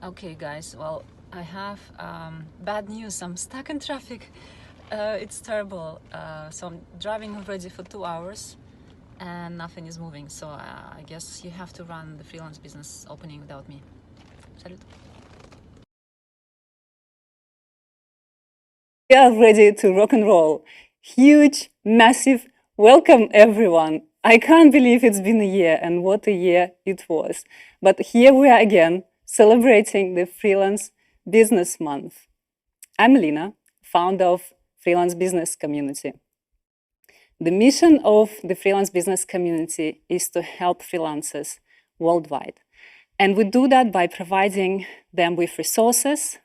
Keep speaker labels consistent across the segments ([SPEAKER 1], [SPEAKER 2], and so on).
[SPEAKER 1] Okay, guys, well, I have bad news. I'm stuck in traffic. It's terrible. So I'm driving already for 2 hours and nothing is moving. So I guess you have to run the freelance business opening without me. Salut.
[SPEAKER 2] We are ready to rock and roll. Huge, massive welcome, everyone. I can't believe it's been a year, and what a year it was. But here we are again, celebrating the Freelance Business Month. I'm Lina, founder of Freelance Business Community. The mission of the Freelance Business Community is to help freelancers worldwide. And we do that by providing them with resources.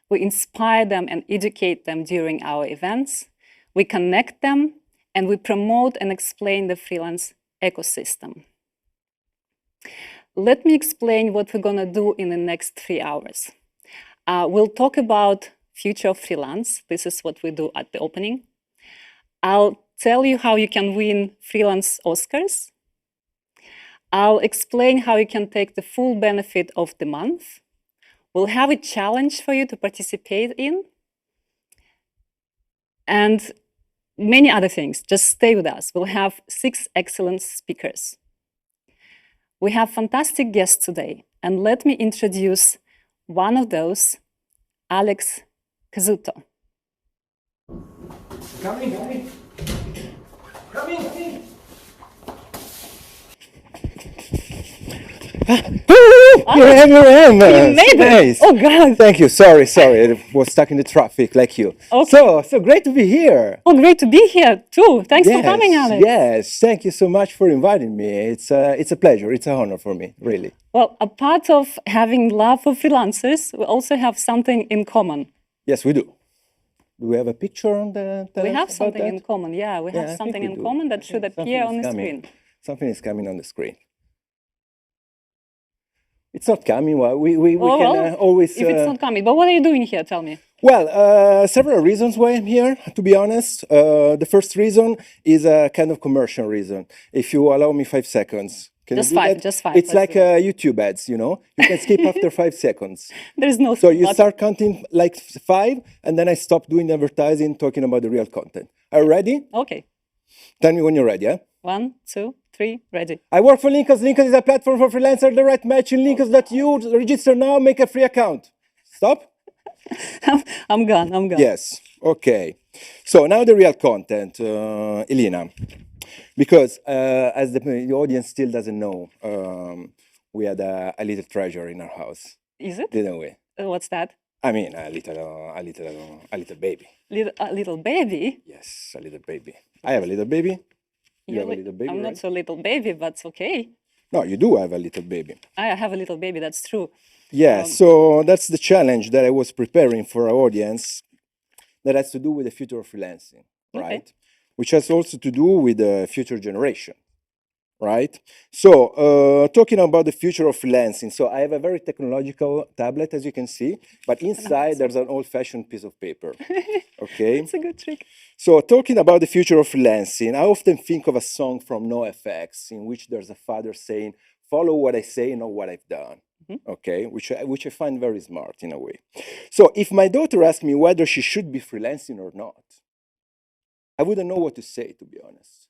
[SPEAKER 2] We inspire them and educate them during our events. We connect them, and we promote and explain the freelance ecosystem. Let me explain what we're going to do in the next 3 hours. We'll talk about future of freelance. This is what we do at the opening. I'll tell you how you can win freelance Oscars. I'll explain how you can take the full benefit of the month. We'll have a challenge for you to participate in, and many other things. Just stay with us. We'll have 6 excellent speakers. We have fantastic guests today, and let me introduce one of those, Alex Cazuto.
[SPEAKER 3] Coming. Here I am.
[SPEAKER 2] You made it! Oh, God!
[SPEAKER 3] Thank you. Sorry. I was stuck in the traffic like you.
[SPEAKER 2] Okay.
[SPEAKER 3] So great to be here.
[SPEAKER 2] Oh, great to be here too. Thanks for coming, Alex.
[SPEAKER 3] Yes, thank you so much for inviting me. It's a pleasure. It's an honor for me, really.
[SPEAKER 2] Well, a part of having love for freelancers, we also have something in common.
[SPEAKER 3] Yes, we do. Do we have a picture on the?
[SPEAKER 2] We have something in common. Yeah, we have something in common that should appear on the screen.
[SPEAKER 3] Something is coming on the screen. It's not coming. Well, we can always.
[SPEAKER 2] If it's not coming, but what are you doing here? Tell me.
[SPEAKER 3] Well, several reasons why I'm here, to be honest. The first reason is a kind of commercial reason. If you allow me 5 seconds.
[SPEAKER 2] Just five.
[SPEAKER 3] It's like YouTube ads, you know? You can skip after 5 seconds.
[SPEAKER 2] There's no.
[SPEAKER 3] So you start counting like 5, and then I stop doing advertising, talking about the real content. Are you ready?
[SPEAKER 2] Okay.
[SPEAKER 3] Tell me when you're ready, yeah? 1,
[SPEAKER 2] 2, 3, ready.
[SPEAKER 3] I work for Linkos. Linkos is a platform for freelancers. The right match in Linkos.eu. Register now, make a free account. Stop?
[SPEAKER 2] I'm gone.
[SPEAKER 3] Yes. Okay. So now the real content, Elena. Because as the audience still doesn't know, we had a little treasure in our house.
[SPEAKER 2] Is it?
[SPEAKER 3] Didn't we?
[SPEAKER 2] What's that?
[SPEAKER 3] I mean, a little baby.
[SPEAKER 2] A little baby?
[SPEAKER 3] Yes, a little baby. I have a little baby. You have a little baby,
[SPEAKER 2] I'm
[SPEAKER 3] right?
[SPEAKER 2] not so little baby, but it's okay.
[SPEAKER 3] No, you do have a little baby.
[SPEAKER 2] I have a little baby, that's true.
[SPEAKER 3] Yeah, so that's the challenge that I was preparing for our audience that has to do with the future of freelancing, right?
[SPEAKER 2] Okay.
[SPEAKER 3] Which has also to do with the future generation, right? So talking about the future of freelancing, so I have a very technological tablet, as you can see, but inside there's an old-fashioned piece of paper, okay?
[SPEAKER 2] That's a good trick.
[SPEAKER 3] So talking about the future of freelancing, I often think of a song from NoFX in which there's a father saying, follow what I say, not what I've done. Okay, which I find very smart in a way. So if my daughter asked me whether she should be freelancing or not, I wouldn't know what to say, to be honest.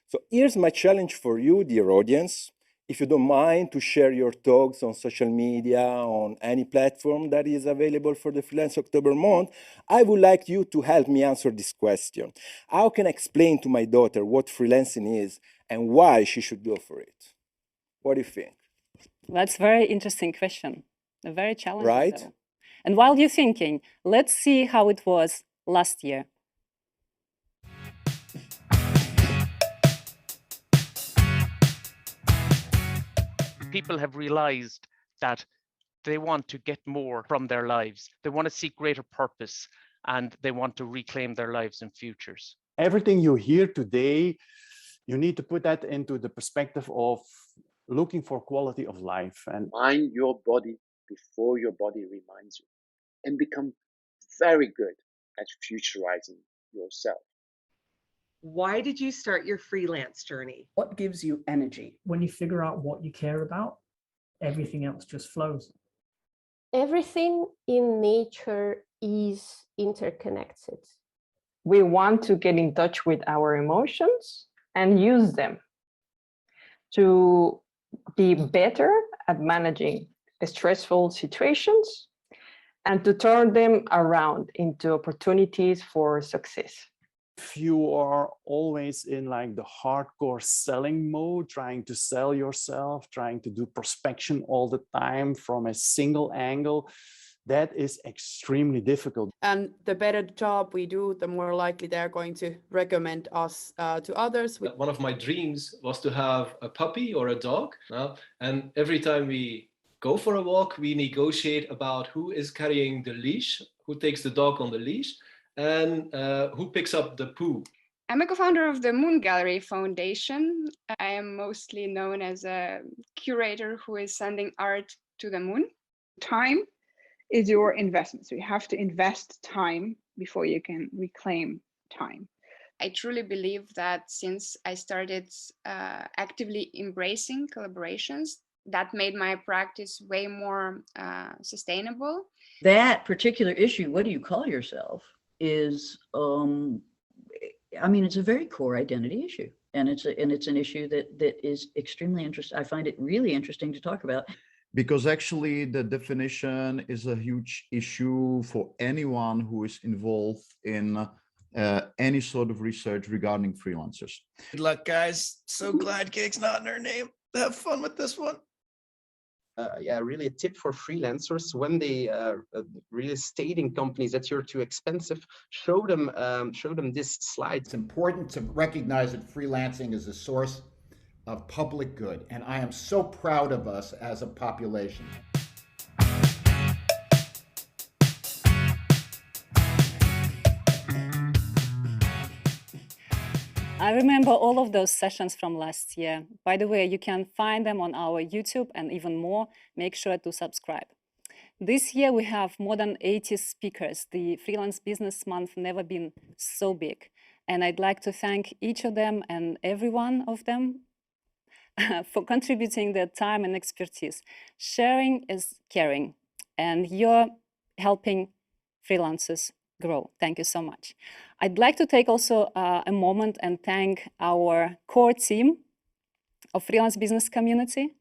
[SPEAKER 3] So here's my challenge for you, dear audience. If you don't mind to share your talks on social media, on any platform that is available for the Freelance October month, I would like you to help me answer this question. How can I explain to my daughter what freelancing is and why she should go for it? What do you think?
[SPEAKER 2] That's a very interesting question. A very challenging,
[SPEAKER 3] right?
[SPEAKER 2] Though. And while you're thinking, let's see how it was last year.
[SPEAKER 4] People have realized that they want to get more from their lives. They want to seek greater purpose, and they want to reclaim their lives and futures.
[SPEAKER 5] Everything you hear today, you need to put that into the perspective of looking for quality of life. And
[SPEAKER 6] mind your body before your body reminds you, and become very good at futurizing yourself.
[SPEAKER 7] Why did you start your freelance journey?
[SPEAKER 8] What gives you energy?
[SPEAKER 9] When you figure out what you care about,
[SPEAKER 8] everything else just flows.
[SPEAKER 9] Everything in nature is interconnected.
[SPEAKER 10] We want to get in touch with our emotions and use them to be better at managing stressful situations and to turn them around into opportunities for success.
[SPEAKER 5] If you are always in like the hardcore selling mode, trying to sell yourself, trying to do prospection all the time from a single angle, that is extremely difficult.
[SPEAKER 11] And the better job we do, the more likely they're going to recommend us to others.
[SPEAKER 12] One of my dreams was to have a puppy or a dog. And every time we go for a walk, we negotiate about who is carrying the leash, who takes the dog on the leash, and who picks up the poo.
[SPEAKER 13] I'm a co-founder of the Moon Gallery Foundation. I am mostly known as a curator who is sending art to the moon.
[SPEAKER 14] Time is your investment. So you have to invest time before you can reclaim time.
[SPEAKER 13] I truly believe that since I started actively embracing collaborations, that made my practice way more sustainable.
[SPEAKER 15] That particular issue, what do you call yourself, is, I mean, it's a very core identity issue. And it's an issue that is extremely interesting. I find it really interesting to talk about.
[SPEAKER 16] Because actually the definition is a huge issue for anyone who is involved in any sort of research regarding freelancers.
[SPEAKER 17] Good luck, guys. So glad Cake's not in her name. Have fun with this one.
[SPEAKER 18] Yeah, really a tip for freelancers when they really stating companies that you're too expensive, show them this slide.
[SPEAKER 19] It's important to recognize that freelancing is a source of public good, and I am so proud of us as a population.
[SPEAKER 2] I remember all of those sessions from last year. By the way, you can find them on our YouTube, and even more, make sure to subscribe. This year we have more than 80 speakers. The Freelance Business Month never been so big. And I'd like to thank each of them and every one of them for contributing their time and expertise. Sharing is caring, and you're helping freelancers grow. Thank you so much. I'd like to take also a moment and thank our core team of Freelance Business Community.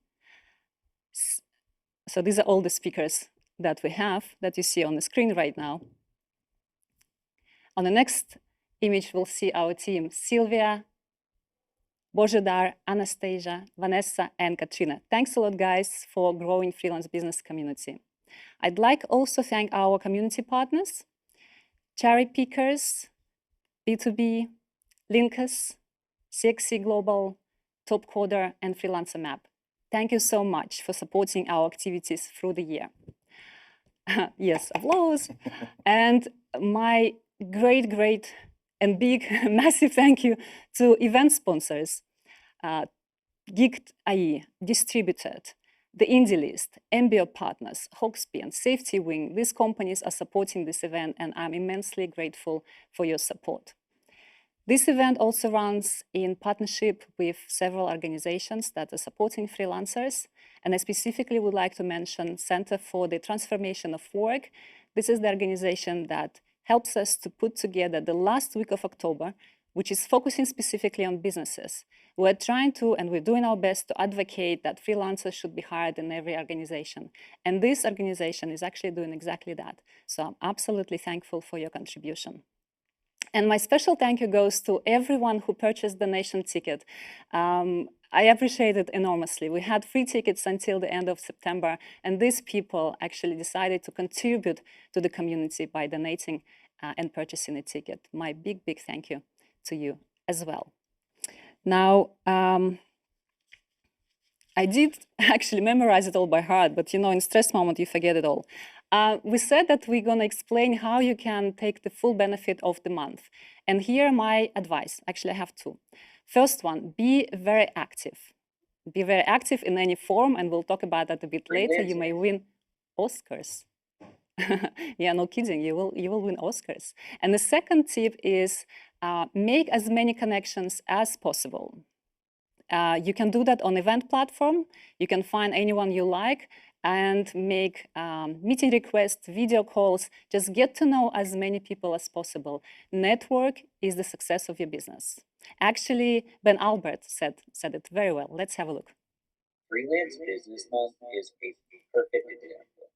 [SPEAKER 2] So these are all the speakers that we have that you see on the screen right now. On the next image, we'll see our team: Sylvia, Božidar, Anastasia, Vanessa, and Katrina. Thanks a lot, guys, for growing Freelance Business Community. I'd like also thank our community partners: Cherry Pickers, B2B, Linkus, CXC Global, Top Coder, and Freelancer Map. Thank you so much for supporting our activities through the year. Yes, applause. And my great and big, massive thank you to event sponsors: Geeked.ai, Distributed, the Indie List, MBO Partners, Hawksby, and Safety Wing. These companies are supporting this event, and I'm immensely grateful for your support. This event also runs in partnership with several organizations that are supporting freelancers, and I specifically would like to mention Center for the Transformation of Work. This is the organization that helps us to put together the last week of October, which is focusing specifically on businesses. We're trying to, and we're doing our best to advocate that freelancers should be hired in every organization. And this organization is actually doing exactly that. So I'm absolutely thankful for your contribution. And my special thank you goes to everyone who purchased the Nation ticket. I appreciate it enormously. We had free tickets until the end of September, and these people actually decided to contribute to the community by donating and purchasing a ticket. My big thank you to you as well. Now, I did actually memorize it all by heart, but you know, in stress moment, you forget it all. We said that we're going to explain how you can take the full benefit of the month. And here my advice, actually I have two. First one, be very active. Be very active in any form, and we'll talk about that a bit later. You may win Oscars. Yeah, no kidding, you will win Oscars. And the second tip is make as many connections as possible. You can do that on event platform. You can find anyone you like and make meeting requests, video calls. Just get to know as many people as possible. Network is the success of your business. Actually, Ben Albert said it very well. Let's have a look.
[SPEAKER 8] Freelance Business Month is a perfect example.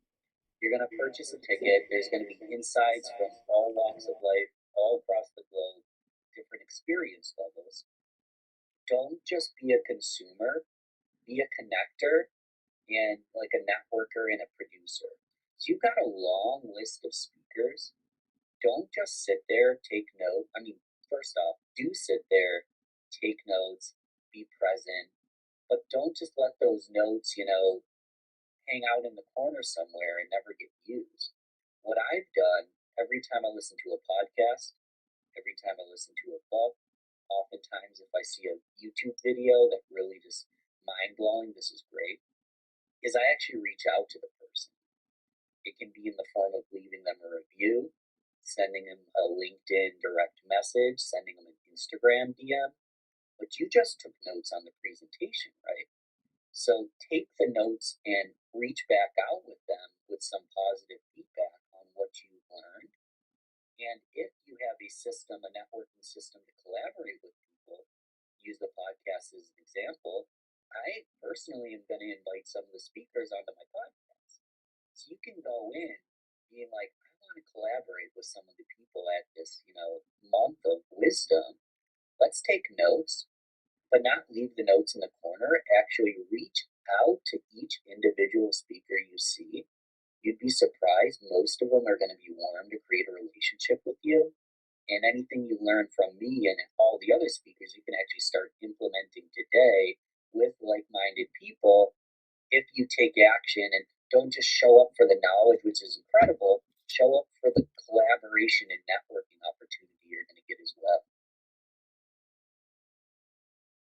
[SPEAKER 8] You're going to purchase a ticket. There's going to be insights from all walks of life, all across the globe, different experience levels. Don't just be a consumer, be a connector and like a networker and a producer. So you've got a long list of speakers. Don't just sit there, take note. I mean, first off, do sit there, take notes, be present, but don't just let those notes, hang out in the corner somewhere and never get used. What I've done every time I listen to a podcast, every time I listen to a book, oftentimes if I see a YouTube video that really just mind-blowing, this is great, is I actually reach out to the person. It can be in the form of leaving them a review, sending them a LinkedIn direct message, sending them an Instagram DM, but you just took notes on the presentation, right? So take the notes and reach back out with them with some positive feedback on what you learned. And if you have a system, a networking system to collaborate with people, use the podcast as an example, I personally am going to invite some of the speakers onto my podcast. So you can go in being like, I want to collaborate with some of the people at this, month of wisdom. Let's take notes, but not leave the notes in the corner. Actually reach out to each individual speaker you see. You'd be surprised. Most of them are going to be warm to create a relationship with you. And anything you learn from me and all the other speakers, you can actually start implementing today with like-minded people if you take action and don't just show up for the knowledge, which is incredible. Show up for the collaboration and networking opportunity you're going to get as well.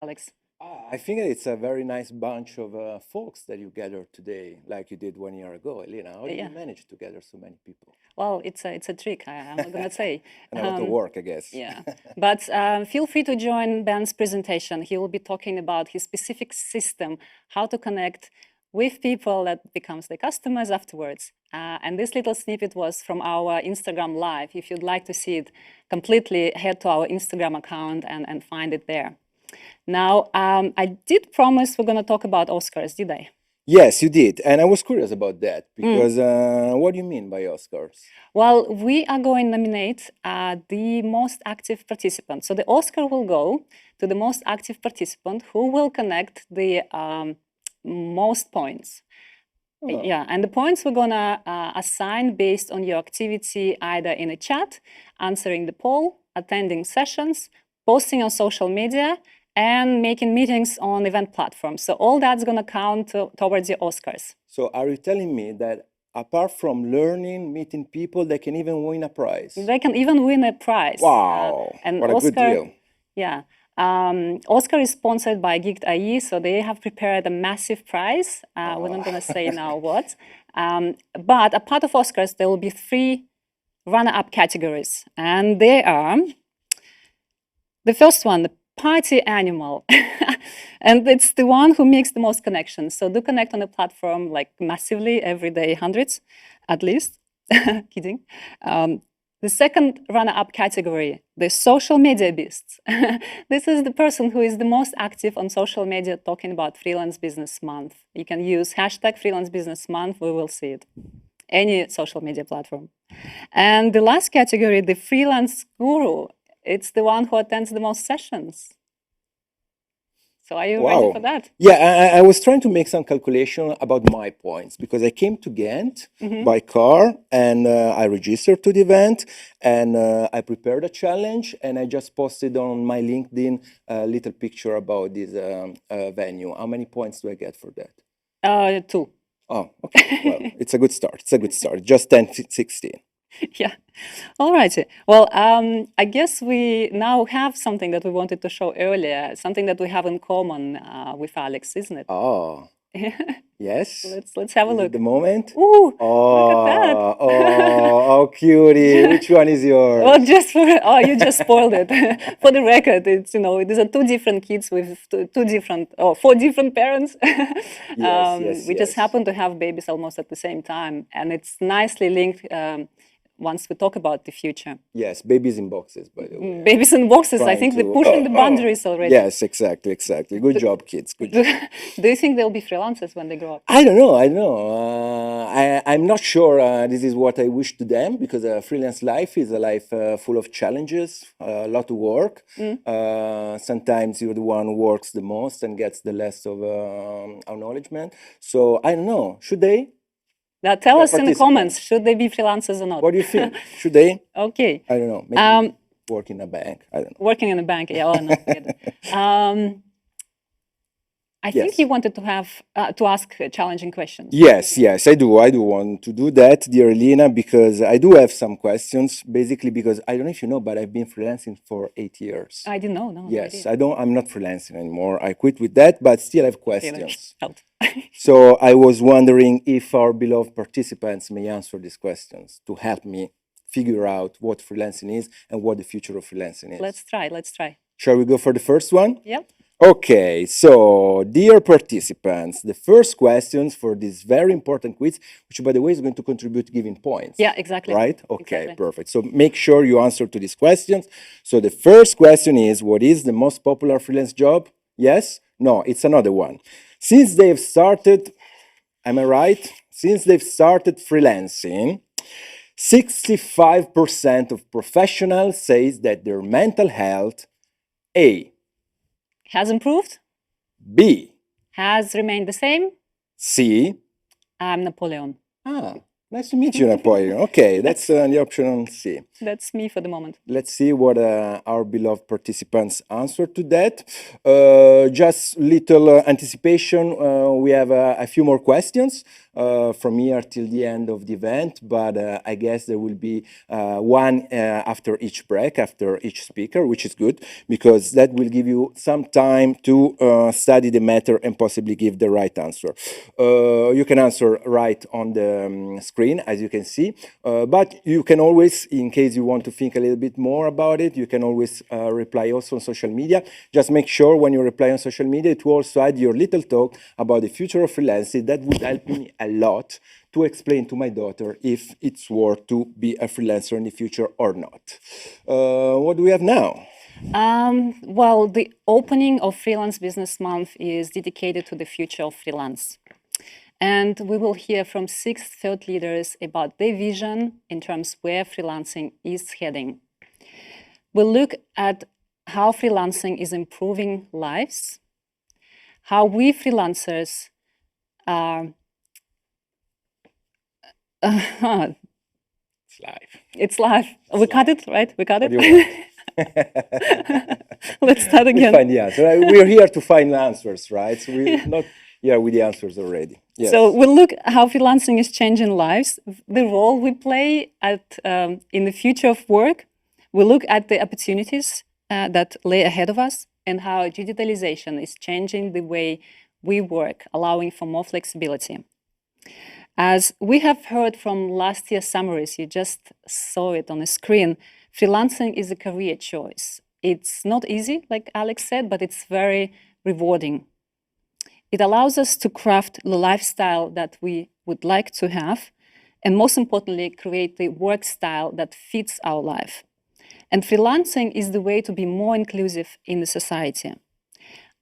[SPEAKER 2] Alex?
[SPEAKER 3] I think it's a very nice bunch of folks that you gathered today, like you did 1 year ago, Elena. How did you manage to gather so many people?
[SPEAKER 2] Well, it's a trick, I'm not going to say.
[SPEAKER 3] And a lot of work, I guess.
[SPEAKER 2] Yeah, but feel free to join Ben's presentation. He will be talking about his specific system, how to connect with people that becomes the customers afterwards. And this little snippet was from our Instagram Live. If you'd like to see it completely, head to our Instagram account and find it there. Now, I did promise we're going to talk about Oscars, did I?
[SPEAKER 3] Yes, you did. And I was curious about that because what do you mean by Oscars?
[SPEAKER 2] Well, we are going to nominate the most active participant. So the Oscar will go to the most active participant who will connect the most points.
[SPEAKER 3] Oh.
[SPEAKER 2] Yeah, and the points we're going to assign based on your activity either in a chat, answering the poll, attending sessions, posting on social media, and making meetings on event platforms. So all that's going to count towards your Oscars.
[SPEAKER 3] So are you telling me that apart from learning, meeting people, they can even win a prize?
[SPEAKER 2] They can even win a prize.
[SPEAKER 3] Wow,
[SPEAKER 2] and
[SPEAKER 3] what a
[SPEAKER 2] Oscar,
[SPEAKER 3] good deal.
[SPEAKER 2] Yeah. Oscar is sponsored by Geeked.ie, so they have prepared a massive prize. We're not going to say now what. But a part of Oscars, there will be 3 runner-up categories. And they are, the first one, the party animal. And it's the one who makes the most connections. So do connect on the platform like massively every day, hundreds at least. Kidding. The second runner-up category, the social media beasts. This is the person who is the most active on social media talking about Freelance Business Month. You can use hashtag Freelance Business Month, we will see it. Any social media platform. And the last category, the freelance guru. It's the one who attends the most sessions. So are you ready for that?
[SPEAKER 3] Yeah, I was trying to make some calculation about my points because I came to Ghent by car and I registered to the event and I prepared a challenge and I just posted on my LinkedIn a little picture about this venue. How many points do I get for that?
[SPEAKER 2] 2.
[SPEAKER 3] Oh, okay. Well, it's a good start. It's a good start. Just 10, 16.
[SPEAKER 2] Yeah. All righty. Well, I guess we now have something that we wanted to show earlier, something that we have in common with Alex, isn't it?
[SPEAKER 3] Oh, Yes.
[SPEAKER 2] Let's have a
[SPEAKER 3] Is it
[SPEAKER 2] look.
[SPEAKER 3] the moment?
[SPEAKER 2] Ooh,
[SPEAKER 3] Oh,
[SPEAKER 2] look at that.
[SPEAKER 3] oh, cutie. Which one is yours?
[SPEAKER 2] Well, you just spoiled it. For the record, it's these are two different kids with four different parents. We just happen to have babies almost at the same time, and it's nicely linked. Once we talk about the future.
[SPEAKER 3] Yes, babies in boxes, by the way.
[SPEAKER 2] Babies in boxes. I think they're pushing the boundaries already.
[SPEAKER 3] Yes, exactly. Good job, kids. Good job.
[SPEAKER 2] Do you think they'll be freelancers when they grow up?
[SPEAKER 3] I don't know. I'm not sure this is what I wish to them, because a freelance life is a life full of challenges, a lot of work. Sometimes you're the one who works the most and gets the less of acknowledgement. So I don't know. Should they?
[SPEAKER 2] Now tell us in the comments, should they be freelancers or not?
[SPEAKER 3] What do you think? Should they?
[SPEAKER 2] Okay.
[SPEAKER 3] I don't know. Maybe work in a bank. I don't know.
[SPEAKER 2] Working in a bank, yeah. Oh, no, I think you wanted to ask challenging questions.
[SPEAKER 3] Yes, I do. I do want to do that, dear Elena, because I do have some questions. Basically, because I don't know if you know, but I've been freelancing for 8 years.
[SPEAKER 2] I didn't know. No.
[SPEAKER 3] Yes, I'm not freelancing anymore. I quit with that, but still have questions.
[SPEAKER 2] Okay.
[SPEAKER 3] So I was wondering if our beloved participants may answer these questions to help me figure out what freelancing is and what the future of freelancing is.
[SPEAKER 2] Let's try.
[SPEAKER 3] Shall we go for the first one?
[SPEAKER 2] Yep.
[SPEAKER 3] Okay, so dear participants, the first questions for this very important quiz, which by the way is going to contribute to giving points.
[SPEAKER 2] Yeah, exactly.
[SPEAKER 3] Right? Okay,
[SPEAKER 2] exactly.
[SPEAKER 3] Perfect. So make sure you answer to these questions. So the first question is, what is the most popular freelance job? Yes? No, it's another one. Since they've started, am I right? Since they've started freelancing, 65% of professionals says that their mental health, A,
[SPEAKER 2] has improved.
[SPEAKER 3] B,
[SPEAKER 2] has remained the same.
[SPEAKER 3] C,
[SPEAKER 2] I'm Napoleon.
[SPEAKER 3] Nice to meet you, Napoleon. Okay, that's the option on C.
[SPEAKER 2] That's me for the moment.
[SPEAKER 3] Let's see what our beloved participants answer to that. Just little anticipation. We have a few more questions from here till the end of the event, but I guess there will be one after each break, after each speaker, which is good, because that will give you some time to study the matter and possibly give the right answer. You can answer right on the screen, as you can see, but you can always, in case you want to think a little bit more about it, you can always reply also on social media. Just make sure when you reply on social media to also add your little talk about the future of freelancing. That would help me a lot to explain to my daughter if it's worth to be a freelancer in the future or not. What do we have now?
[SPEAKER 2] Well, the opening of Freelance Business Month is dedicated to the future of freelance. And we will hear from 6 thought leaders about their vision in terms where freelancing is heading. We'll look at how freelancing is improving lives, how we freelancers are...
[SPEAKER 3] It's live.
[SPEAKER 2] It's live. We cut it, right? We cut it?
[SPEAKER 3] What
[SPEAKER 2] Let's start again.
[SPEAKER 3] We'll find the answer. We're here to find answers, right? So we're not here with the answers already. Yes.
[SPEAKER 2] So we'll look how freelancing is changing lives, the role we play in the future of work. We'll look at the opportunities that lay ahead of us and how digitalization is changing the way we work, allowing for more flexibility. As we have heard from last year's summaries, you just saw it on the screen, freelancing is a career choice. It's not easy, like Alex said, but it's very rewarding. It allows us to craft the lifestyle that we would like to have, and most importantly, create the work style that fits our life. And freelancing is the way to be more inclusive in the society.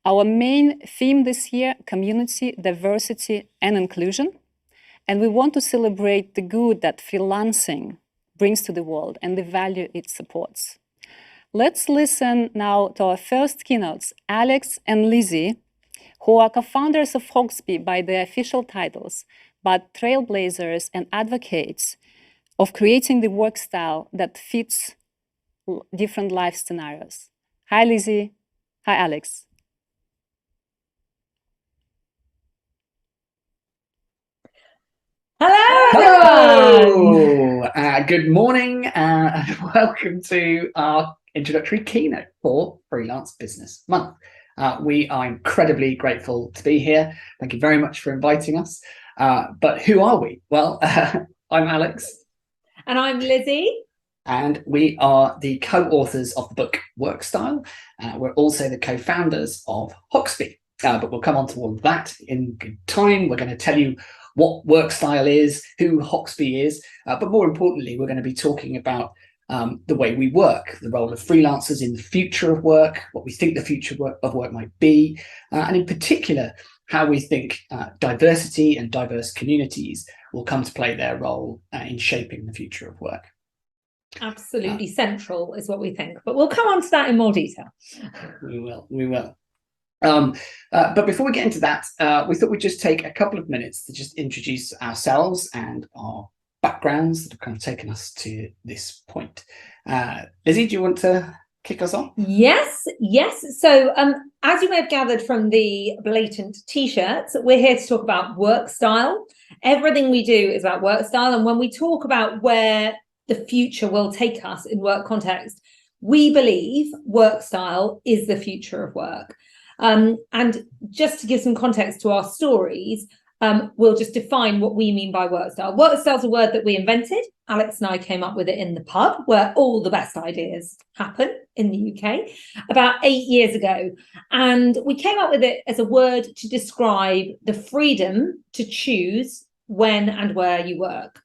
[SPEAKER 2] Our main theme this year, community, diversity, and inclusion. And we want to celebrate the good that freelancing brings to the world and the value it supports. Let's listen now to our first keynotes, Alex and Lizzie, who are co-founders of Hawksby by their official titles, but trailblazers and advocates of creating the work style that fits different life scenarios. Hi, Lizzie. Hi, Alex.
[SPEAKER 20] Hello! Good morning and welcome to our introductory keynote for Freelance Business Month. We are incredibly grateful to be here. Thank you very much for inviting us. But who are we? Well, I'm Alex.
[SPEAKER 21] And I'm Lizzie.
[SPEAKER 20] And we are the co-authors of the book Work Style. We're also the co-founders of Hoxby. But we'll come on to all of that in good time. We're going to tell you what Work Style is, who Hoxby is, but more importantly, we're going to be talking about the way we work, the role of freelancers in the future of work, what we think the future of work might be, and in particular, how we think diversity and diverse communities will come to play their role in shaping the future of work.
[SPEAKER 21] Absolutely central is what we think, but we'll come on to that in more detail.
[SPEAKER 20] We will. But before we get into that, we thought we'd just take a couple of minutes to just introduce ourselves and our backgrounds that have kind of taken us to this point. Lizzie, do you want to kick us off?
[SPEAKER 21] Yes. So as you may have gathered from the blatant t-shirts, we're here to talk about work style. Everything we do is about work style. And when we talk about where the future will take us in work context, we believe work style is the future of work. And just to give some context to our stories, we'll just define what we mean by work style. Work style is a word that we invented. Alex and I came up with it in the pub where all the best ideas happen in the UK about 8 years ago. And we came up with it as a word to describe the freedom to choose when and where you work.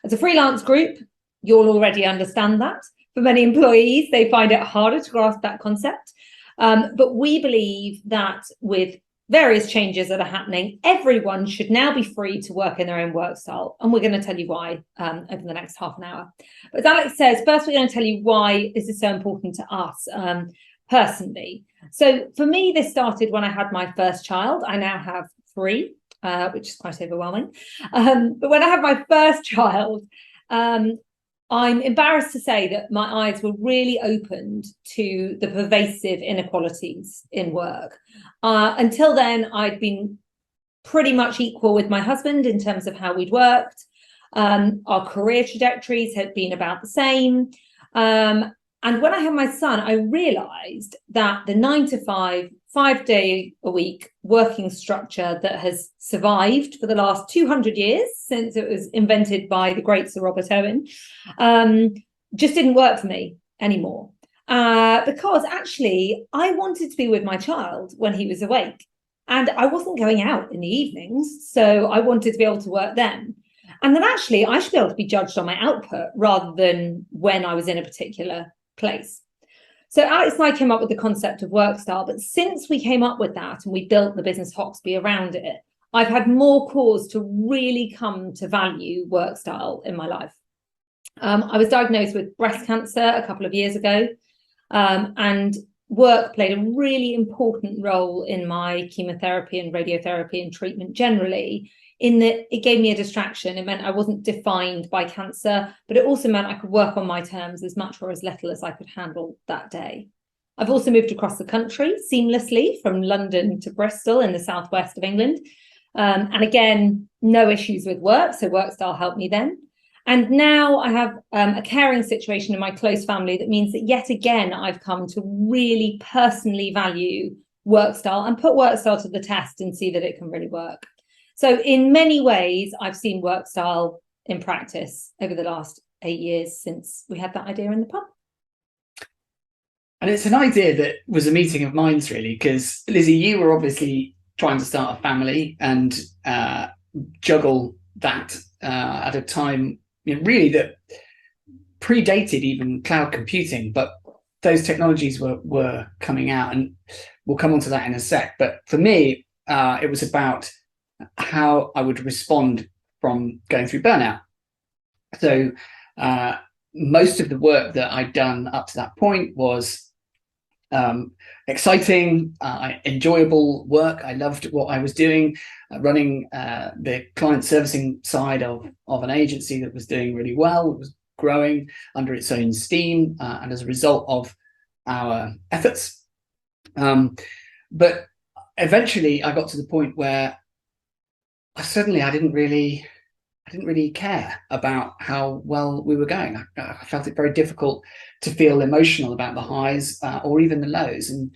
[SPEAKER 21] As a freelance group, you'll already understand that. For many employees, they find it harder to grasp that concept. But we believe that with various changes that are happening, everyone should now be free to work in their own work style. And we're going to tell you why over the next half an hour. But as Alex says, first we're going to tell you why this is so important to us personally. So for me, this started when I had my first child. I now have 3, which is quite overwhelming. But when I had my first child, I'm embarrassed to say that my eyes were really opened to the pervasive inequalities in work. Until then, I'd been pretty much equal with my husband in terms of how we'd worked. Our career trajectories had been about the same. And when I had my son, I realized that the 9 to 5, 5-day-a-week working structure that has survived for the last 200 years since it was invented by the great Sir Robert Owen just didn't work for me anymore. Because actually I wanted to be with my child when he was awake and I wasn't going out in the evenings, so I wanted to be able to work then. And then actually I should be able to be judged on my output rather than when I was in a particular place. So Alex and I came up with the concept of work style, but since we came up with that and we built the business Hoxby around it, I've had more cause to really come to value work style in my life. I was diagnosed with breast cancer a couple of years ago, and work played a really important role in my chemotherapy and radiotherapy and treatment generally, in that it gave me a distraction. It meant I wasn't defined by cancer, but it also meant I could work on my terms as much or as little as I could handle that day. I've also moved across the country seamlessly from London to Bristol in the southwest of England. And again, no issues with work, so work style helped me then. And now I have a caring situation in my close family that means that yet again, I've come to really personally value work style and put work style to the test and see that it can really work. So in many ways, I've seen work style in practice over the last 8 years since we had that idea in the pub.
[SPEAKER 20] And it's an idea that was a meeting of minds, really, because Lizzie, you were obviously trying to start a family and juggle that at a time really that predated even cloud computing, but those technologies were coming out, and we'll come on to that in a sec. But for me, it was about how I would respond from going through burnout. So most of the work that I'd done up to that point was exciting, enjoyable work. I loved what I was doing, running the client servicing side of an agency that was doing really well. It was growing under its own steam, and as a result of our efforts. But eventually I got to the point where I didn't really care about how well we were going. I felt it very difficult to feel emotional about the highs or even the lows. And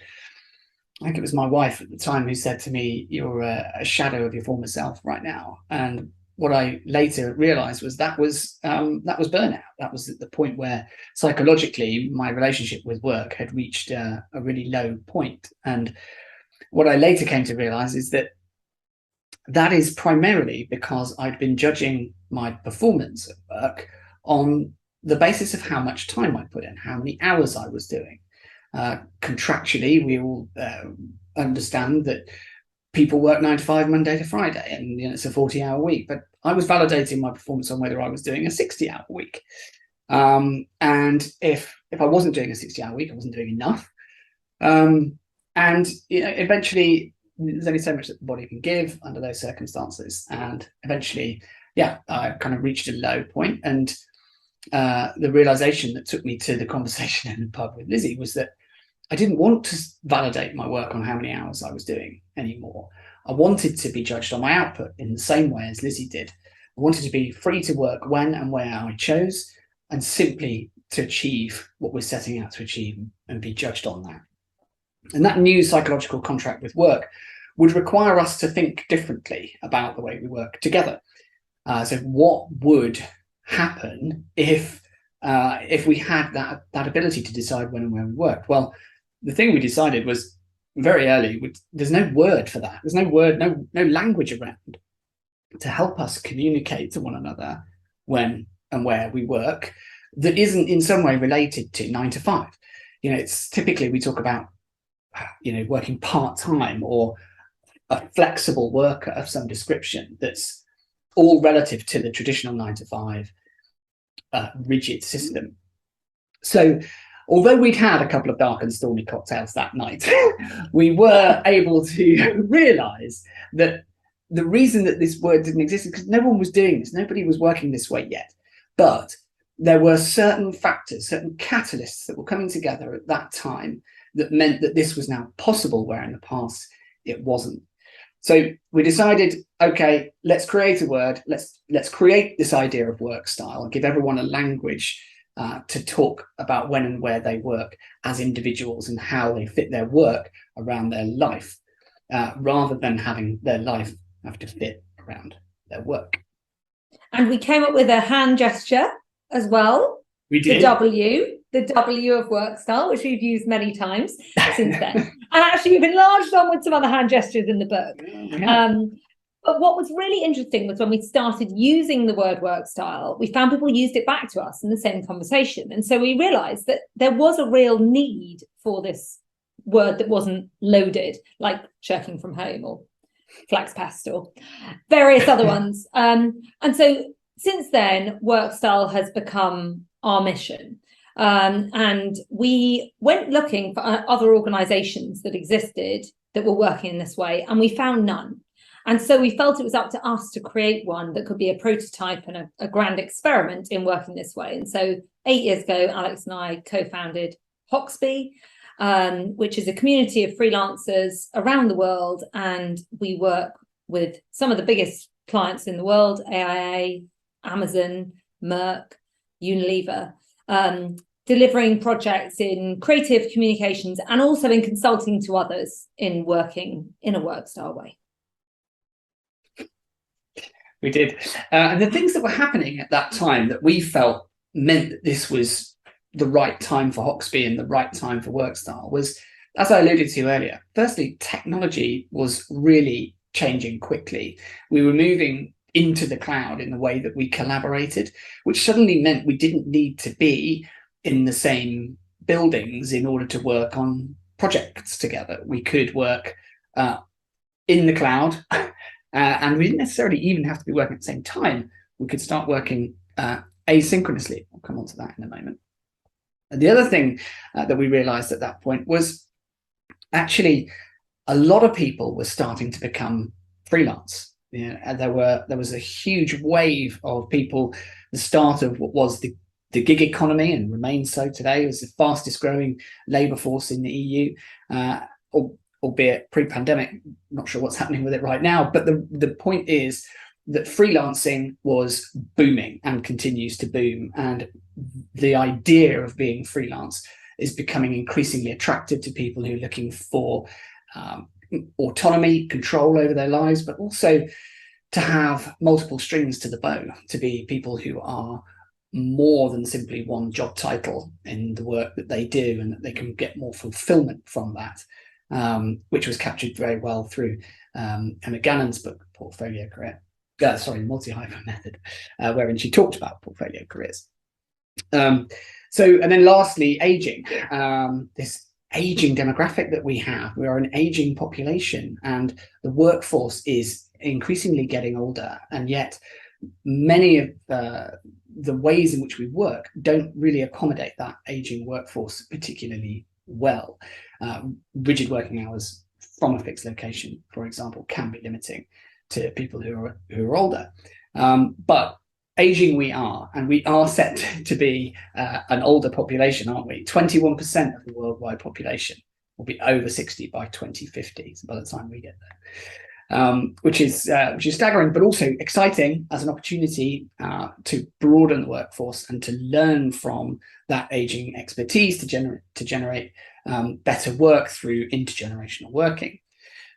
[SPEAKER 20] I think it was my wife at the time who said to me, "You're a shadow of your former self right now." And what I later realized was that was burnout. That was at the point where psychologically my relationship with work had reached a really low point. And what I later came to realize is that that is primarily because I'd been judging my performance at work on the basis of how much time I put in, how many hours I was doing. Contractually, we all understand that people work 9 to 5 Monday to Friday, and it's a 40-hour week. But I was validating my performance on whether I was doing a 60-hour week. And if I wasn't doing a 60-hour week, I wasn't doing enough. And eventually, there's only so much that the body can give under those circumstances. And eventually, I kind of reached a low point. And the realization that took me to the conversation in the pub with Lizzie was that I didn't want to validate my work on how many hours I was doing anymore. I wanted to be judged on my output in the same way as Lizzie did. I wanted to be free to work when and where I chose, and simply to achieve what we're setting out to achieve and be judged on that. And that new psychological contract with work would require us to think differently about the way we work together. So what would happen if we had that ability to decide when and where we worked? Well, the thing we decided was very early, there's no word for that. There's no word, no language around to help us communicate to one another when and where we work that isn't in some way related to 9 to 5. It's typically we talk about working part-time or a flexible worker of some description that's all relative to the traditional 9 to 5 rigid system. So although we'd had a couple of dark and stormy cocktails that night, we were able to realize that the reason that this word didn't exist is because no one was doing this. Nobody was working this way yet. But there were certain factors, certain catalysts that were coming together at that time that meant that this was now possible, where in the past it wasn't. So we decided, okay, let's create a word. Let's create this idea of work style and give everyone a language to talk about when and where they work as individuals and how they fit their work around their life, rather than having their life have to fit around their work.
[SPEAKER 21] And we came up with a hand gesture as well.
[SPEAKER 20] We did.
[SPEAKER 21] The W of work style, which we've used many times since then. And actually, we've enlarged on with some other hand gestures in the book.
[SPEAKER 20] Yeah.
[SPEAKER 21] But what was really interesting was when we started using the word work style, we found people used it back to us in the same conversation. And so we realized that there was a real need for this word that wasn't loaded, like shirking from home or flax pest or various other ones. And so since then, work style has become our mission. And we went looking for other organizations that existed that were working in this way, and we found none. And so we felt it was up to us to create one that could be a prototype and a grand experiment in working this way. And so 8 years ago, Alex and I co-founded Hoxby, which is a community of freelancers around the world. And we work with some of the biggest clients in the world: AIA, Amazon, Merck, Unilever, delivering projects in creative communications and also in consulting to others in working in a work style way.
[SPEAKER 20] We did. And the things that were happening at that time that we felt meant that this was the right time for Hoxby and the right time for work style was, as I alluded to earlier, firstly, technology was really changing quickly. We were moving into the cloud in the way that we collaborated, which suddenly meant we didn't need to be in the same buildings in order to work on projects together. We could work in the cloud, and we didn't necessarily even have to be working at the same time. We could start working asynchronously. I'll come on to that in a moment. And the other thing that we realized at that point was actually a lot of people were starting to become freelance. And there was a huge wave of people, the start of what was the gig economy and remains so today. It was the fastest growing labour force in the EU, albeit pre-pandemic. Not sure what's happening with it right now, but the point is that freelancing was booming and continues to boom, and the idea of being freelance is becoming increasingly attractive to people who are looking for autonomy, control over their lives, but also to have multiple strings to the bow, to be people who are more than simply one job title in the work that they do, and that they can get more fulfillment from that, which was captured very well through Emma Gannon's book, Portfolio Career, Multi-Hyper Method, wherein she talked about portfolio careers. And then lastly, aging. This aging demographic that we have, we are an aging population, and the workforce is increasingly getting older, and yet many of the ways in which we work don't really accommodate that aging workforce particularly well. Rigid working hours from a fixed location, for example, can be limiting to people who are older. But aging we are, and we are set to be an older population, aren't we? 21% of the worldwide population will be over 60 by 2050, so by the time we get there. Which is staggering, but also exciting as an opportunity to broaden the workforce and to learn from that aging expertise to generate better work through intergenerational working.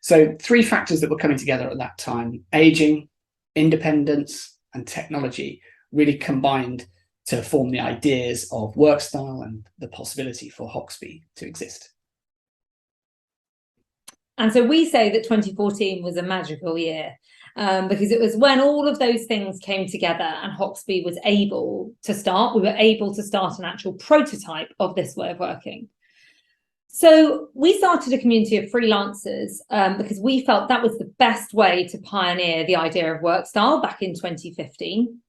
[SPEAKER 20] So 3 factors that were coming together at that time: aging, independence, and technology, really combined to form the ideas of work style and the possibility for Hoxby to exist.
[SPEAKER 21] And so we say that 2014 was a magical year because it was when all of those things came together and Hoxby was able to start. We were able to start an actual prototype of this way of working. So we started a community of freelancers because we felt that was the best way to pioneer the idea of work style back in 2015.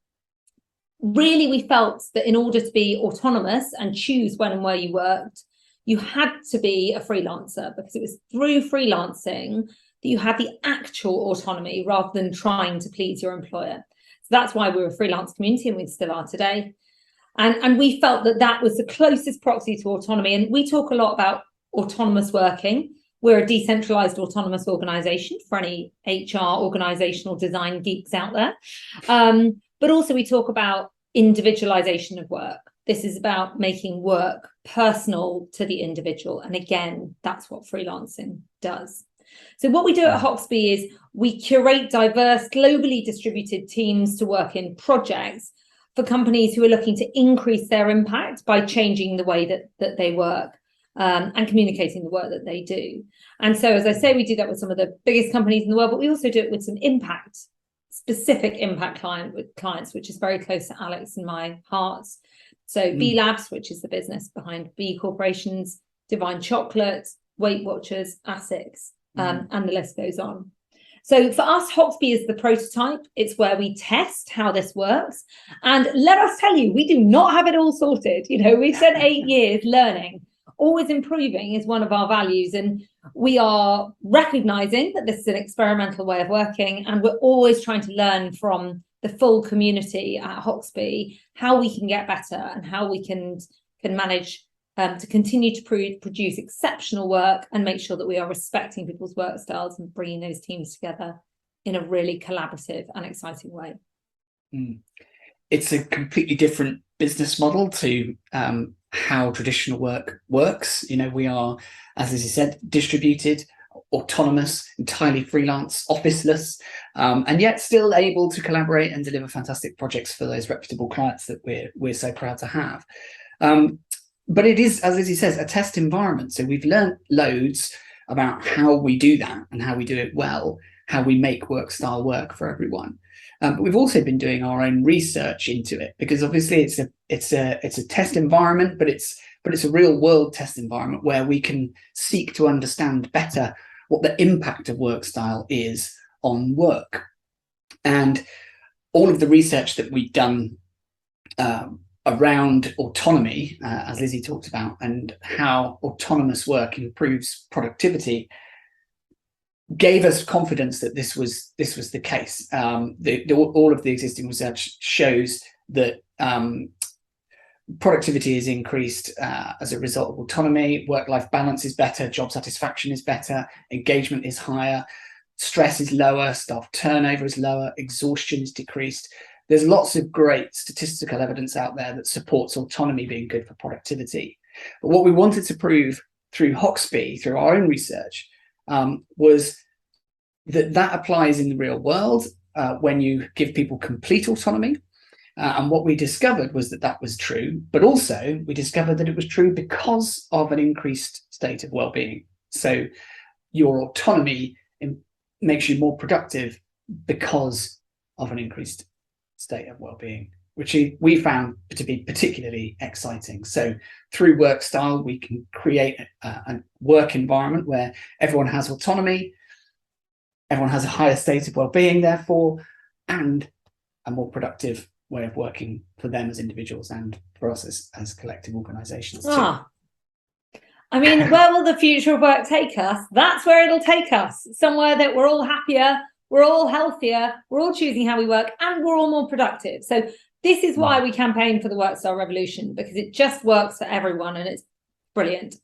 [SPEAKER 21] Really, we felt that in order to be autonomous and choose when and where you worked, you had to be a freelancer, because it was through freelancing that you had the actual autonomy rather than trying to please your employer. So that's why we're a freelance community, and we still are today. And we felt that that was the closest proxy to autonomy. And we talk a lot about autonomous working. We're a decentralized autonomous organization for any HR organizational design geeks out there. But also we talk about individualization of work. This is about making work personal to the individual. And again, that's what freelancing does. So what we do at Hoxby is we curate diverse, globally distributed teams to work in projects for companies who are looking to increase their impact by changing the way that they work and communicating the work that they do. And so, as I say, we do that with some of the biggest companies in the world, but we also do it with some specific impact clients, which is very close to Alex and my heart. So B Labs, which is the business behind B Corporations, Divine Chocolate, Weight Watchers, ASICS, and the list goes on. So for us, Hoxby is the prototype. It's where we test how this works. And let us tell you, we do not have it all sorted. You know, we've spent 8 years learning. Always improving is one of our values. And we are recognizing that this is an experimental way of working. And we're always trying to learn from the full community at Hoxby how we can get better and how we can manage to continue to produce exceptional work and make sure that we are respecting people's work styles and bringing those teams together in a really collaborative and exciting way.
[SPEAKER 20] It's a completely different business model to how traditional work works. You know, we are, as you said, distributed, autonomous, entirely freelance, officeless, and yet still able to collaborate and deliver fantastic projects for those reputable clients that we're so proud to have. But it is, as Lizzie says, a test environment. So we've learned loads about how we do that and how we do it well, how we make work style work for everyone. But we've also been doing our own research into it, because obviously it's a test environment, but it's a real world test environment where we can seek to understand better what the impact of work style is on work. And all of the research that we've done around autonomy, as Lizzie talked about, and how autonomous work improves productivity, gave us confidence that this was the case. All of the existing research shows that productivity is increased as a result of autonomy. Work-life balance is better, job satisfaction is better, engagement is higher, stress is lower, staff turnover is lower, exhaustion is decreased. There's lots of great statistical evidence out there that supports autonomy being good for productivity. But what we wanted to prove through Hoxby, through our own research, was that applies in the real world when you give people complete autonomy. And what we discovered was that was true, but also we discovered that it was true because of an increased state of well-being. So your autonomy makes you more productive because of an increased state of well-being, which we found to be particularly exciting. So through work style, we can create a work environment where everyone has autonomy, everyone has a higher state of well-being, therefore, and a more productive way of working for them as individuals and for us as collective organizations too.
[SPEAKER 21] I mean, where will the future of work take us? That's where it'll take us. Somewhere that we're all happier, we're all healthier, we're all choosing how we work, and we're all more productive. So this is why we campaign for the work style revolution, because it just works for everyone and it's brilliant.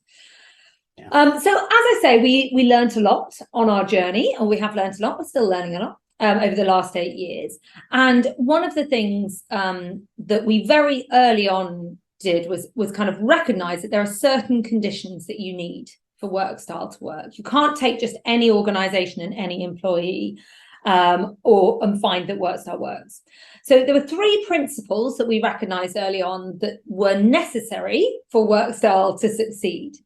[SPEAKER 21] So as I say, we learned a lot on our journey, or we have learned a lot, we're still learning a lot over the last 8 years. And one of the things that we very early on did was kind of recognize that there are certain conditions that you need for work style to work. You can't take just any organization and any employee and find that work style works. So there were 3 principles that we recognized early on that were necessary for work style to succeed.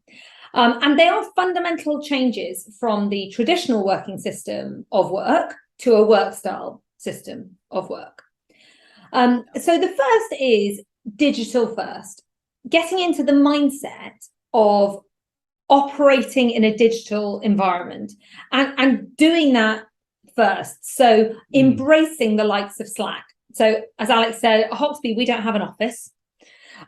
[SPEAKER 21] And they are fundamental changes from the traditional working system of work to a work style system of work. So the first is digital first, getting into the mindset of operating in a digital environment and doing that first. So embracing the likes of Slack. So as Alex said, at Hoxby, we don't have an office.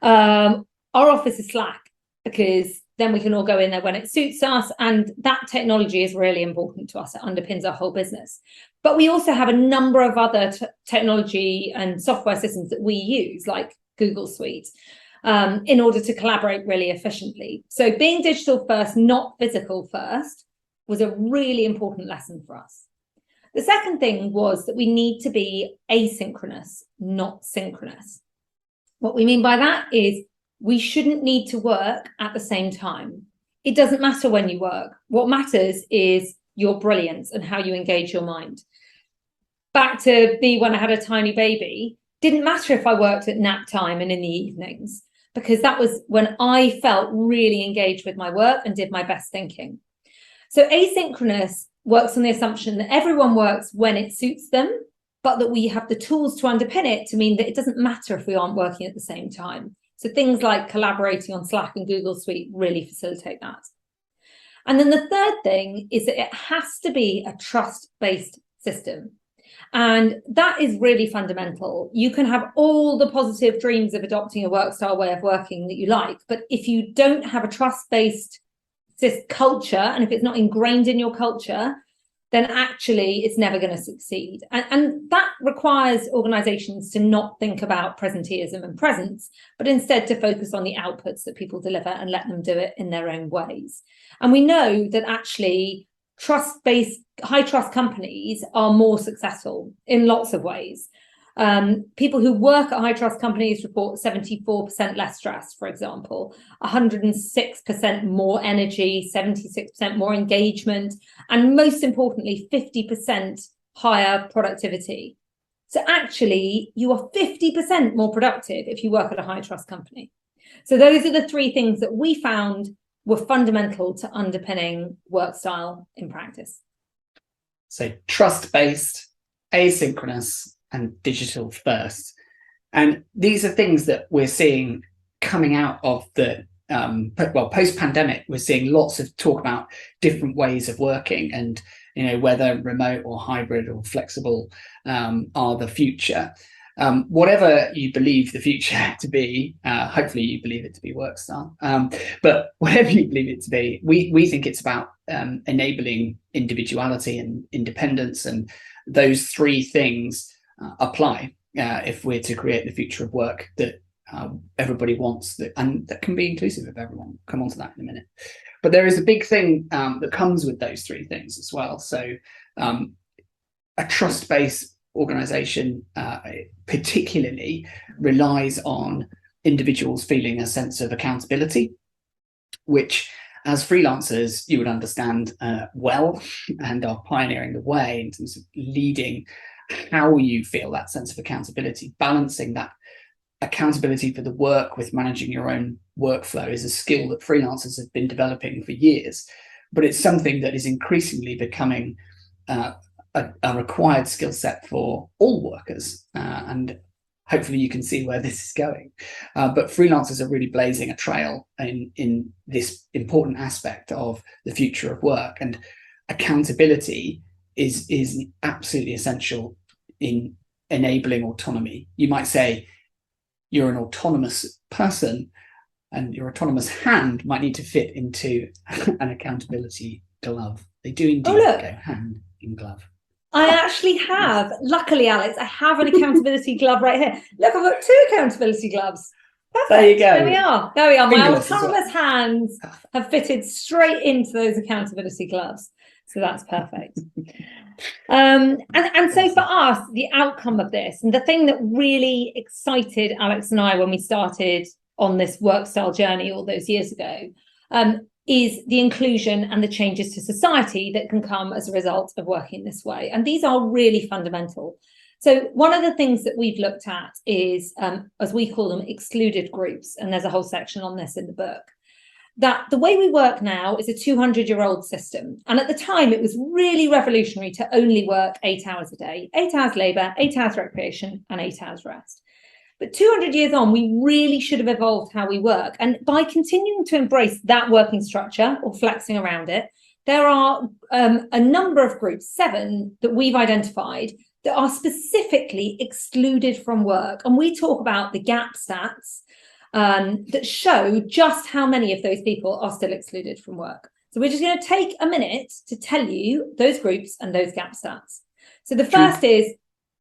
[SPEAKER 21] Our office is Slack, because then we can all go in there when it suits us. And that technology is really important to us. It underpins our whole business. But we also have a number of other technology and software systems that we use, like Google Suite, in order to collaborate really efficiently. So being digital first, not physical first, was a really important lesson for us. The second thing was that we need to be asynchronous, not synchronous. What we mean by that is we shouldn't need to work at the same time. It doesn't matter when you work. What matters is your brilliance and how you engage your mind. Back to me when I had a tiny baby, didn't matter if I worked at nap time and in the evenings, because that was when I felt really engaged with my work and did my best thinking. So asynchronous works on the assumption that everyone works when it suits them, but that we have the tools to underpin it to mean that it doesn't matter if we aren't working at the same time. So things like collaborating on Slack and Google Suite really facilitate that. And then the third thing is that it has to be a trust-based system. And that is really fundamental. You can have all the positive dreams of adopting a work style way of working that you like, but if you don't have a trust-based culture, and if it's not ingrained in your culture, then actually it's never going to succeed. And that requires organizations to not think about presenteeism and presence, but instead to focus on the outputs that people deliver and let them do it in their own ways. And we know that actually trust-based, high-trust companies are more successful in lots of ways. People who work at high-trust companies report 74% less stress, for example, 106% more energy, 76% more engagement, and most importantly, 50% higher productivity. So actually, you are 50% more productive if you work at a high-trust company. So those are the 3 things that we found were fundamental to underpinning work style in practice.
[SPEAKER 20] So trust-based, asynchronous, and digital first. And these are things that we're seeing coming out of the, post-pandemic, we're seeing lots of talk about different ways of working and, whether remote or hybrid or flexible are the future. Whatever you believe the future to be, hopefully you believe it to be work style, but whatever you believe it to be, we think it's about enabling individuality and independence, and those 3 things apply if we're to create the future of work that everybody wants, and that can be inclusive of everyone. We'll come on to that in a minute. But there is a big thing that comes with those 3 things as well. So a trust-based organization particularly relies on individuals feeling a sense of accountability, which as freelancers, you would understand well, and are pioneering the way in terms of leading how you feel that sense of accountability. Balancing that accountability for the work with managing your own workflow is a skill that freelancers have been developing for years, but it's something that is increasingly becoming a required skill set for all workers, and hopefully you can see where this is going. But freelancers are really blazing a trail in this important aspect of the future of work, and accountability is absolutely essential in enabling autonomy. You might say you're an autonomous person, and your autonomous hand might need to fit into an accountability glove. They do indeed go hand in glove.
[SPEAKER 21] I actually have, luckily, Alex, I have an accountability glove right here. Look, I've got 2 accountability gloves. Perfect.
[SPEAKER 20] There you go.
[SPEAKER 21] There we are. There we are. My
[SPEAKER 20] Fingerless as well.
[SPEAKER 21] autonomous hands have fitted straight into those accountability gloves. So that's perfect. And so for us, the outcome of this, and the thing that really excited Alex and I when we started on this work style journey all those years ago, is the inclusion and the changes to society that can come as a result of working this way. And these are really fundamental. So one of the things that we've looked at is, as we call them, excluded groups. And there's a whole section on this in the book. That the way we work now is a 200-year-old system. And at the time, it was really revolutionary to only work 8 hours a day, 8 hours labour, 8 hours recreation, and 8 hours rest. But 200 years on, we really should have evolved how we work. And by continuing to embrace that working structure or flexing around it, there are a number of groups, 7, that we've identified that are specifically excluded from work. And we talk about the gap stats that show just how many of those people are still excluded from work. So we're just going to take a minute to tell you those groups and those gap stats. So the first is,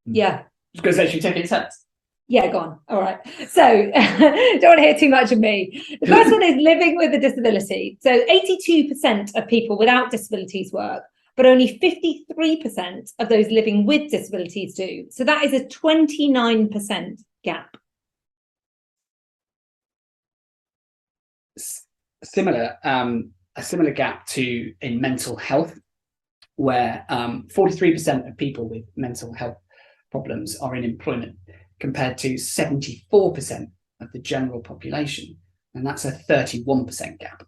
[SPEAKER 21] yeah.
[SPEAKER 20] Just going to say, should we take it in turns?
[SPEAKER 21] Yeah, go on. All right. So don't want to hear too much of me. The first one is living with a disability. So 82% of people without disabilities work, but only 53% of those living with disabilities do. So that is a 29% gap.
[SPEAKER 20] A similar gap to in mental health, where 43% of people with mental health problems are in employment, compared to 74% of the general population, and that's a 31% gap.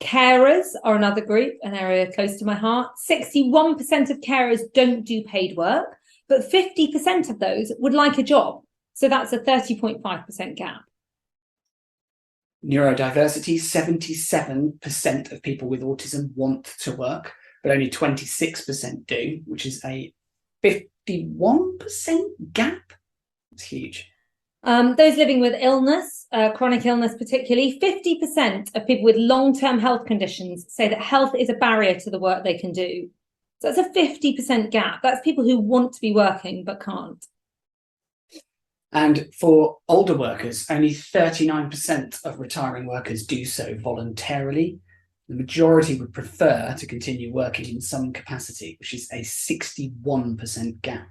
[SPEAKER 21] Carers are another group, an area close to my heart. 61% of carers don't do paid work, but 50% of those would like a job. So that's a 30.5% gap.
[SPEAKER 20] Neurodiversity, 77% of people with autism want to work, but only 26% do, which is a 51% gap. It's huge.
[SPEAKER 21] Those living with illness, chronic illness particularly, 50% of people with long-term health conditions say that health is a barrier to the work they can do. So that's a 50% gap. That's people who want to be working but can't.
[SPEAKER 20] And for older workers, only 39% of retiring workers do so voluntarily. The majority would prefer to continue working in some capacity, which is a 61% gap.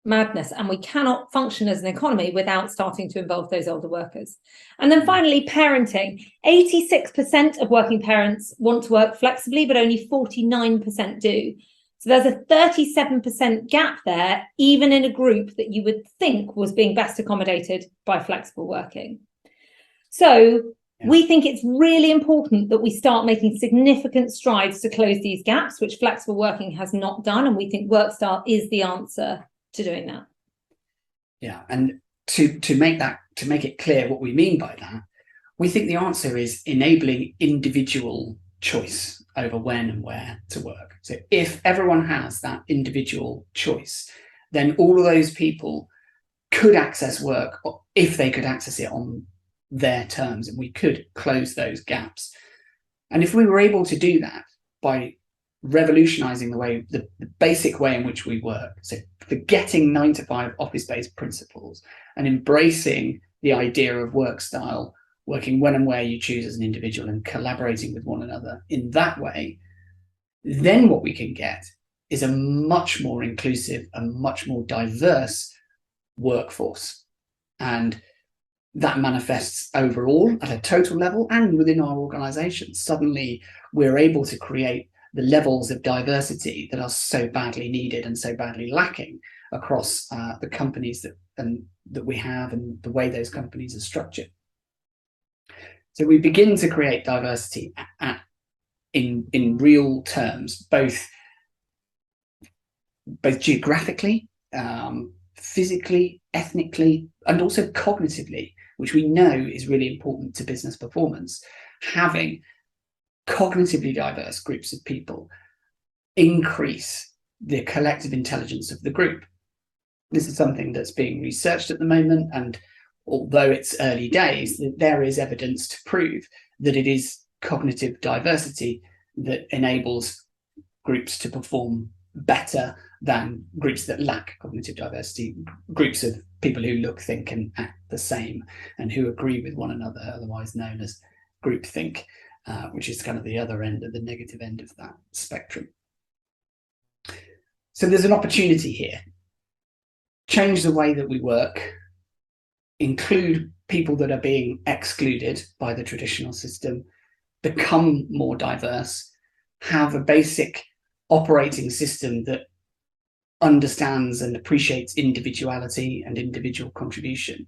[SPEAKER 21] Madness. And we cannot function as an economy without starting to involve those older workers. And then finally, parenting. 86% of working parents want to work flexibly, but only 49% do. So there's a 37% gap there, even in a group that you would think was being best accommodated by flexible working. So we think it's really important that we start making significant strides to close these gaps, which flexible working has not done. And we think work style is the answer to doing that.
[SPEAKER 20] Yeah, and to make it clear what we mean by that, we think the answer is enabling individual choice over when and where to work. So if everyone has that individual choice, then all of those people could access work if they could access it on their terms, and we could close those gaps. And if we were able to do that by revolutionizing the basic way in which we work, so forgetting 9-to-5 office-based principles and embracing the idea of work style, working when and where you choose as an individual and collaborating with one another in that way, then what we can get is a much more inclusive and much more diverse workforce. And that manifests overall at a total level and within our organizations. Suddenly, we're able to create the levels of diversity that are so badly needed and so badly lacking across the companies that we have and the way those companies are structured. So we begin to create diversity in real terms, both geographically, physically, ethnically, and also cognitively, which we know is really important to business performance. Having cognitively diverse groups of people increase the collective intelligence of the group. This is something that's being researched at the moment, and although it's early days, there is evidence to prove that it is cognitive diversity that enables groups to perform better than groups that lack cognitive diversity, groups of people who look, think, and act the same, and who agree with one another, otherwise known as groupthink, which is kind of the other end of the negative end of that spectrum. So there's an opportunity here. Change the way that we work, include people that are being excluded by the traditional system, become more diverse, have a basic operating system that understands and appreciates individuality and individual contribution.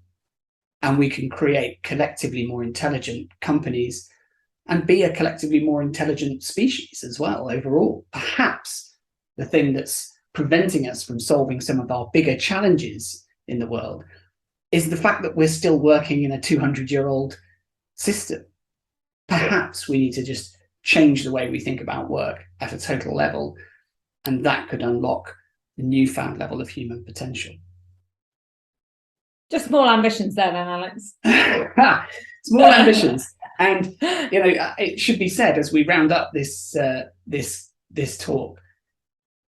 [SPEAKER 20] And we can create collectively more intelligent companies and be a collectively more intelligent species as well overall. Perhaps the thing that's preventing us from solving some of our bigger challenges in the world is the fact that we're still working in a 200-year-old system. Perhaps we need to just change the way we think about work at a total level, and that could unlock a newfound level of human potential.
[SPEAKER 21] Just small ambitions there then, Alex.
[SPEAKER 20] Small ambitions. And you know, it should be said as we round up this talk,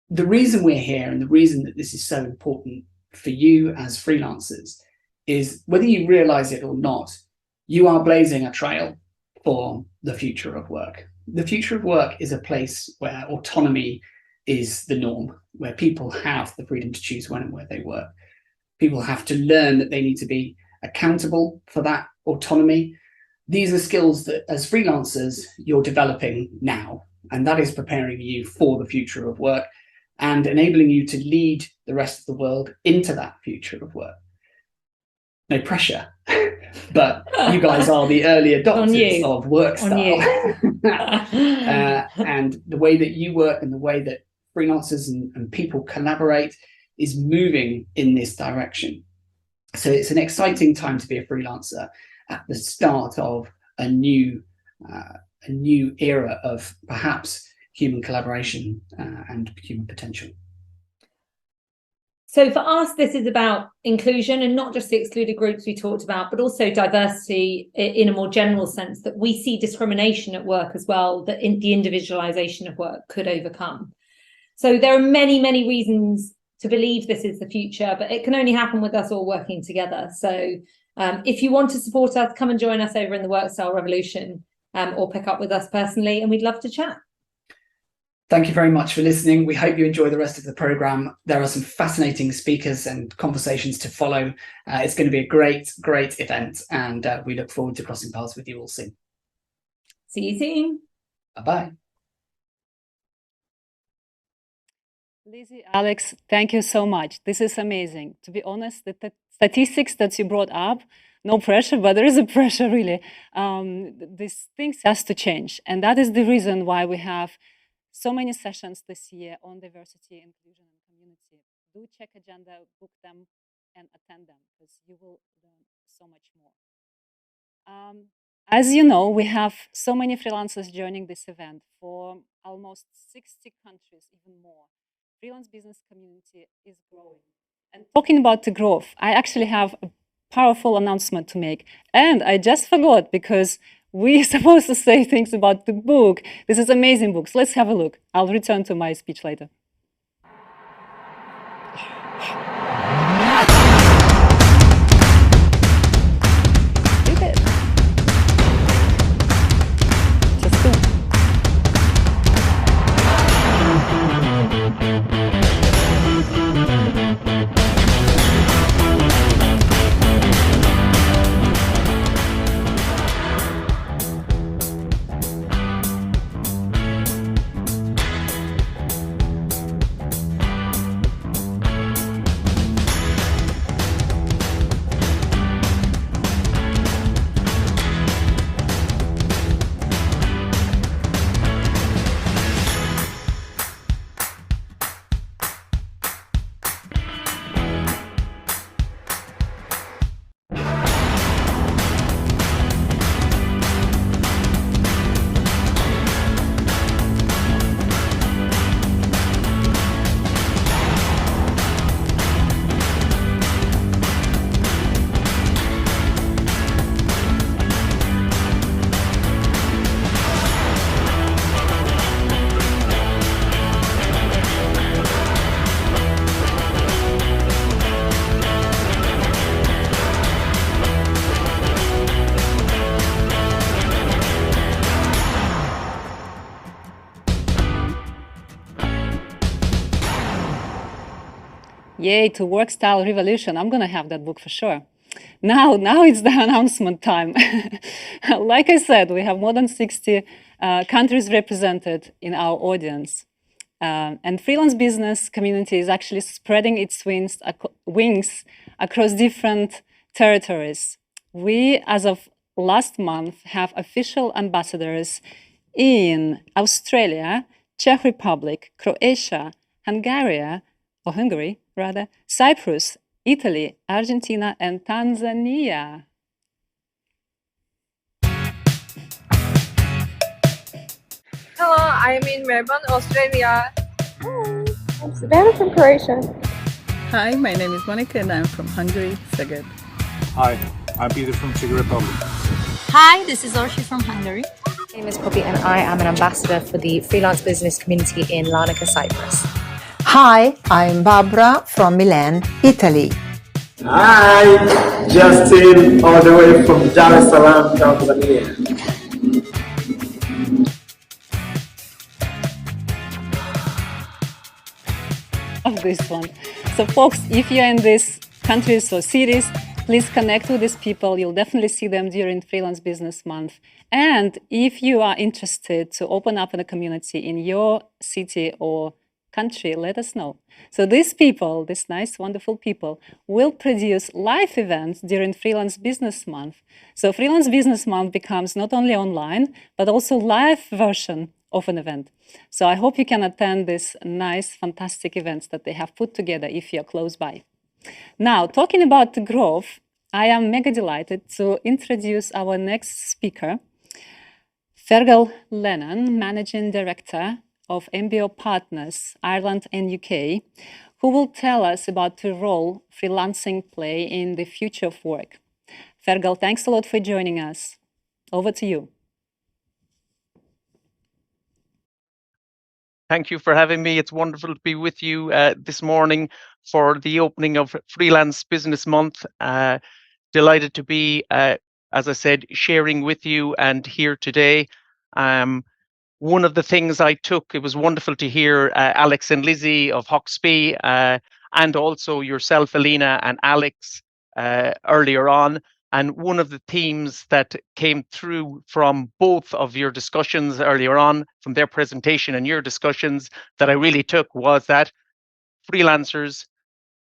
[SPEAKER 20] the reason we're here and the reason that this is so important for you as freelancers is, whether you realize it or not, you are blazing a trail for the future of work. The future of work is a place where autonomy is the norm, where people have the freedom to choose when and where they work. People have to learn that they need to be accountable for that autonomy. These are skills that as freelancers you're developing now, and that is preparing you for the future of work and enabling you to lead the rest of the world into that future of work. No pressure, but you guys are the early adopters of work style. And the way that you work and the way that freelancers and people collaborate is moving in this direction. So it's an exciting time to be a freelancer at the start of a new era of perhaps human collaboration and human potential.
[SPEAKER 21] So for us, this is about inclusion, and not just the excluded groups we talked about, but also diversity in a more general sense, that we see discrimination at work as well, that the individualization of work could overcome. So there are many, many reasons to believe this is the future, but it can only happen with us all working together. So if you want to support us, come and join us over in the Work Style Revolution, or pick up with us personally, and we'd love to chat.
[SPEAKER 20] Thank you very much for listening. We hope you enjoy the rest of the program. There are some fascinating speakers and conversations to follow. It's going to be a great, great event, and we look forward to crossing paths with you all soon.
[SPEAKER 21] See you soon.
[SPEAKER 20] Bye-bye.
[SPEAKER 2] Lizzie, Alex, thank you so much. This is amazing. To be honest, the statistics that you brought up, no pressure, but there is a pressure really. These things has to change. And that is the reason why we have so many sessions this year on diversity, inclusion, and community. Do check agenda, book them, and attend them, because you will learn so much more. As you know, we have so many freelancers joining this event for almost 60 countries, even more. Freelance Business Community is growing. And talking about the growth, I actually have a powerful announcement to make. And I just forgot, because we're supposed to say things about the book. This is amazing books. Let's have a look. I'll return to my speech later. Yay, to work style revolution. I'm going to have that book for sure. Now it's the announcement time. Like I said, we have more than 60 countries represented in our audience. And Freelance Business Community is actually spreading its wings across different territories. We, as of last month, have official ambassadors in Australia, Czech Republic, Croatia, Hungary, Cyprus, Italy, Argentina, and Tanzania.
[SPEAKER 1] Hello, I'm in Melbourne, Australia.
[SPEAKER 22] I'm Savannah from Croatia.
[SPEAKER 23] Hi, my name is Monica and I'm from Hungary, Szeged.
[SPEAKER 24] Hi, I'm Peter from Czech Republic.
[SPEAKER 25] Hi, this is Orshi from Hungary.
[SPEAKER 26] My name is Poppy and I am an ambassador for the Freelance Business Community in Larnaca, Cyprus.
[SPEAKER 27] Hi, I'm Barbara from Milan, Italy.
[SPEAKER 28] Hi, Justin, all the way from Dar es Salaam, Tanzania.
[SPEAKER 2] Of this one. So folks, if you're in these countries or cities, please connect with these people. You'll definitely see them during Freelance Business Month. And if you are interested to open up in a community in your city or country, let us know. So these people, these nice, wonderful people, will produce live events during Freelance Business Month. So Freelance Business Month becomes not only online, but also live version of an event. So I hope you can attend these nice, fantastic events that they have put together if you're close by. Now, talking about the growth, I am mega delighted to introduce our next speaker, Fergal Lennon, Managing Director of MBO Partners, Ireland and UK, who will tell us about the role freelancing play in the future of work. Fergal, thanks a lot for joining us. Over to you.
[SPEAKER 4] Thank you for having me. It's wonderful to be with you this morning for the opening of Freelance Business Month. Delighted to be, as I said, sharing with you and here today. One of the things I took, it was wonderful to hear Alex and Lizzie of Hoxby and also yourself, Alina, and Alex earlier on. And one of the themes that came through from both of your discussions earlier on, from their presentation and your discussions, that I really took was that freelancers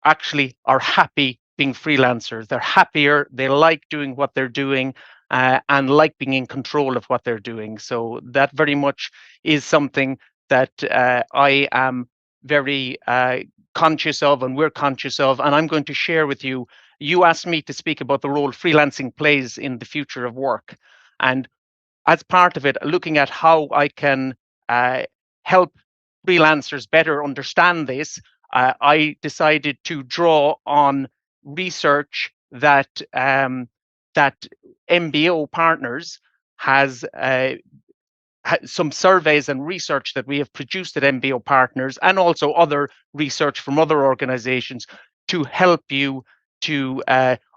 [SPEAKER 4] actually are happy being freelancers. They're happier, they like doing what they're doing, and like being in control of what they're doing. So that very much is something that I am very conscious of, and we're conscious of, and I'm going to share with you. You asked me to speak about the role freelancing plays in the future of work. And as part of it, looking at how I can help freelancers better understand this, I decided to draw on research that that MBO Partners has some surveys and research that we have produced at MBO Partners, and also other research from other organizations to help you to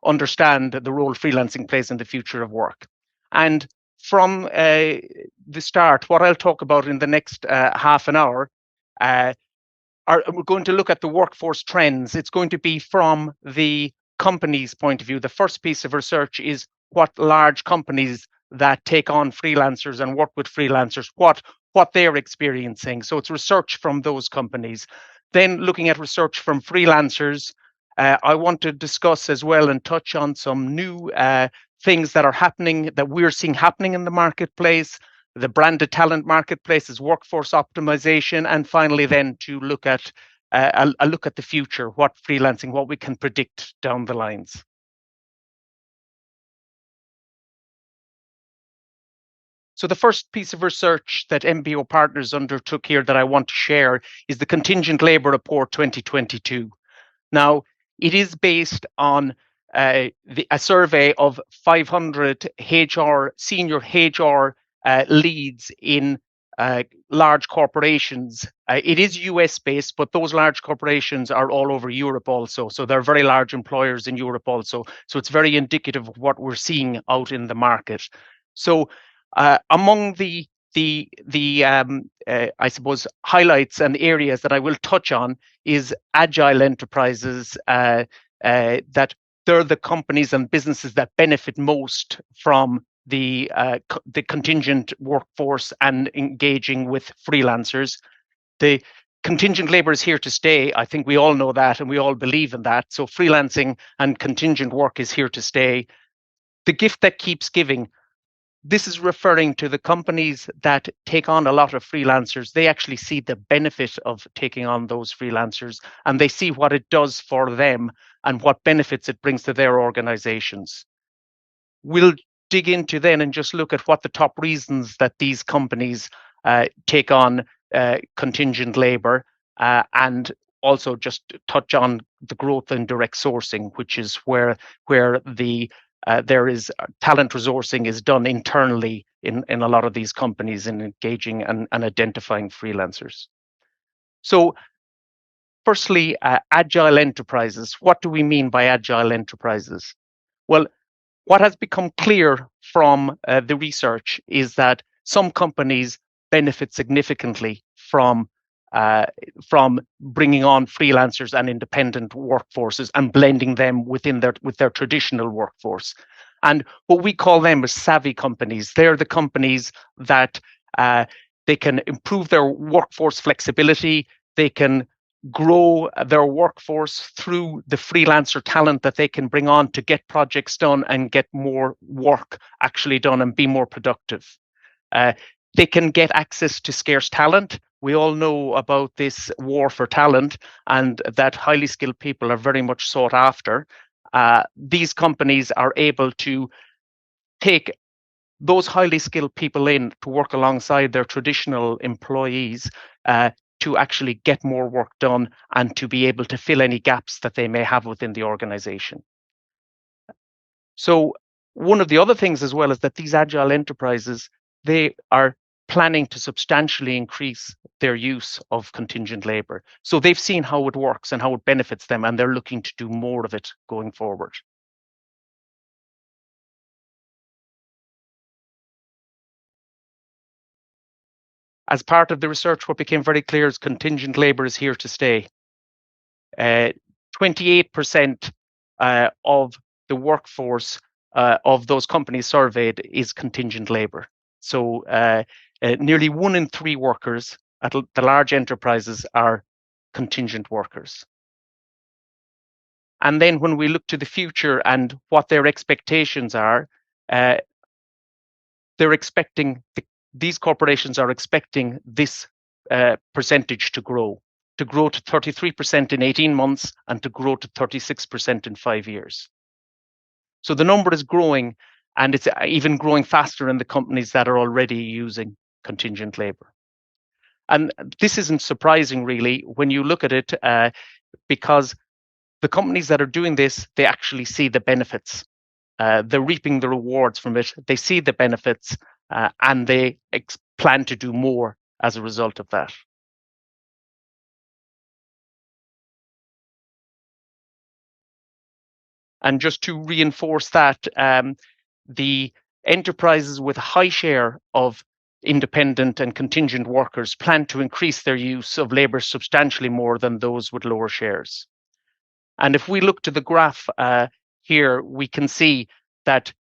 [SPEAKER 4] understand the role freelancing plays in the future of work. And from the start, what I'll talk about in the next half an hour, we're going to look at the workforce trends. It's going to be from the company's point of view. The first piece of research is what large companies that take on freelancers and work with freelancers, what they're experiencing. So it's research from those companies. Then looking at research from freelancers, I want to discuss as well and touch on some new things that are happening, that we're seeing happening in the marketplace, the branded talent marketplaces, workforce optimization, and finally then to look at a look at the future, what freelancing, what we can predict down the lines. So the first piece of research that MBO Partners undertook here that I want to share is the Contingent Labour Report 2022. Now, it is based on a survey of 500 senior HR leads in large corporations. It is US based, but those large corporations are all over Europe also. So they're very large employers in Europe also. So it's very indicative of what we're seeing out in the market. So among the I suppose highlights and areas that I will touch on is agile enterprises, that they're the companies and businesses that benefit most from the contingent workforce and engaging with freelancers. The contingent labor is here to stay. I think we all know that and we all believe in that. So freelancing and contingent work is here to stay. The gift that keeps giving. This is referring to the companies that take on a lot of freelancers. They actually see the benefit of taking on those freelancers, and they see what it does for them and what benefits it brings to their organizations. We'll dig into then and just look at what the top reasons that these companies take on contingent labor, and also just touch on the growth in direct sourcing, which is where the there is talent resourcing is done internally in a lot of these companies in engaging and identifying freelancers. So firstly, agile enterprises. What do we mean by agile enterprises? Well, what has become clear from the research is that some companies benefit significantly from bringing on freelancers and independent workforces and blending them with their traditional workforce. And what we call them is savvy companies. They're the companies that they can improve their workforce flexibility. They can grow their workforce through the freelancer talent that they can bring on to get projects done and get more work actually done and be more productive. They can get access to scarce talent. We all know about this war for talent and that highly skilled people are very much sought after. These companies are able to take those highly skilled people in to work alongside their traditional employees to actually get more work done and to be able to fill any gaps that they may have within the organization. So one of the other things as well is that these agile enterprises, they are planning to substantially increase their use of contingent labor. So they've seen how it works and how it benefits them, and they're looking to do more of it going forward. As part of the research, what became very clear is contingent labor is here to stay. 28% of the workforce of those companies surveyed is contingent labor. So nearly 1 in 3 workers at the large enterprises are contingent workers. And then when we look to the future and what their expectations are, these corporations are expecting this percentage to grow to 33% in 18 months and to grow to 36% in 5 years. So the number is growing, and it's even growing faster in the companies that are already using contingent labor. And this isn't surprising really when you look at it, because the companies that are doing this, they actually see the benefits. They're reaping the rewards from it. They see the benefits, and they plan to do more as a result of that. And just to reinforce that, the enterprises with a high share of independent and contingent workers plan to increase their use of labor substantially more than those with lower shares. And if we look to the graph here, we can see that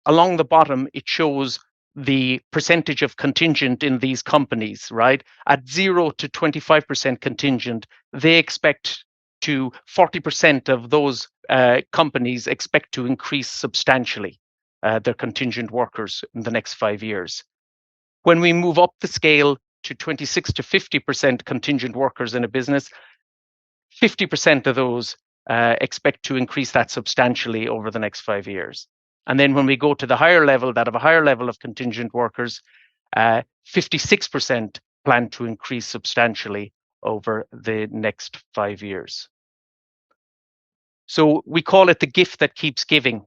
[SPEAKER 4] along the bottom, it shows the percentage of contingent in these companies, right? At 0 to 25% contingent, they expect 40% of those companies expect to increase substantially their contingent workers in the next 5 years. When we move up the scale to 26 to 50% contingent workers in a business, 50% of those expect to increase that substantially over the next 5 years. And then when we go to the higher level, that of a higher level of contingent workers, 56% plan to increase substantially over the next 5 years. So we call it the gift that keeps giving.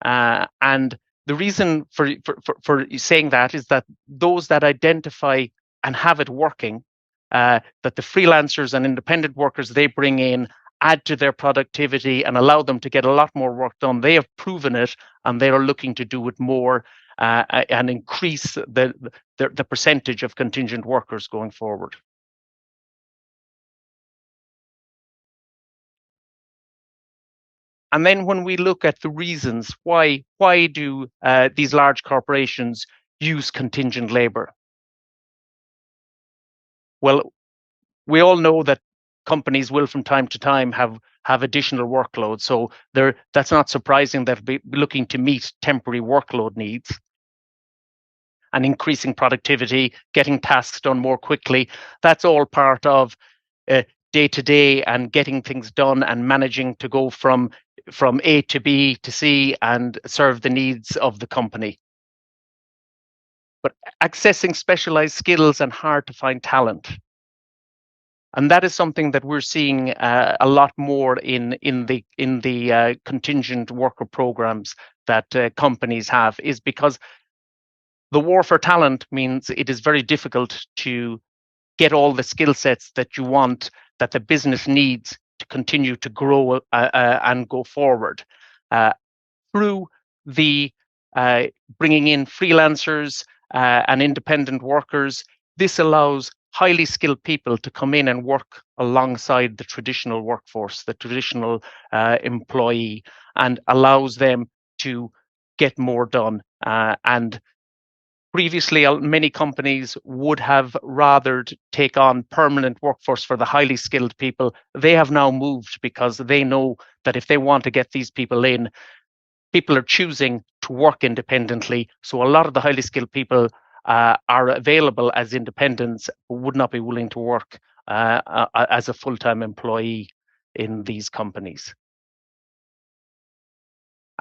[SPEAKER 4] And the reason for saying that is that those that identify and have it working, that the freelancers and independent workers they bring in add to their productivity and allow them to get a lot more work done. They have proven it, and they are looking to do it more. and increase the percentage of contingent workers going forward. And then when we look at the reasons why do these large corporations use contingent labor? Well, we all know that companies will from time to time have additional workload. So that's not surprising that they're looking to meet temporary workload needs and increasing productivity, getting tasks done more quickly. That's all part of day to day and getting things done and managing to go from A to B to C and serve the needs of the company. But accessing specialized skills and hard to find talent. And that is something that we're seeing a lot more in the contingent worker programs that companies have, is because the war for talent means it is very difficult to get all the skill sets that you want, that the business needs to continue to grow and go forward. Through the bringing in freelancers and independent workers, this allows highly skilled people to come in and work alongside the traditional workforce, the traditional employee, and allows them to get more done. And previously, many companies would have rather take on permanent workforce for the highly skilled people. They have now moved because they know that if they want to get these people in, people are choosing to work independently. So a lot of the highly skilled people are available as independents, but would not be willing to work as a full-time employee in these companies.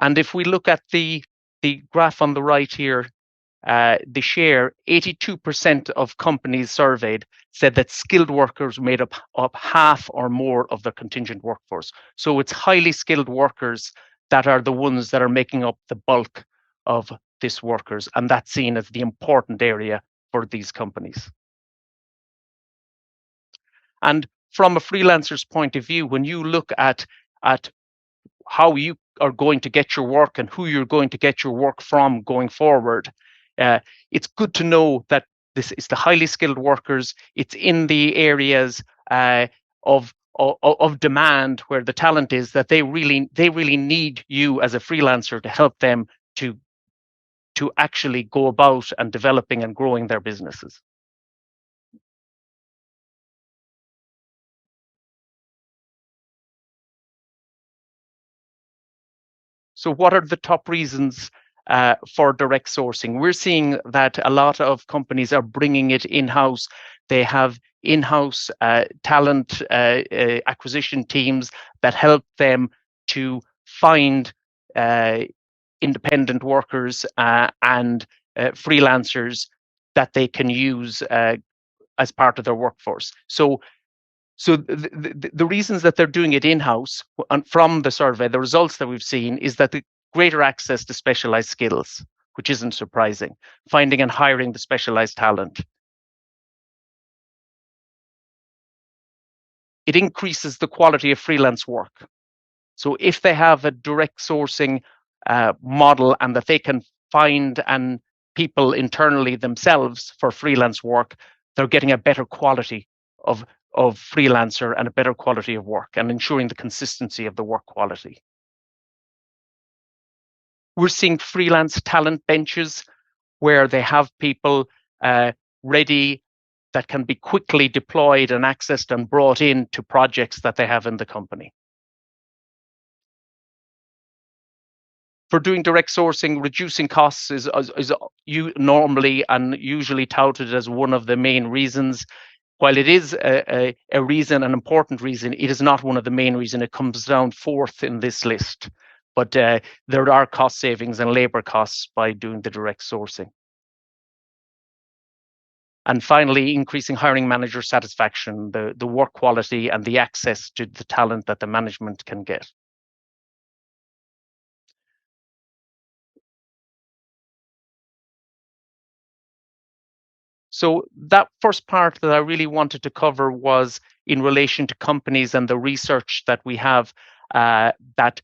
[SPEAKER 4] And if we look at the graph on the right here, the share, 82% of companies surveyed said that skilled workers made up half or more of their contingent workforce. So it's highly skilled workers that are the ones that are making up the bulk of this workers, and that's seen as the important area for these companies. And from a freelancer's point of view, when you look at how you are going to get your work and who you're going to get your work from going forward, it's good to know that this is the highly skilled workers. It's in the areas of demand where the talent is, that they really need you as a freelancer to help them to actually go about and developing and growing their businesses. So what are the top reasons for direct sourcing? We're seeing that a lot of companies are bringing it in-house. They have in-house talent acquisition teams that help them to find independent workers and freelancers that they can use as part of their workforce. So the reasons that they're doing it in-house, and from the survey, the results that we've seen is that the greater access to specialized skills, which isn't surprising, finding and hiring the specialized talent. It increases the quality of freelance work. So if they have a direct sourcing model and that they can find people internally themselves for freelance work, they're getting a better quality of freelancer and a better quality of work, and ensuring the consistency of the work quality. We're seeing freelance talent benches where they have people ready that can be quickly deployed and accessed and brought in to projects that they have in the company. For doing direct sourcing, reducing costs is normally and usually touted as one of the main reasons. While it is a reason, an important reason, it is not one of the main reasons. It comes down fourth in this list. But there are cost savings and labor costs by doing the direct sourcing. And finally, increasing hiring manager satisfaction, the work quality and the access to the talent that the management can get. So that first part that I really wanted to cover was in relation to companies and the research that we have, that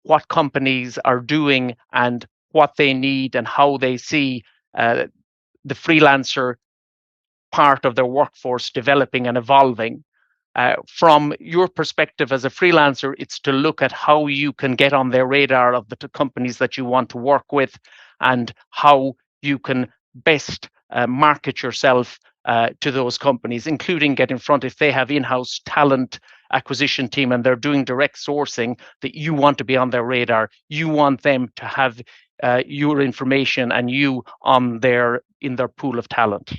[SPEAKER 4] what companies are doing and what they need and how they see the freelancer part of their workforce developing and evolving. From your perspective as a freelancer, it's to look at how you can get on their radar of the companies that you want to work with and how you can best market yourself to those companies, including get in front if they have in-house talent acquisition team and they're doing direct sourcing, that you want to be on their radar. You want them to have your information and you on in their pool of talent.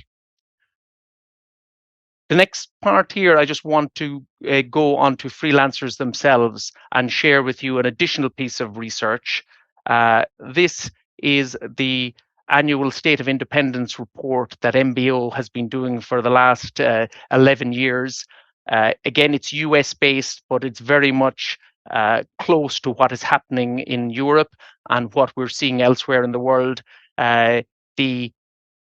[SPEAKER 4] The next part here, I just want to go on to freelancers themselves and share with you an additional piece of research. This is the annual State of Independence report that MBO has been doing for the last 11 years. Again, it's US based, but it's very much close to what is happening in Europe and what we're seeing elsewhere in the world. The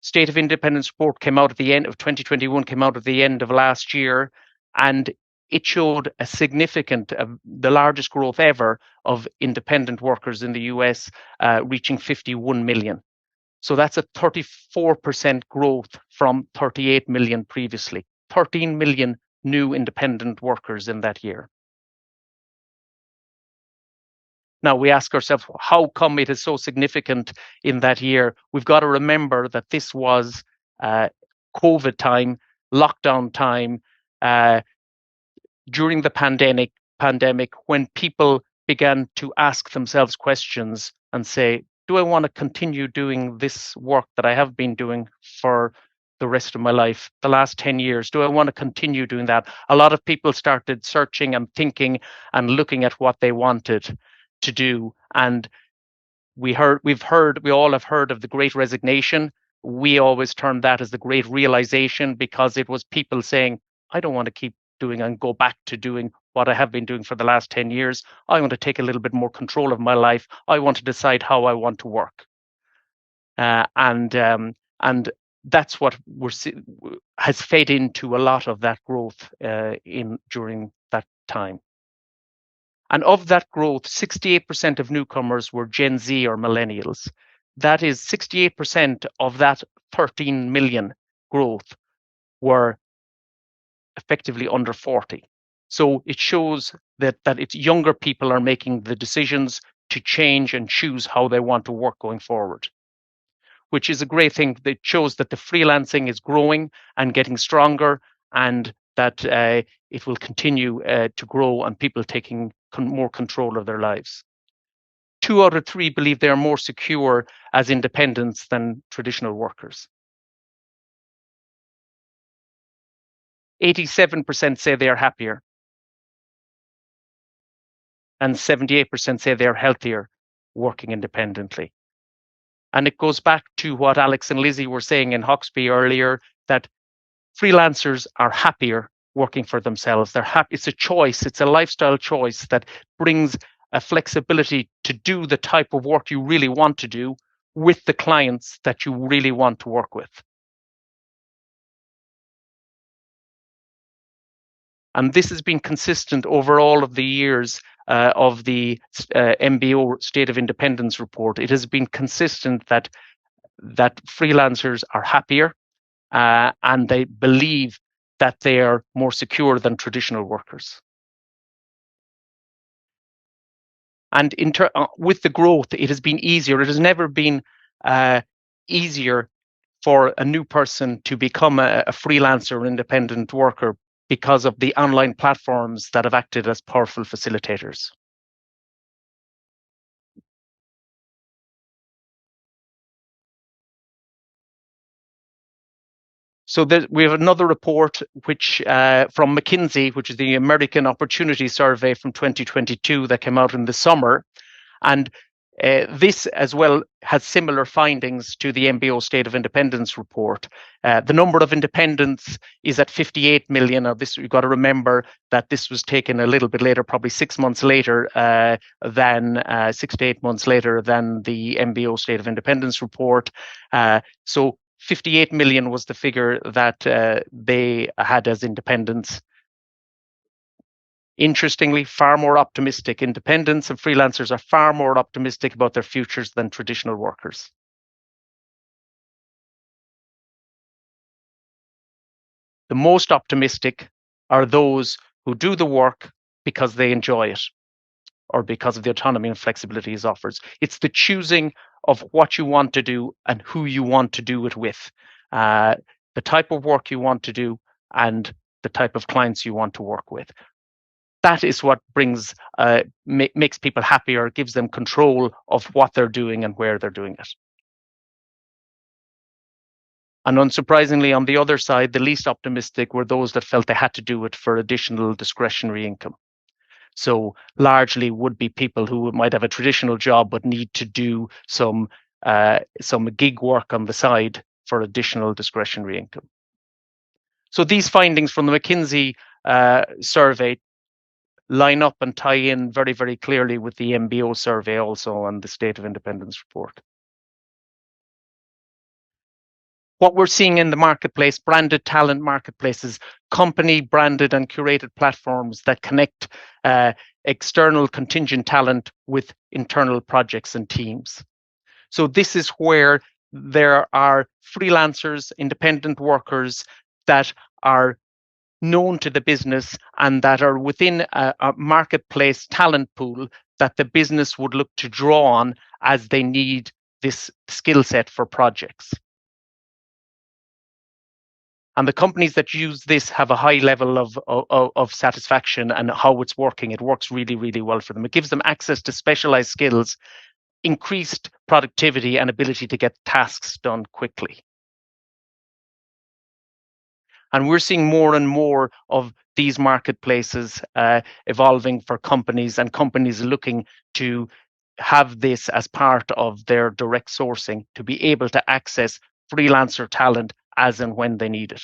[SPEAKER 4] State of Independence report came out at the end of 2021, came out at the end of last year, and it showed a significant, the largest growth ever of independent workers in the US, reaching 51 million. So that's a 34% growth from 38 million previously. 13 million new independent workers in that year. Now we ask ourselves, how come it is so significant in that year? We've got to remember that this was COVID time, lockdown time, during the pandemic, when people began to ask themselves questions and say, do I want to continue doing this work that I have been doing for the rest of my life, the last 10 years? Do I want to continue doing that? A lot of people started searching and thinking and looking at what they wanted to do. And we all have heard of the Great Resignation. We always term that as the Great Realization, because it was people saying, I don't want to keep doing and go back to doing what I have been doing for the last 10 years. I want to take a little bit more control of my life. I want to decide how I want to work. And that's what has fed into a lot of that growth during that time. And of that growth, 68% of newcomers were Gen Z or millennials. That is 68% of that 13 million growth were effectively under 40. So it shows that it's younger people are making the decisions to change and choose how they want to work going forward, which is a great thing. That shows that the freelancing is growing and getting stronger, and that it will continue to grow and people taking more control of their lives. 2 out of 3 believe they are more secure as independents than traditional workers. 87% say they are happier. And 78% say they are healthier working independently. And it goes back to what Alex and Lizzie were saying in Hawkesby earlier, that freelancers are happier working for themselves. They're happy. It's a choice. It's a lifestyle choice that brings a flexibility to do the type of work you really want to do with the clients that you really want to work with. And this has been consistent over all of the years of the MBO State of Independence report. It has been consistent that freelancers are happier and they believe that they are more secure than traditional workers. And with the growth, it has been easier. It has never been easier for a new person to become a freelancer or independent worker because of the online platforms that have acted as powerful facilitators. So we have another report which from McKinsey, which is the American Opportunity Survey from 2022 that came out in the summer. And this as well has similar findings to the MBO State of Independence report. The number of independents is at 58 million. Now, this, you've got to remember that this was taken a little bit later, probably 6 months later than 6 to 8 months later than the MBO State of Independence report. So 58 million was the figure that they had as independents. Interestingly, far more optimistic. Independents and freelancers are far more optimistic about their futures than traditional workers. The most optimistic are those who do the work because they enjoy it or because of the autonomy and flexibility it offers. It's the choosing of what you want to do and who you want to do it with, the type of work you want to do and the type of clients you want to work with. That is what brings makes people happier, gives them control of what they're doing and where they're doing it. And unsurprisingly, on the other side, the least optimistic were those that felt they had to do it for additional discretionary income. So largely would be people who might have a traditional job but need to do some gig work on the side for additional discretionary income. So these findings from the McKinsey survey line up and tie in very, very clearly with the MBO survey also and the State of Independence report. What we're seeing in the marketplace, branded talent marketplaces, company branded and curated platforms that connect external contingent talent with internal projects and teams. So this is where there are freelancers, independent workers that are known to the business and that are within a marketplace talent pool that the business would look to draw on as they need this skill set for projects. And the companies that use this have a high level of satisfaction and how it's working. It works really, really well for them. It gives them access to specialized skills, increased productivity and ability to get tasks done quickly. And we're seeing more and more of these marketplaces evolving for companies and companies looking to have this as part of their direct sourcing to be able to access freelancer talent as and when they need it.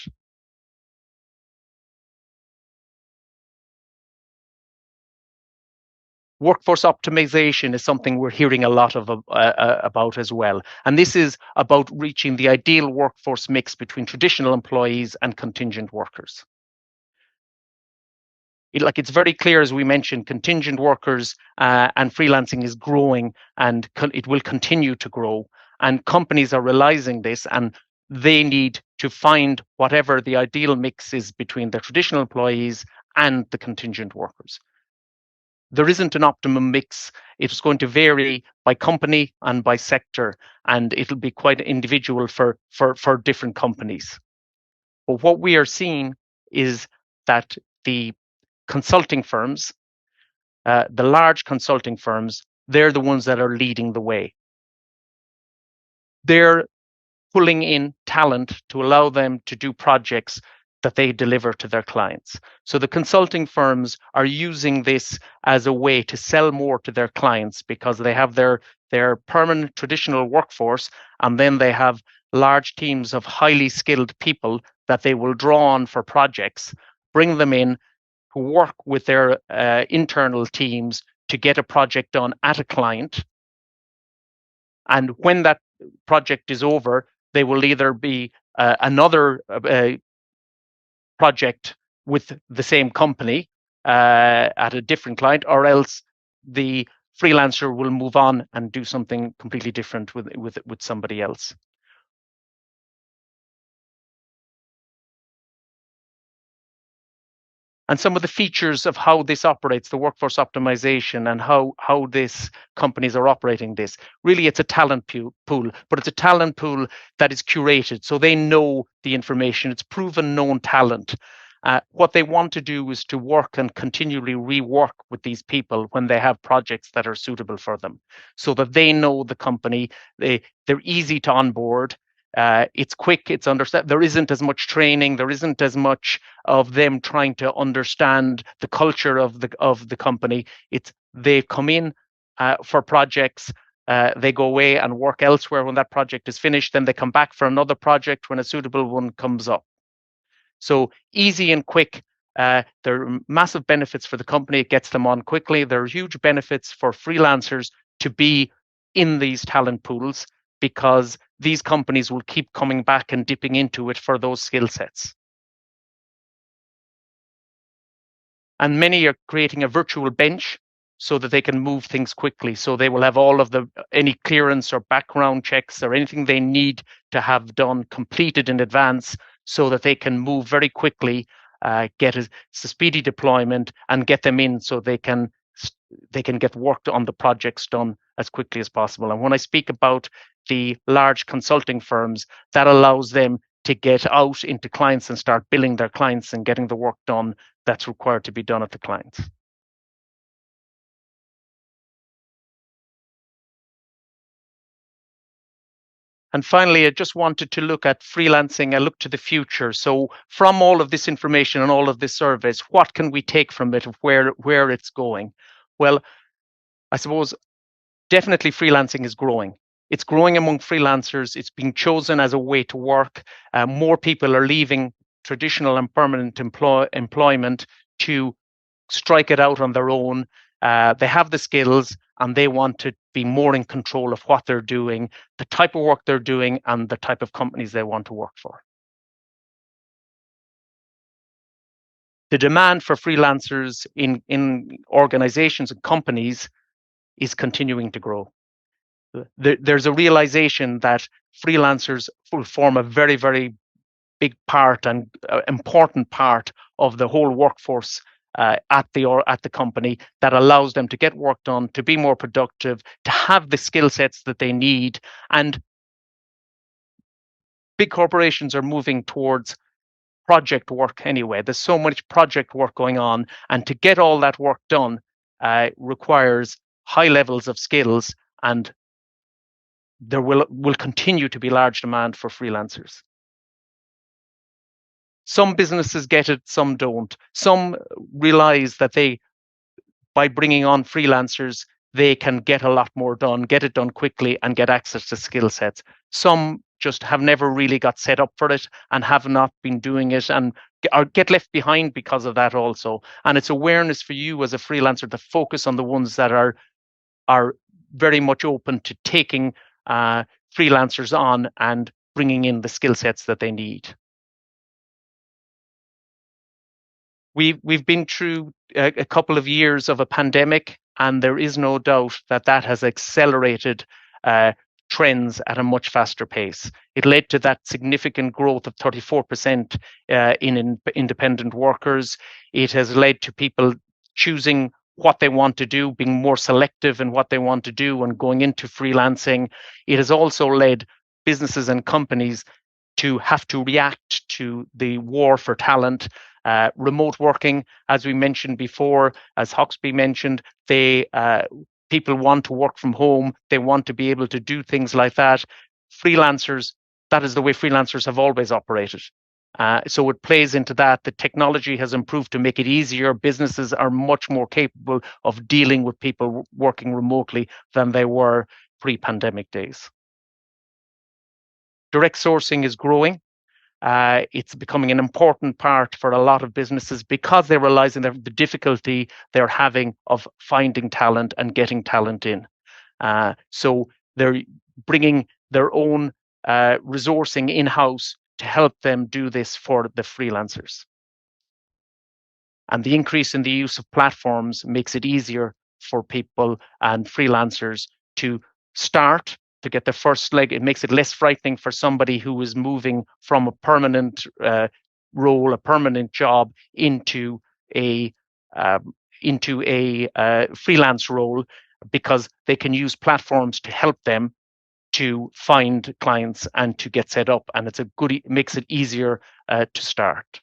[SPEAKER 4] Workforce optimization is something we're hearing a lot of about as well. And this is about reaching the ideal workforce mix between traditional employees and contingent workers. It's very clear, as we mentioned, contingent workers and freelancing is growing and it will continue to grow. And companies are realizing this and they need to find whatever the ideal mix is between their traditional employees and the contingent workers. There isn't an optimum mix. It's going to vary by company and by sector, and it'll be quite individual for different companies. But what we are seeing is that the consulting firms, the large consulting firms, they're the ones that are leading the way. They're pulling in talent to allow them to do projects that they deliver to their clients. So the consulting firms are using this as a way to sell more to their clients because they have their permanent traditional workforce, and then they have large teams of highly skilled people that they will draw on for projects, bring them in, who work with their internal teams to get a project done at a client. And when that project is over, they will either be another project with the same company at a different client, or else the freelancer will move on and do something completely different with somebody else. And some of the features of how this operates, the workforce optimization and how these companies are operating this. Really, it's a talent pool, but it's a talent pool that is curated. So they know the information. It's proven known talent. What they want to do is to work and continually rework with these people when they have projects that are suitable for them, so that they know the company. They're easy to onboard. It's quick, it's understand. There isn't as much training. There isn't as much of them trying to understand the culture of the company. It's they come in for projects. They go away and work elsewhere when that project is finished. Then they come back for another project when a suitable one comes up. So easy and quick. There are massive benefits for the company. It gets them on quickly. There are huge benefits for freelancers to be in these talent pools, because these companies will keep coming back and dipping into it for those skill sets. And many are creating a virtual bench so that they can move things quickly. So they will have all of any clearance or background checks or anything they need to have done completed in advance so that they can move very quickly, get a speedy deployment and get them in so they can get work on the projects done as quickly as possible. And when I speak about the large consulting firms, that allows them to get out into clients and start billing their clients and getting the work done that's required to be done at the clients. And finally, I just wanted to look at freelancing, a look to the future. So from all of this information and all of this surveys, what can we take from it, where it's going? Well, I suppose definitely freelancing is growing. It's growing among freelancers. It's being chosen as a way to work. More people are leaving traditional and permanent employment to strike it out on their own. They have the skills and they want to be more in control of what they're doing, the type of work they're doing, and the type of companies they want to work for. The demand for freelancers in organizations and companies is continuing to grow. There's a realization that freelancers will form a very, very big part and important part of the whole workforce at the company that allows them to get work done, to be more productive, to have the skill sets that they need. And big corporations are moving towards project work anyway. There's so much project work going on, and to get all that work done requires high levels of skills, and there will continue to be large demand for freelancers. Some businesses get it, some don't. Some realize that by bringing on freelancers, they can get a lot more done, get it done quickly, and get access to skill sets. Some just have never really got set up for it and have not been doing it and get left behind because of that also. And it's awareness for you as a freelancer to focus on the ones that are very much open to taking freelancers on and bringing in the skill sets that they need. We've been through a couple of years of a pandemic, and there is no doubt that has accelerated trends at a much faster pace. It led to that significant growth of 34% in independent workers. It has led to people choosing what they want to do, being more selective in what they want to do and going into freelancing. It has also led businesses and companies to have to react to the war for talent. Remote working, as we mentioned before, as Hoxby mentioned, people want to work from home. They want to be able to do things like that. Freelancers, that is the way freelancers have always operated. So it plays into that. The technology has improved to make it easier. Businesses are much more capable of dealing with people working remotely than they were pre-pandemic days. Direct sourcing is growing. It's becoming an important part for a lot of businesses because they're realizing the difficulty they're having of finding talent and getting talent in. So they're bringing their own resourcing in-house to help them do this for the freelancers. And the increase in the use of platforms makes it easier for people and freelancers to start, to get the first leg. It makes it less frightening for somebody who is moving from a permanent role, a permanent job, into a freelance role, because they can use platforms to help them to find clients and to get set up. And it makes it easier to start.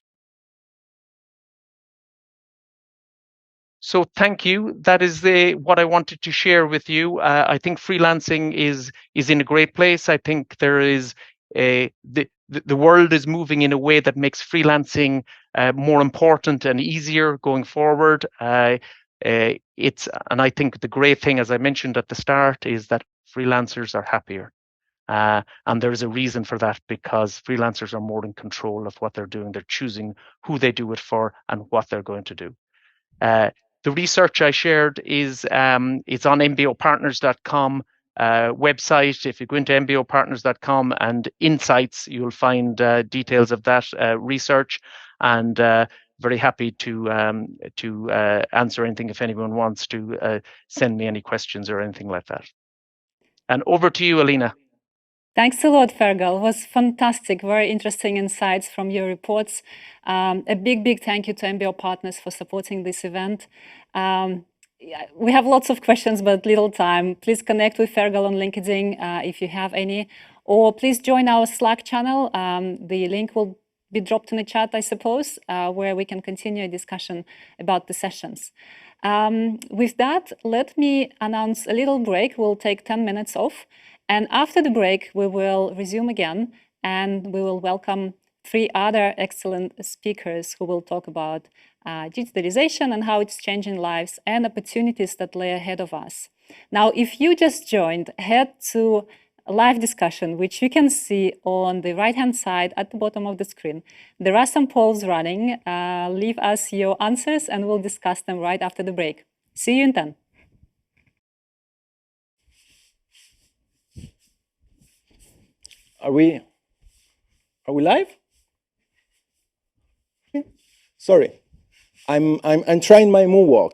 [SPEAKER 4] So thank you. That is what I wanted to share with you. I think freelancing is in a great place. I think there is the world is moving in a way that makes freelancing more important and easier going forward. And I think the great thing, as I mentioned at the start, is that freelancers are happier. And there is a reason for that, because freelancers are more in control of what they're doing. They're choosing who they do it for and what they're going to do. The research I shared is it's on mbopartners.com website. If you go into mbopartners.com and insights, you'll find details of that research. And very happy to answer anything if anyone wants to send me any questions or anything like that. And over to you, Alina.
[SPEAKER 2] Thanks a lot, Fergal. It was fantastic, very interesting insights from your reports. A big thank you to MBO partners for supporting this event. We have lots of questions, but little time. Please connect with Fergal on LinkedIn if you have any, or please join our Slack channel. The link will be dropped in the chat, I suppose, where we can continue a discussion about the sessions. With that, let me announce a little break. We'll take 10 minutes off. And after the break, we will resume again, and we will welcome 3 other excellent speakers who will talk about digitalization and how it's changing lives and opportunities that lay ahead of us. Now, if you just joined, head to a live discussion, which you can see on the right-hand side at the bottom of the screen. There are some polls running. Leave us your answers, and we'll discuss them right after the break. See you in 10.
[SPEAKER 3] Are we live? Sorry, I'm trying my moonwalk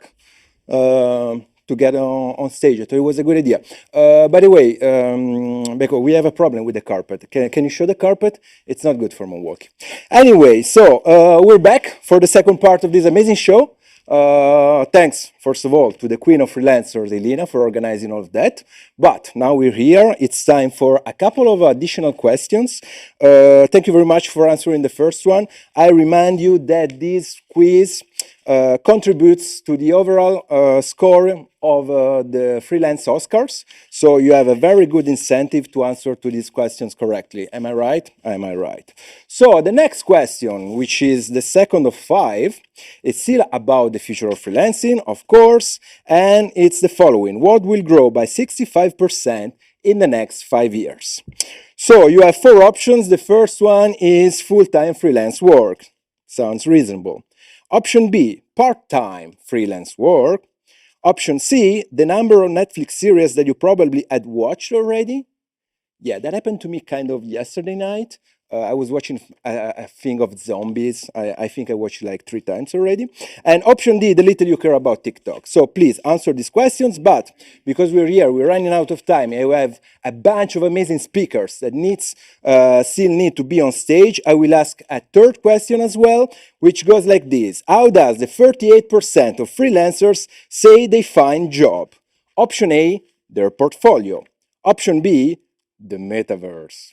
[SPEAKER 3] to get on stage. I thought it was a good idea. By the way, Beko, we have a problem with the carpet. Can you show the carpet? It's not good for moonwalk. Anyway, so we're back for the second part of this amazing show. Thanks, first of all, to the Queen of Freelancers, Elena, for organizing all of that. But now we're here. It's time for a couple of additional questions. Thank you very much for answering the first one. I remind you that this quiz contributes to the overall score of the freelance Oscars. So you have a very good incentive to answer to these questions correctly. Am I right? Am I right? So the next question, which is the second of 5, is still about the future of freelancing, of course, and it's the following. What will grow by 65% in the next 5 years? So you have 4 options. The first one is full-time freelance work. Sounds reasonable. Option B, part-time freelance work. Option C, the number of Netflix series that you probably had watched already. Yeah, that happened to me kind of yesterday night. I was watching a thing of zombies. I think I watched like 3 times already. And option D, the little you care about TikTok. So please answer these questions, but because we're here, we're running out of time. I have a bunch of amazing speakers that still need to be on stage. I will ask a third question as well, which goes like this. How does the 38% of freelancers say they find job? Option A, their portfolio. Option B, the metaverse.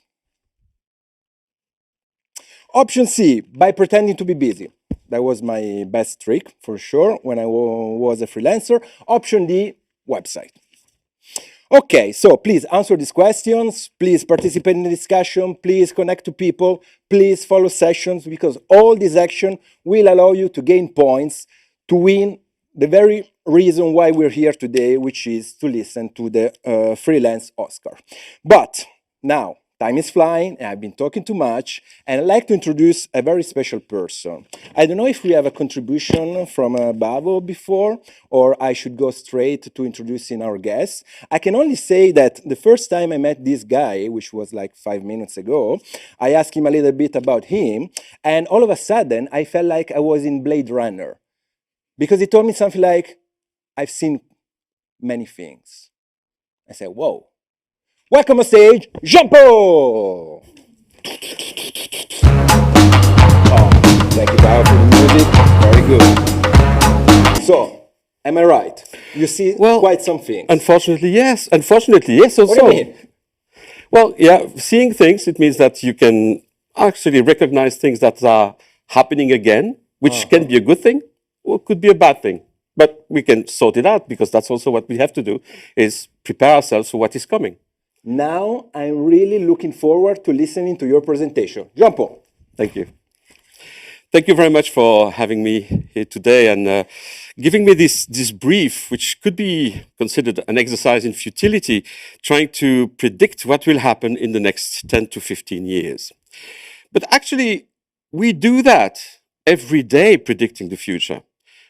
[SPEAKER 3] Option C, by pretending to be busy. That was my best trick, for sure, when I was a freelancer. Option D, website. Okay, so please answer these questions. Please participate in the discussion. Please connect to people. Please follow sessions, because all this action will allow you to gain points to win the very reason why we're here today, which is to listen to the freelance Oscar. But now, time is flying, and I've been talking too much, and I'd like to introduce a very special person. I don't know if we have a contribution from Bavo before, or I should go straight to introducing our guest. I can only say that the first time I met this guy, which was like 5 minutes ago, I asked him a little bit about him, and all of a sudden, I felt like I was in Blade Runner, because he told me something like, I've seen many things. I said, whoa. Welcome on stage, Jean-Paul! Oh, thank you, Bao, for the music. Very good. So, am I right? You see quite some things.
[SPEAKER 5] Unfortunately, yes. Unfortunately, yes. Also.
[SPEAKER 3] What do you mean?
[SPEAKER 5] Well, yeah, seeing things, it means that you can actually recognize things that are happening again, which can be a good thing or could be a bad thing. But we can sort it out, because that's also what we have to do, is prepare ourselves for what is coming.
[SPEAKER 3] Now, I'm really looking forward to listening to your presentation. Jean-Paul.
[SPEAKER 5] Thank you. Thank you very much for having me here today and giving me this brief, which could be considered an exercise in futility, trying to predict what will happen in the next 10 to 15 years. But actually, we do that every day, predicting the future.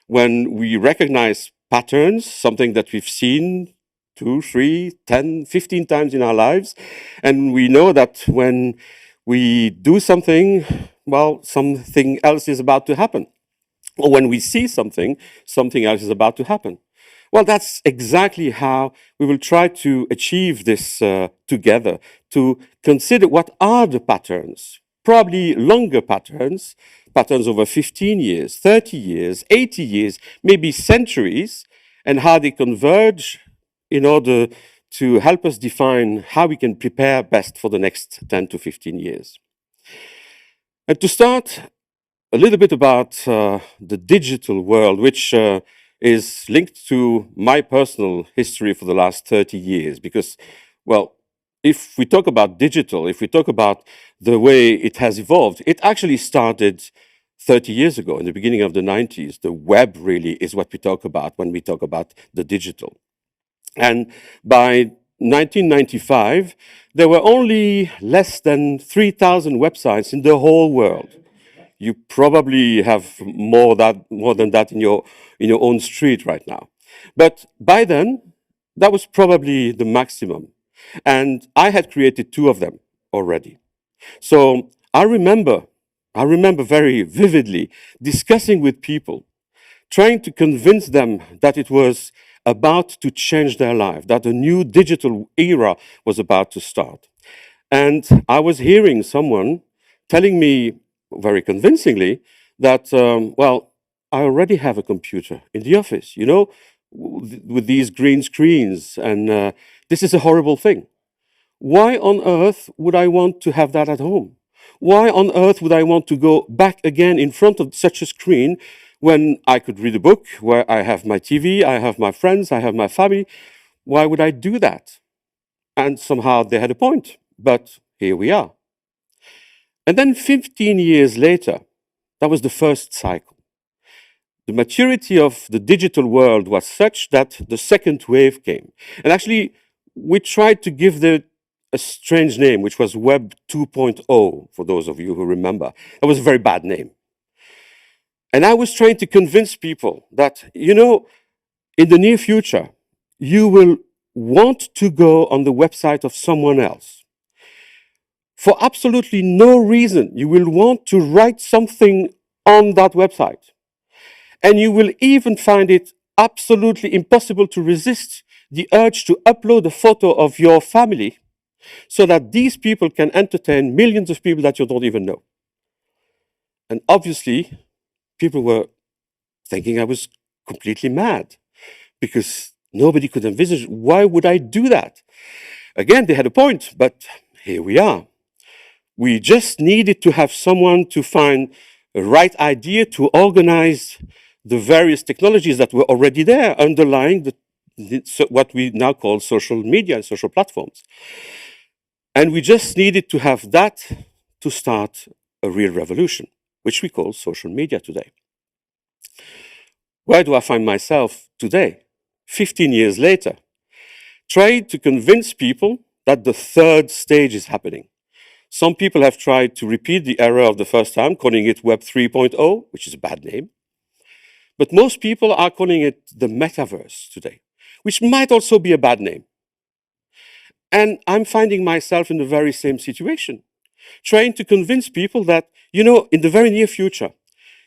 [SPEAKER 5] When we recognize patterns, something that we've seen 2, 3, 10, 15 times in our lives. And we know that when we do something, well, something else is about to happen. or when we see something, something else is about to happen. Well, that's exactly how we will try to achieve this together, to consider what are the patterns, probably longer patterns, patterns over 15 years, 30 years, 80 years, maybe centuries, and how they converge in order to help us define how we can prepare best for the next 10 to 15 years. And to start, a little bit about the digital world, which is linked to my personal history for the last 30 years. Because, well, if we talk about digital, if we talk about the way it has evolved, it actually started 30 years ago, in the beginning of the 90s. The web really is what we talk about when we talk about the digital. And by 1995, there were only less than 3,000 websites in the whole world. You probably have more than that in your own street right now. But by then, that was probably the maximum. And I had created 2 of them already. So I remember very vividly discussing with people, trying to convince them that it was about to change their life, that a new digital era was about to start. And I was hearing someone telling me very convincingly that, well, I already have a computer in the office, you know, with these green screens, and this is a horrible thing. Why on earth would I want to have that at home? Why on earth would I want to go back again in front of such a screen when I could read a book, where I have my TV, I have my friends, I have my family? Why would I do that? And somehow they had a point, but here we are. And then 15 years later, that was the first cycle. The maturity of the digital world was such that the second wave came. And actually, we tried to give a strange name, which was Web 2.0, for those of you who remember. That was a very bad name. And I was trying to convince people that, you know, in the near future, you will want to go on the website of someone else. For absolutely no reason, you will want to write something on that website. And you will even find it absolutely impossible to resist the urge to upload a photo of your family so that these people can entertain millions of people that you don't even know. And obviously, people were thinking I was completely mad because nobody could envisage, why would I do that? Again, they had a point, but here we are. We just needed to have someone to find the right idea to organize the various technologies that were already there underlying what we now call social media and social platforms. And we just needed to have that to start a real revolution, which we call social media today. Where do I find myself today, 15 years later? Trying to convince people that the third stage is happening. Some people have tried to repeat the error of the first time, calling it Web 3.0, which is a bad name. But most people are calling it the metaverse today, which might also be a bad name. And I'm finding myself in the very same situation, trying to convince people that, you know, in the very near future,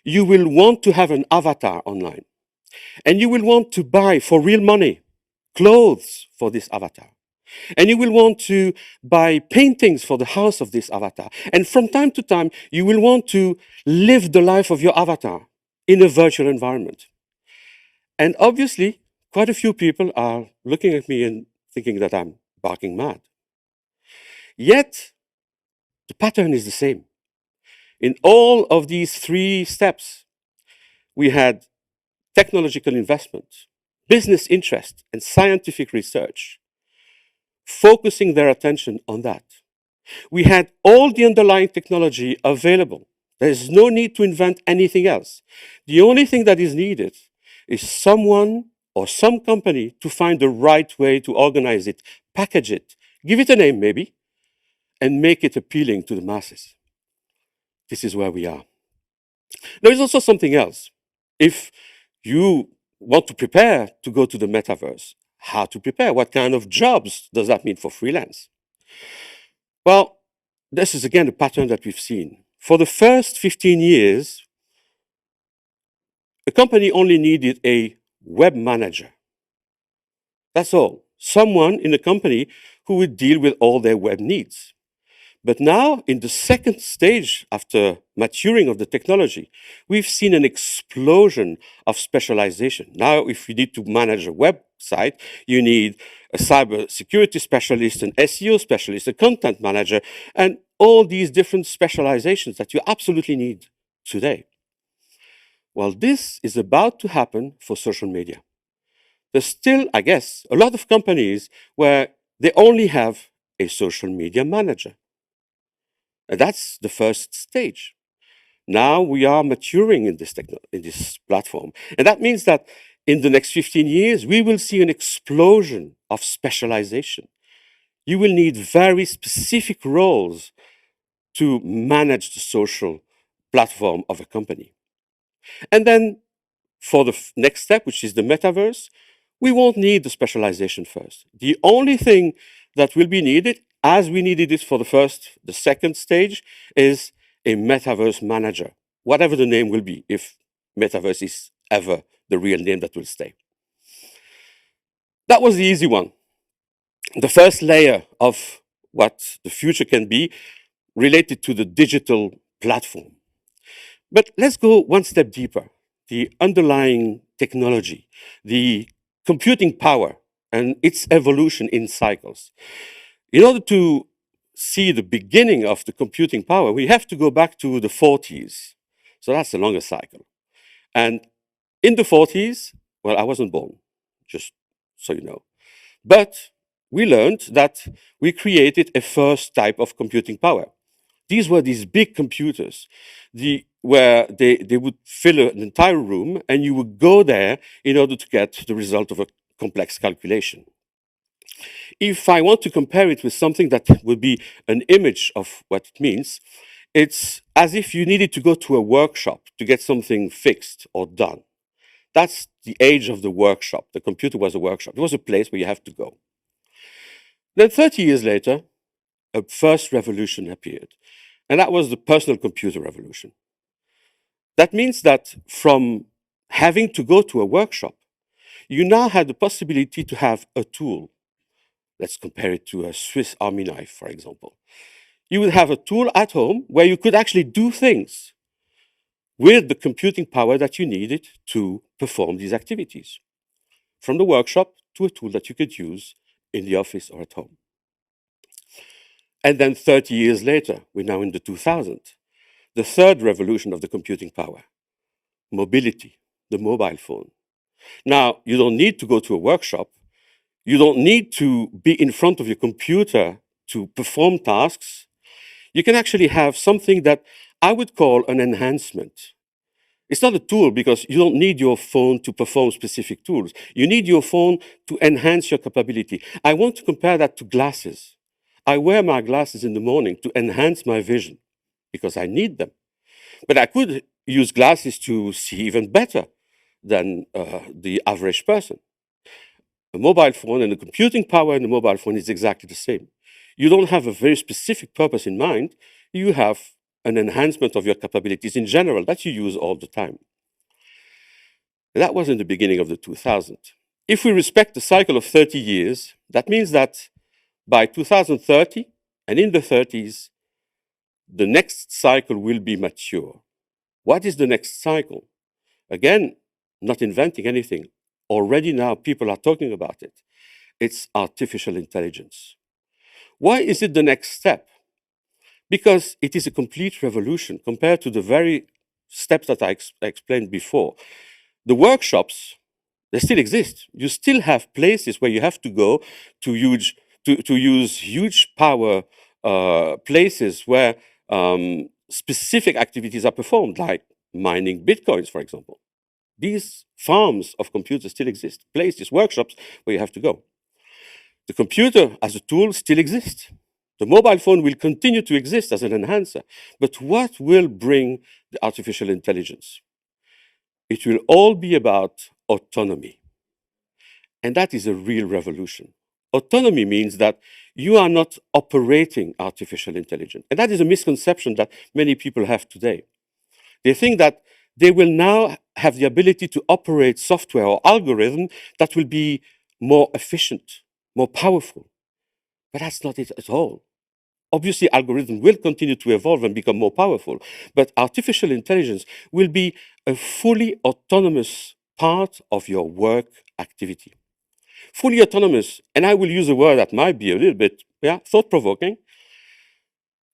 [SPEAKER 5] you will want to have an avatar online. And you will want to buy for real money clothes for this avatar. And you will want to buy paintings for the house of this avatar. And from time to time, you will want to live the life of your avatar in a virtual environment. And obviously, quite a few people are looking at me and thinking that I'm barking mad. Yet, the pattern is the same. In all of these 3 steps, we had technological investment, business interest, and scientific research, focusing their attention on that. We had all the underlying technology available. There is no need to invent anything else. The only thing that is needed is someone or some company to find the right way to organize it, package it, give it a name maybe, and make it appealing to the masses. This is where we are. There is also something else. If you want to prepare to go to the metaverse, how to prepare? What kind of jobs does that mean for freelance? Well, this is again a pattern that we've seen. For the first 15 years, a company only needed a web manager. That's all. Someone in the company who would deal with all their web needs. But now, in the second stage after maturing of the technology, we've seen an explosion of specialization. Now, if you need to manage a website, you need a cybersecurity specialist, an SEO specialist, a content manager, and all these different specializations that you absolutely need today. Well, this is about to happen for social media. There's still, I guess, a lot of companies where they only have a social media manager. And that's the first stage. Now we are maturing in this platform. And that means that in the next 15 years, we will see an explosion of specialization. You will need very specific roles to manage the social platform of a company. And then for the next step, which is the metaverse, we won't need the specialization first. The only thing that will be needed, as we needed it for the second stage, is a metaverse manager, whatever the name will be, if metaverse is ever the real name that will stay. That was the easy one. The first layer of what the future can be related to the digital platform. But let's go one step deeper. The underlying technology, the computing power and its evolution in cycles. In order to see the beginning of the computing power, we have to go back to the 40s. So that's a longer cycle. And in the 40s, well, I wasn't born, just so you know. But we learned that we created a first type of computing power. These were these big computers where they would fill an entire room and you would go there in order to get the result of a complex calculation. If I want to compare it with something that would be an image of what it means, it's as if you needed to go to a workshop to get something fixed or done. That's the age of the workshop. The computer was a workshop. It was a place where you have to go. Then 30 years later, a first revolution appeared. And that was the personal computer revolution. That means that from having to go to a workshop, you now had the possibility to have a tool. Let's compare it to a Swiss Army knife, for example. You would have a tool at home where you could actually do things with the computing power that you needed to perform these activities. From the workshop to a tool that you could use in the office or at home. And then 30 years later, we're now in the 2000s, the third revolution of the computing power, mobility, the mobile phone. Now, you don't need to go to a workshop. You don't need to be in front of your computer to perform tasks. You can actually have something that I would call an enhancement. It's not a tool because you don't need your phone to perform specific tools. You need your phone to enhance your capability. I want to compare that to glasses. I wear my glasses in the morning to enhance my vision because I need them. But I could use glasses to see even better than the average person. A mobile phone and the computing power in the mobile phone is exactly the same. You don't have a very specific purpose in mind. You have an enhancement of your capabilities in general that you use all the time. That was in the beginning of the 2000s. If we respect the cycle of 30 years, that means that by 2030 and in the 30s, the next cycle will be mature. What is the next cycle? Again, not inventing anything. Already now people are talking about it. It's artificial intelligence. Why is it the next step? Because it is a complete revolution compared to the very steps that I explained before. The workshops, they still exist. You still have places where you have to go to use huge power places where specific activities are performed, like mining bitcoins, for example. These farms of computers still exist, places, workshops where you have to go. The computer as a tool still exists. The mobile phone will continue to exist as an enhancer. But what will bring the artificial intelligence? It will all be about autonomy. And that is a real revolution. Autonomy means that you are not operating artificial intelligence. And that is a misconception that many people have today. They think that they will now have the ability to operate software or algorithm that will be more efficient, more powerful. But that's not it at all. Obviously, algorithm will continue to evolve and become more powerful, but artificial intelligence will be a fully autonomous part of your work activity. Fully autonomous, and I will use a word that might be a little bit thought-provoking.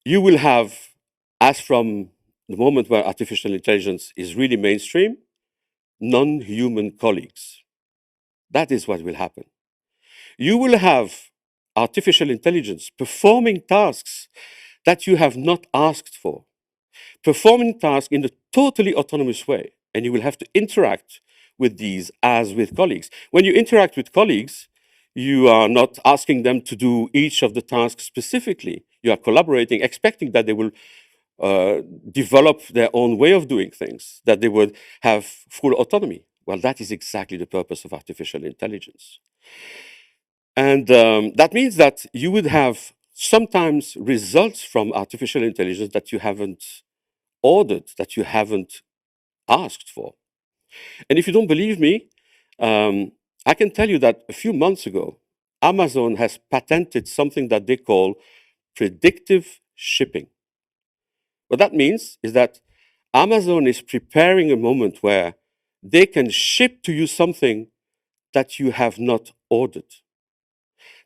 [SPEAKER 5] You will have, as from the moment where artificial intelligence is really mainstream, non-human colleagues. That is what will happen. You will have artificial intelligence performing tasks that you have not asked for, performing tasks in a totally autonomous way, and you will have to interact with these as with colleagues. When you interact with colleagues, you are not asking them to do each of the tasks specifically. You are collaborating, expecting that they will develop their own way of doing things, that they would have full autonomy. Well, that is exactly the purpose of artificial intelligence. And that means that you would have sometimes results from artificial intelligence that you haven't ordered, that you haven't asked for. And if you don't believe me, I can tell you that a few months ago, Amazon has patented something that they call predictive shipping. What that means is that Amazon is preparing a moment where they can ship to you something that you have not ordered,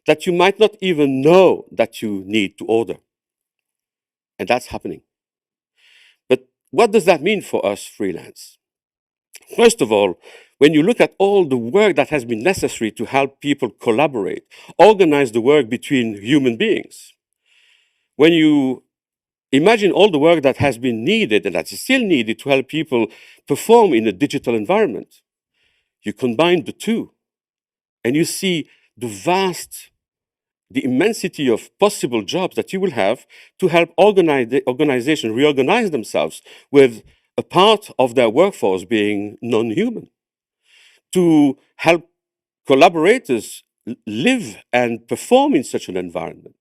[SPEAKER 5] that you might not even know that you need to order. And that's happening. But what does that mean for us freelance? First of all, when you look at all the work that has been necessary to help people collaborate, organize the work between human beings, when you imagine all the work that has been needed and that is still needed to help people perform in a digital environment, you combine the two and you see the immensity of possible jobs that you will have to help the organization reorganize themselves with a part of their workforce being non-human, to help collaborators live and perform in such an environment,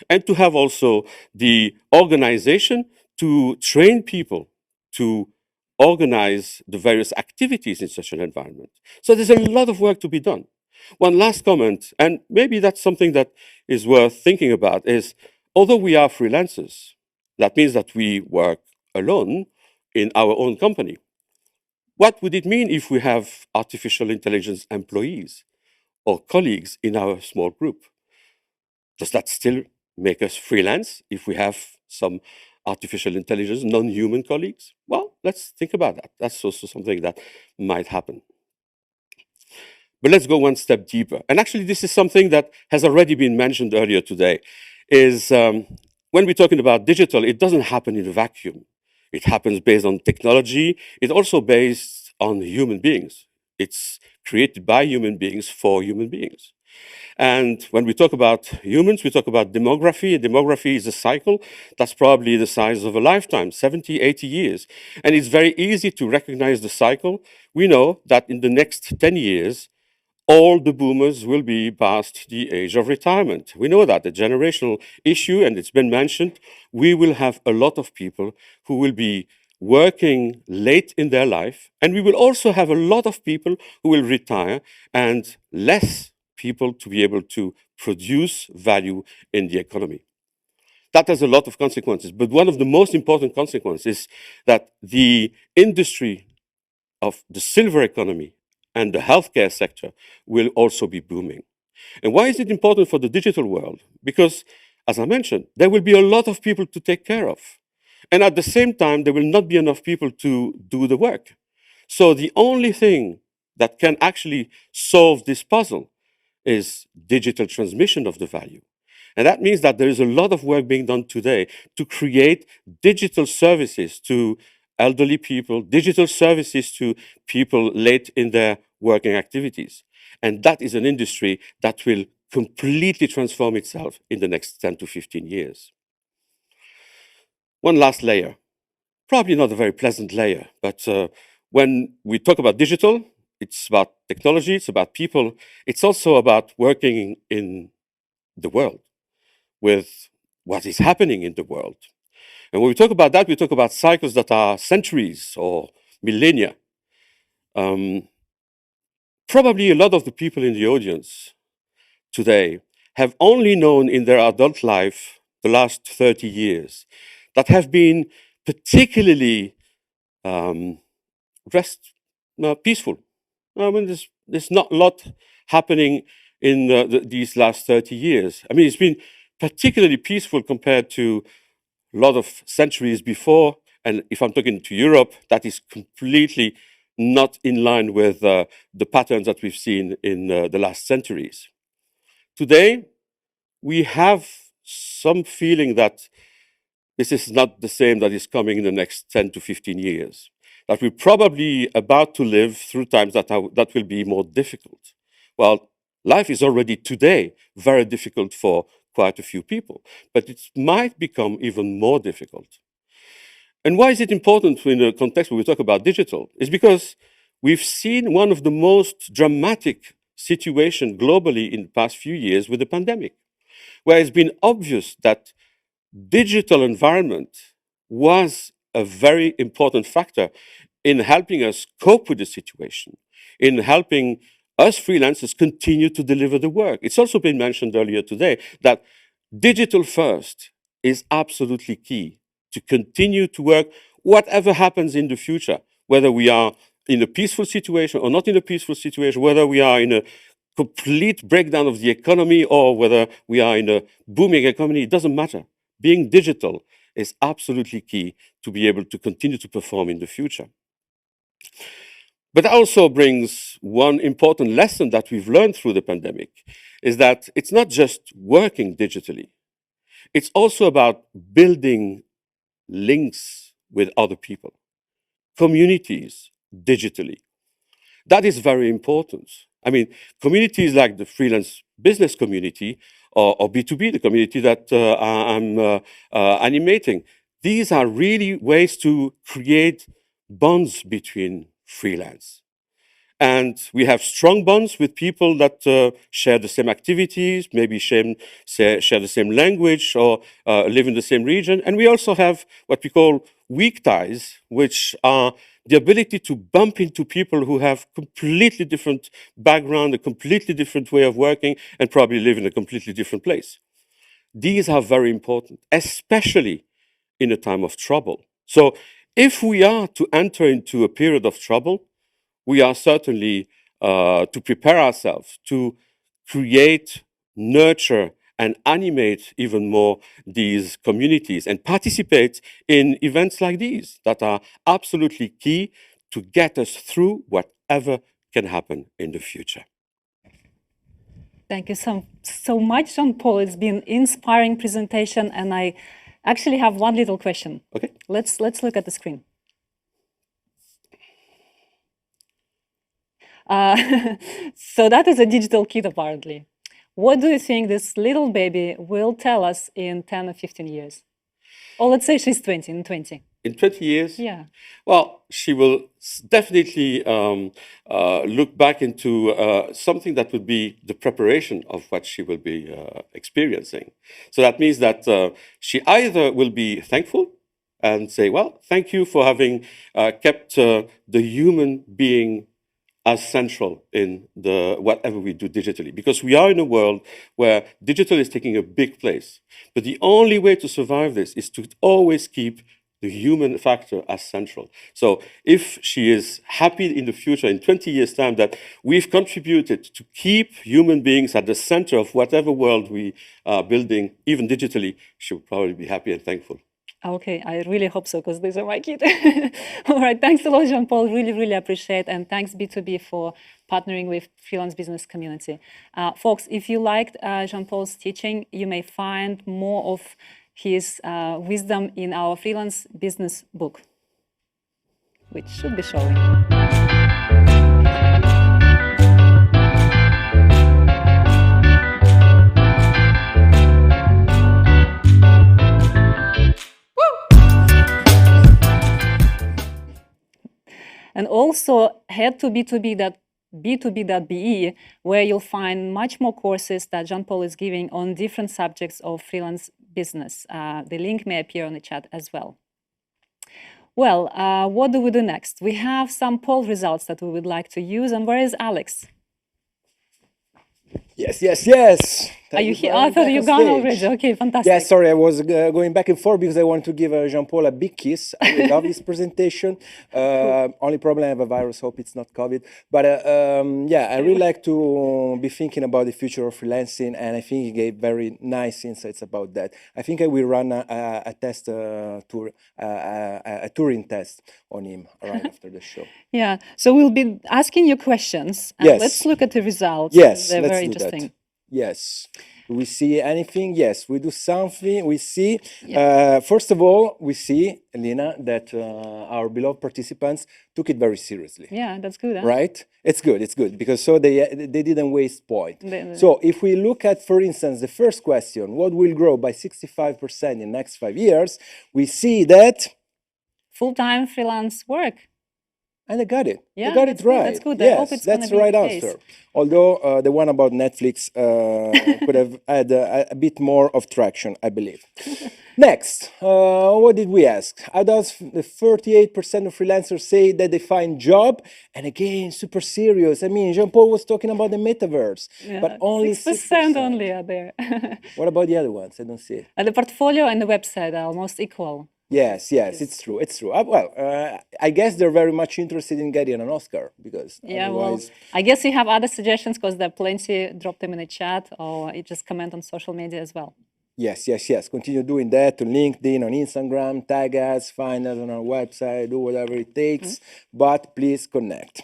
[SPEAKER 5] and to have also the organization to train people to organize the various activities in such an environment. So there's a lot of work to be done. One last comment, and maybe that's something that is worth thinking about, is although we are freelancers, that means that we work alone in our own company. What would it mean if we have artificial intelligence employees or colleagues in our small group? Does that still make us freelance if we have some artificial intelligence, non-human colleagues? Well, let's think about that. That's also something that might happen. But let's go one step deeper. And actually, this is something that has already been mentioned earlier today, is when we're talking about digital, it doesn't happen in a vacuum. It happens based on technology. It's also based on human beings. It's created by human beings for human beings. And when we talk about humans, we talk about demography. Demography is a cycle that's probably the size of a lifetime, 70, 80 years. And it's very easy to recognize the cycle. We know that in the next 10 years, all the boomers will be past the age of retirement. We know that, a generational issue, and it's been mentioned. We will have a lot of people who will be working late in their life, and we will also have a lot of people who will retire and less people to be able to produce value in the economy. That has a lot of consequences, but one of the most important consequences is that the industry of the silver economy and the healthcare sector will also be booming. And why is it important for the digital world? Because, as I mentioned, there will be a lot of people to take care of. And at the same time, there will not be enough people to do the work. So the only thing that can actually solve this puzzle is digital transmission of the value. And that means that there is a lot of work being done today to create digital services to elderly people, digital services to people late in their working activities. And that is an industry that will completely transform itself in the next 10 to 15 years. One last layer, probably not a very pleasant layer, but when we talk about digital, it's about technology, it's about people, it's also about working in the world with what is happening in the world. And when we talk about that, we talk about cycles that are centuries or millennia. Probably a lot of the people in the audience today have only known in their adult life the last 30 years that have been particularly peaceful. I mean, there's not a lot happening in these last 30 years. I mean, it's been particularly peaceful compared to a lot of centuries before. And if I'm talking to Europe, that is completely not in line with the patterns that we've seen in the last centuries. Today, we have some feeling that this is not the same that is coming in the next 10 to 15 years, that we're probably about to live through times that will be more difficult. Well, life is already today very difficult for quite a few people, but it might become even more difficult. And why is it important in the context where we talk about digital? It's because we've seen one of the most dramatic situations globally in the past few years with the pandemic, where it's been obvious that digital environment was a very important factor in helping us cope with the situation, in helping us freelancers continue to deliver the work. It's also been mentioned earlier today that digital first is absolutely key to continue to work whatever happens in the future, whether we are in a peaceful situation or not in a peaceful situation, whether we are in a complete breakdown of the economy or whether we are in a booming economy, it doesn't matter. Being digital is absolutely key to be able to continue to perform in the future. But that also brings one important lesson that we've learned through the pandemic, is that it's not just working digitally. It's also about building links with other people, communities digitally. That is very important. I mean, communities like the Freelance Business Community or B2B, the community that I'm animating, these are really ways to create bonds between freelance. And we have strong bonds with people that share the same activities, maybe share the same language or live in the same region. And we also have what we call weak ties, which are the ability to bump into people who have completely different background, a completely different way of working, and probably live in a completely different place. These are very important, especially in a time of trouble. So if we are to enter into a period of trouble, we are certainly to prepare ourselves to create, nurture, and animate even more these communities and participate in events like these that are absolutely key to get us through whatever can happen in the future.
[SPEAKER 2] Thank you so much, Jean-Paul. It's been an inspiring presentation, and I actually have one little question.
[SPEAKER 5] Okay.
[SPEAKER 2] Let's look at the screen. So that is a digital kid, apparently. What do you think this little baby will tell us in 10 or 15 years? Or let's say she's 20, in 20.
[SPEAKER 5] In 20 years?
[SPEAKER 2] Yeah.
[SPEAKER 5] Well, she will definitely look back into something that would be the preparation of what she will be experiencing. So that means that she either will be thankful and say, well, thank you for having kept the human being as central in whatever we do digitally, because we are in a world where digital is taking a big place. But the only way to survive this is to always keep the human factor as central. So if she is happy in the future, in 20 years' time, that we've contributed to keep human beings at the center of whatever world we are building, even digitally, she will probably be happy and thankful.
[SPEAKER 2] Okay, I really hope so, because these are my kids. All right, thanks a lot, Jean-Paul. Really, really appreciate, and thanks B2B for partnering with Freelance Business Community. Folks, if you liked Jean-Paul's teaching, you may find more of his wisdom in our Freelance Business book, which should be showing. And also head to b2b.be, where you'll find much more courses that Jean-Paul is giving on different subjects of freelance business. The link may appear on the chat as well. Well, what do we do next? We have some poll results that we would like to use. And where is Alex?
[SPEAKER 3] Yes, yes, yes.
[SPEAKER 2] Are you here?
[SPEAKER 3] Brian,
[SPEAKER 2] I thought
[SPEAKER 3] back
[SPEAKER 2] you
[SPEAKER 3] on
[SPEAKER 2] gone
[SPEAKER 3] stage.
[SPEAKER 2] already. Okay, fantastic.
[SPEAKER 3] Yeah, sorry, I was going back and forth because I want to give Jean-Paul a big kiss. I love his presentation. Only problem, I have a virus, hope it's not COVID. But yeah, I really like to be thinking about the future of freelancing, and I think he gave very nice insights about that. I think I will run a test tour, a Turing test on him right after the show.
[SPEAKER 2] Yeah, so we'll be asking you questions. And
[SPEAKER 3] Yes.
[SPEAKER 2] let's look at the results.
[SPEAKER 3] Yes,
[SPEAKER 2] They're
[SPEAKER 3] let's
[SPEAKER 2] very
[SPEAKER 3] do
[SPEAKER 2] interesting.
[SPEAKER 3] that. Yes. Do we see anything? Yes, we do something. We see, first of all, we see, Elena, that our beloved participants took it very seriously.
[SPEAKER 2] Yeah, that's good. Huh?
[SPEAKER 3] Right? It's good because so they didn't waste point. So if we look at, for instance, the first question, what will grow by 65% in the next 5 years? We see that
[SPEAKER 2] full-time freelance work.
[SPEAKER 3] And I got it.
[SPEAKER 2] Yeah,
[SPEAKER 3] I got
[SPEAKER 2] that's
[SPEAKER 3] it
[SPEAKER 2] good,
[SPEAKER 3] right.
[SPEAKER 2] that's good. I hope
[SPEAKER 3] Yes,
[SPEAKER 2] it's gonna
[SPEAKER 3] that's
[SPEAKER 2] be
[SPEAKER 3] the right
[SPEAKER 2] the case.
[SPEAKER 3] answer. Although the one about Netflix could have had a bit more of traction, I believe. Next, what did we ask? How does the 38% of freelancers say that they find job? And again, super serious. I mean, Jean-Paul was talking about the metaverse, but only
[SPEAKER 2] 6% only are there.
[SPEAKER 3] What about the other ones? I don't see it.
[SPEAKER 2] And the portfolio and the website are almost equal.
[SPEAKER 3] Yes, it's true. It's true. I guess they're very much interested in getting an Oscar because
[SPEAKER 2] Yeah, well,
[SPEAKER 3] otherwise,
[SPEAKER 2] I guess you have other suggestions because there are plenty. Drop them in the chat or you just comment on social media as well.
[SPEAKER 3] yes. Continue doing that on LinkedIn, on Instagram, tag us, find us on our website, do whatever it takes, but please connect.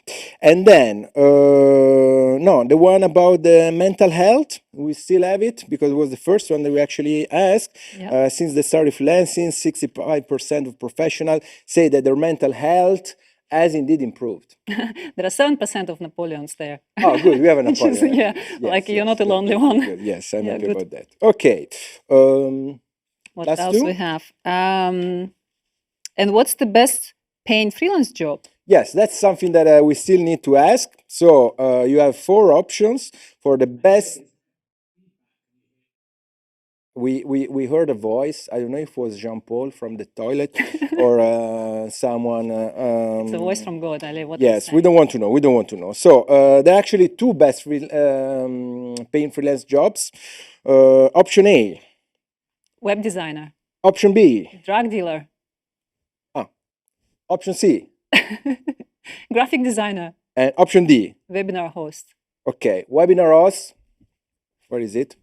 [SPEAKER 3] And then, no, the one about the mental health, we still have it because it was the first one that we actually asked.
[SPEAKER 2] Yeah.
[SPEAKER 3] Since the start of freelancing, 65% of professionals say that their mental health has indeed improved.
[SPEAKER 2] There are 7% of Napoleons there.
[SPEAKER 3] Oh, good. We have a
[SPEAKER 2] Which is-
[SPEAKER 3] Napoleon.
[SPEAKER 2] yeah, like you're not the only one.
[SPEAKER 3] Good. Yes, I'm
[SPEAKER 2] Yeah,
[SPEAKER 3] happy
[SPEAKER 2] good.
[SPEAKER 3] about that. Okay.
[SPEAKER 2] What
[SPEAKER 3] last
[SPEAKER 2] else
[SPEAKER 3] two?
[SPEAKER 2] we have? And what's the best paying freelance job?
[SPEAKER 3] Yes, that's something that we still need to ask. So you have 4 options for the best. We heard a voice. I don't know if it was Jean-Paul from the toilet or someone.
[SPEAKER 2] It's a voice from God. Ali. What
[SPEAKER 3] Yes, we don't want to know. We don't want to know. So there are actually 2 best paying freelance jobs. Option A.
[SPEAKER 2] Web designer,
[SPEAKER 3] Option B.
[SPEAKER 2] drug dealer,
[SPEAKER 3] Option C.
[SPEAKER 2] graphic designer,
[SPEAKER 3] And option D.
[SPEAKER 2] webinar host.
[SPEAKER 3] Okay, webinar host. Where is it?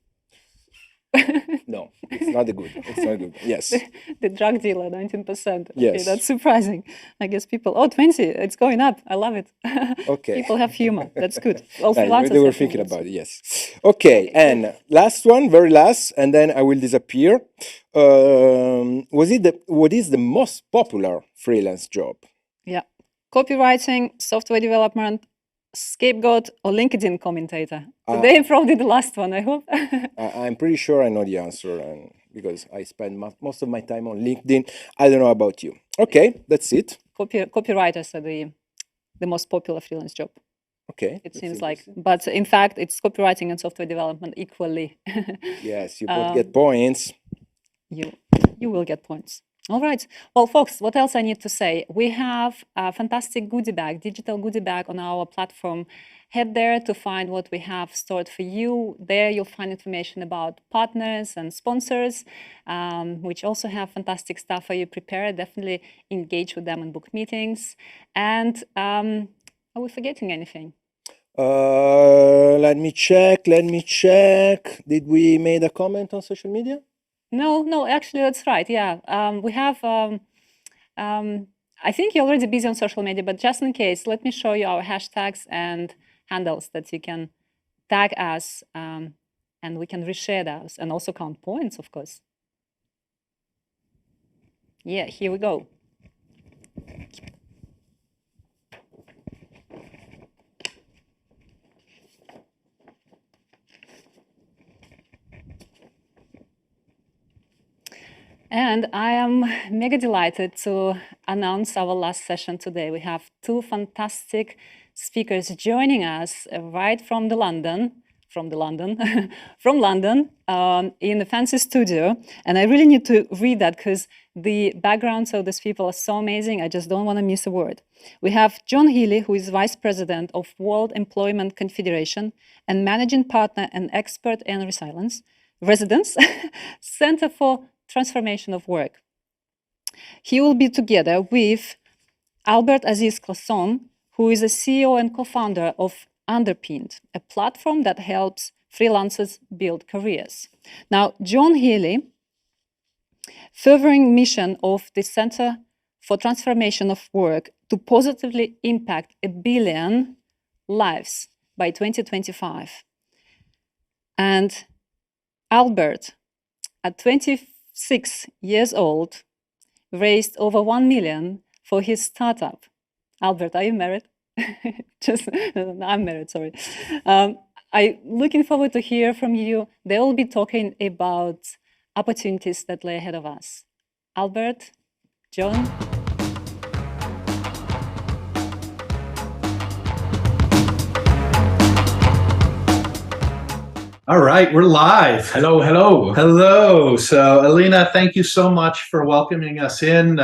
[SPEAKER 3] No, it's not good. It's not good. Yes.
[SPEAKER 2] The drug dealer, 19%. Okay,
[SPEAKER 3] Yes.
[SPEAKER 2] that's surprising. I guess people, 20, it's going up. I love it.
[SPEAKER 3] Okay.
[SPEAKER 2] People have humor. That's good. All
[SPEAKER 3] Right,
[SPEAKER 2] freelancers
[SPEAKER 3] they were
[SPEAKER 2] have
[SPEAKER 3] thinking
[SPEAKER 2] humor.
[SPEAKER 3] about it, yes. Okay, and last one, very last, and then I will disappear. What is the most popular freelance job?
[SPEAKER 2] Yeah. Copywriting, software development, scapegoat, or LinkedIn commentator. Today, probably the last one, I hope.
[SPEAKER 3] I'm pretty sure I know the answer, and because I spend most of my time on LinkedIn. I don't know about you. Okay, that's it.
[SPEAKER 2] Copywriters are the most popular freelance job.
[SPEAKER 3] Okay.
[SPEAKER 2] It seems like, but in fact, it's copywriting and software development equally.
[SPEAKER 3] Yes, you both get points.
[SPEAKER 2] You will get points. All right. Well, folks, what else I need to say? We have a fantastic goodie bag, digital goodie bag on our platform. Head there to find what we have stored for you. There you'll find information about partners and sponsors, which also have fantastic stuff for you prepared. Definitely engage with them and book meetings. And are we forgetting anything?
[SPEAKER 3] Let me check. Did we make a comment on social media?
[SPEAKER 2] No, actually, that's right. Yeah, we have, I think you're already busy on social media, but just in case, let me show you our hashtags and handles that you can tag us and we can reshare those and also count points, of course. Yeah, here we go. And I am mega delighted to announce our last session today. We have 2 fantastic speakers joining us right from London, from London, from London, in a fancy studio. And I really need to read that because the backgrounds of these people are so amazing. I just don't want to miss a word. We have John Healy, who is Vice President of World Employment Confederation and Managing Partner and Expert in Residence, Center for Transformation of Work. He will be together with Albert Aziz Classon, who is a CEO and co-founder of Underpinned, a platform that helps freelancers build careers. Now, John Healy, furthering mission of the Center for Transformation of Work to positively impact 1 billion lives by 2025. And Albert, at 26 years old, raised over 1 million for his startup. Albert, are you married? I'm married, sorry. I'm looking forward to hear from you. They will be talking about opportunities that lay ahead of us. Albert, John.
[SPEAKER 24] All right, we're live. Hello, hello. Hello. So, Alina, thank you so much for welcoming us in.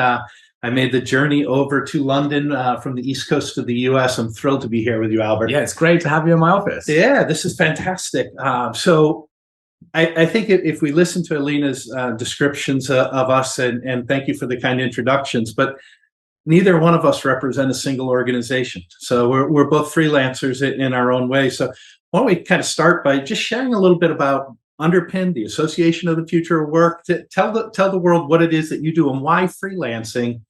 [SPEAKER 24] I made the journey over to London from the East Coast of the US. I'm thrilled to be here with you, Albert.
[SPEAKER 6] Yeah, it's great to have you in my office.
[SPEAKER 24] Yeah, this is fantastic. So I think if we listen to Alina's descriptions of us, and thank you for the kind introductions, but neither one of us represent a single organization. So we're both freelancers in our own way. So why don't we kind of start by just sharing a little bit about Underpinned, the Association of the Future of Work, to tell the world what it is that you do and why freelancing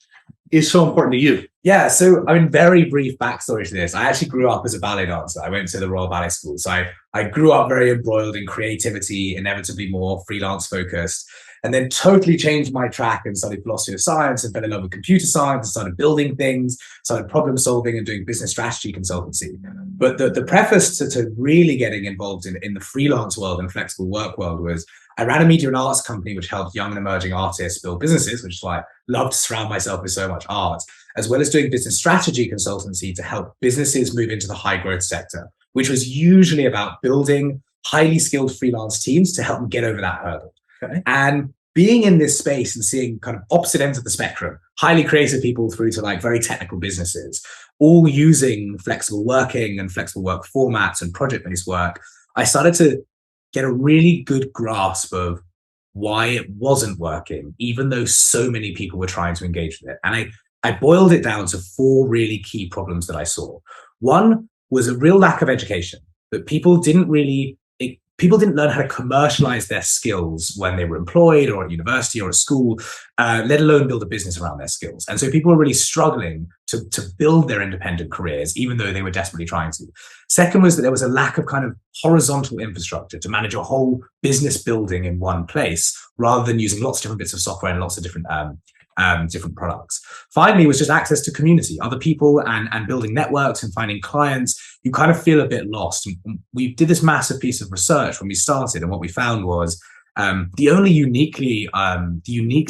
[SPEAKER 24] is so important to you.
[SPEAKER 6] Yeah, so I mean, very brief backstory to this. I actually grew up as a ballet dancer. I went to the Royal Ballet School. So I grew up very embroiled in creativity, inevitably more freelance focused, and then totally changed my track and studied philosophy of science and fell in love with computer science and started building things, started problem solving and doing business strategy consultancy. But the preface to really getting involved in the freelance world and flexible work world was I ran a media and arts company which helped young and emerging artists build businesses, which is why I love to surround myself with so much art, as well as doing business strategy consultancy to help businesses move into the high growth sector, which was usually about building highly skilled freelance teams to help them get over that hurdle. Okay. And being in this space and seeing kind of opposite ends of the spectrum, highly creative people through to like very technical businesses, all using flexible working and flexible work formats and project-based work, I started to get a really good grasp of why it wasn't working, even though so many people were trying to engage with it. And I boiled it down to 4 really key problems that I saw. One was a real lack of education, that people didn't learn how to commercialize their skills when they were employed or at university or at school, let alone build a business around their skills. And so people were really struggling to build their independent careers, even though they were desperately trying to. Second was that there was a lack of kind of horizontal infrastructure to manage a whole business building in one place, rather than using lots of different bits of software and lots of different products. Finally, was just access to community, other people, and building networks and finding clients. You kind of feel a bit lost. We did this massive piece of research when we started, and what we found was the only uniquely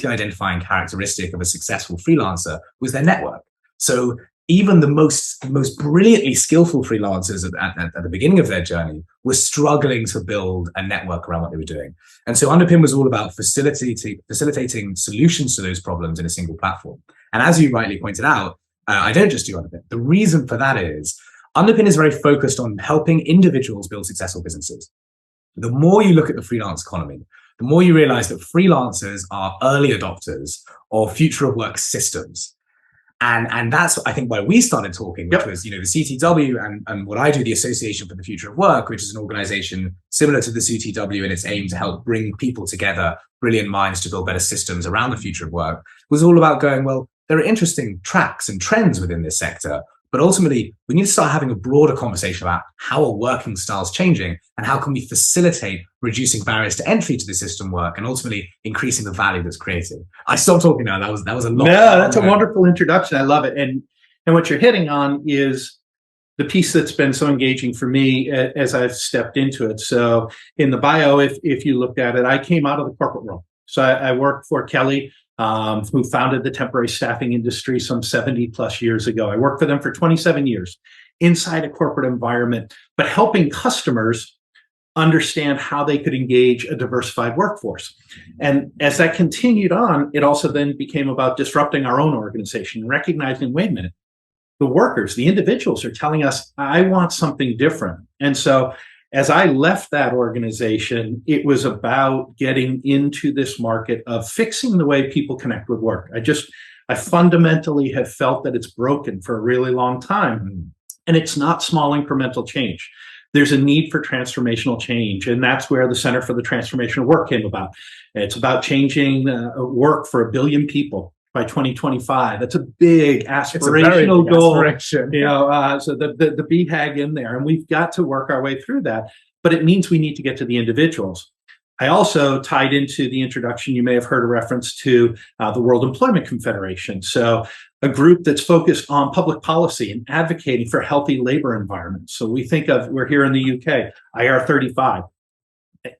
[SPEAKER 6] identifying characteristic of a successful freelancer was their network. So even the most brilliantly skillful freelancers at the beginning of their journey were struggling to build a network around what they were doing. And so Underpin was all about facilitating solutions to those problems in a single platform. And as you rightly pointed out, I don't just do Underpin. The reason for that is Underpin is very focused on helping individuals build successful businesses. The more you look at the freelance economy, the more you realize that freelancers are early adopters of future of work systems. And that's, I think, why we started talking, which was, the CTW and what I do, the Association for the Future of Work, which is an organization similar to the CTW in its aim to help bring people together, brilliant minds to build better systems around the future of work, was all about going, well, there are interesting tracks and trends within this sector, but ultimately we need to start having a broader conversation about how are working styles changing and how can we facilitate reducing barriers to entry to the system work and ultimately increasing the value that's created. I stopped talking now. That was a lot.
[SPEAKER 24] No, that's a wonderful introduction. I love it. And what you're hitting on is the piece that's been so engaging for me as I've stepped into it. So in the bio, if you looked at it, I came out of the corporate world. So I worked for Kelly, who founded the temporary staffing industry some 70 plus years ago. I worked for them for 27 years inside a corporate environment, but helping customers understand how they could engage a diversified workforce. And as that continued on, it also then became about disrupting our own organization, recognizing, wait a minute, the workers, the individuals are telling us, I want something different. And so as I left that organization, it was about getting into this market of fixing the way people connect with work. I fundamentally have felt that it's broken for a really long time. And it's not small incremental change. There's a need for transformational change. And that's where the Center for the Transformation of Work came about. It's about changing work for 1 billion people by 2025. That's a big aspirational goal. You know, so the BHAG in there, and we've got to work our way through that. But it means we need to get to the individuals. I also tied into the introduction, you may have heard a reference to the World Employment Confederation. So a group that's focused on public policy and advocating for healthy labor environments. So we think of, we're here in the UK, IR35.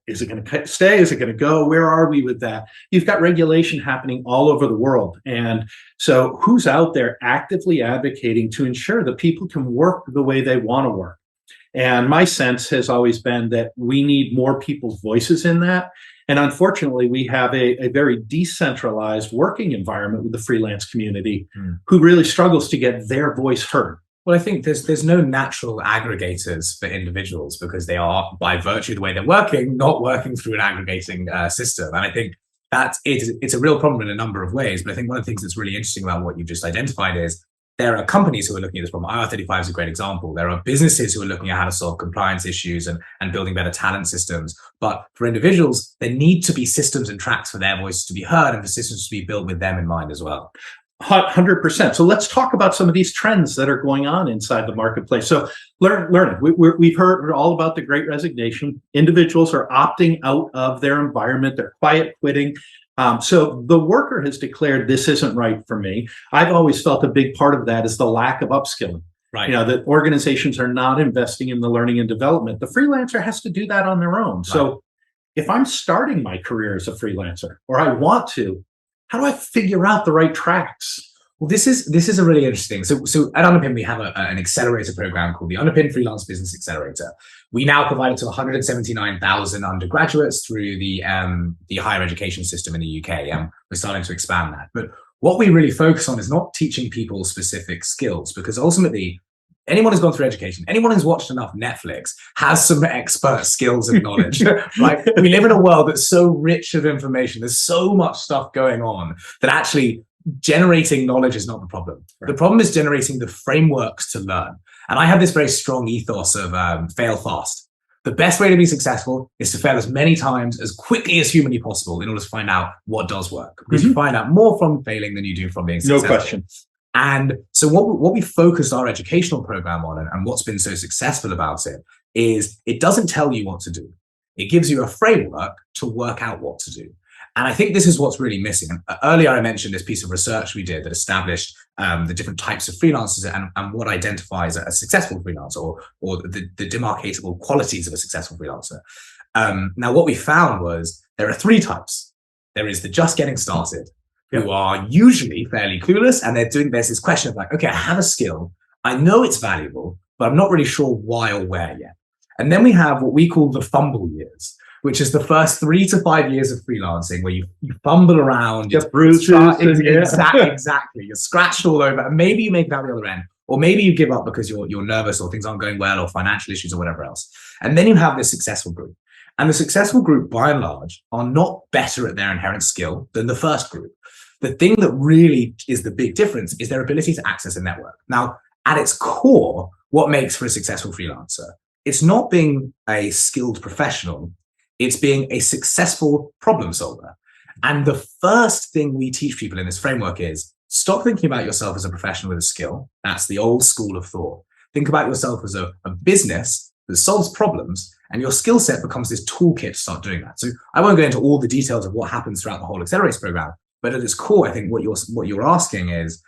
[SPEAKER 24] Is it going to stay? Is it going to go? Where are we with that? You've got regulation happening all over the world. And so who's out there actively advocating to ensure that people can work the way they want to work? And my sense has always been that we need more people's voices in that. And unfortunately, we have a very decentralized working environment with the freelance community who really struggles to get their voice heard.
[SPEAKER 6] Well, I think there's no natural aggregators for individuals because they are, by virtue of the way they're working, not working through an aggregating system. And I think that it's a real problem in a number of ways. But I think one of the things that's really interesting about what you've just identified is there are companies who are looking at this problem. IR35 is a great example. There are businesses who are looking at how to solve compliance issues and building better talent systems. But for individuals, there need to be systems and tracks for their voices to be heard and for systems to be built with them in mind as well.
[SPEAKER 24] 100%. So let's talk about some of these trends that are going on inside the marketplace. So learning. We've heard all about the Great Resignation. Individuals are opting out of their environment. They're quiet quitting. So the worker has declared this isn't right for me. I've always felt a big part of that is the lack of upskilling.
[SPEAKER 6] Right.
[SPEAKER 24] You know, that organizations are not investing in the learning and development. The freelancer has to do that on their own. Right. So if I'm starting my career as a freelancer or I want to, how do I figure out the right tracks?
[SPEAKER 6] Well, this is a really interesting. So at Underpin, we have an accelerator program called the Underpin Freelance Business Accelerator. We now provide it to 179,000 undergraduates through the higher education system in the UK. We're starting to expand that. But what we really focus on is not teaching people specific skills, because ultimately, anyone who's gone through education, anyone who's watched enough Netflix has some expert skills and knowledge, right? We live in a world that's so rich of information. There's so much stuff going on that actually generating knowledge is not the problem. Right. The problem is generating the frameworks to learn. And I have this very strong ethos of fail fast. The best way to be successful is to fail as many times as quickly as humanly possible in order to find out what does work. Because you find out more from failing than you do from being successful.
[SPEAKER 24] No question.
[SPEAKER 6] And so what we focused our educational program on and what's been so successful about it is it doesn't tell you what to do. It gives you a framework to work out what to do. And I think this is what's really missing. And earlier I mentioned this piece of research we did that established the different types of freelancers and what identifies a successful freelancer or the demarcatable qualities of a successful freelancer. Now, what we found was there are 3 types. There is the just getting started, who are usually fairly clueless, and there's this question of like, okay, I have a skill, I know it's valuable, but I'm not really sure why or where yet. And then we have what we call the fumble years, which is the first 3 to 5 years of freelancing where you fumble around,
[SPEAKER 24] just bruises,
[SPEAKER 6] exactly. You're scratched all over, and maybe you make it out the other end, or maybe you give up because you're nervous or things aren't going well or financial issues or whatever else. And then you have this successful group. And the successful group, by and large, are not better at their inherent skill than the first group. The thing that really is the big difference is their ability to access a network. Now, at its core, what makes for a successful freelancer? It's not being a skilled professional, it's being a successful problem solver. And the first thing we teach people in this framework is stop thinking about yourself as a professional with a skill. That's the old school of thought. Think about yourself as a business that solves problems, and your skill set becomes this toolkit to start doing that. So I won't go into all the details of what happens throughout the whole Accelerator program, but at its core, I think what you're asking is,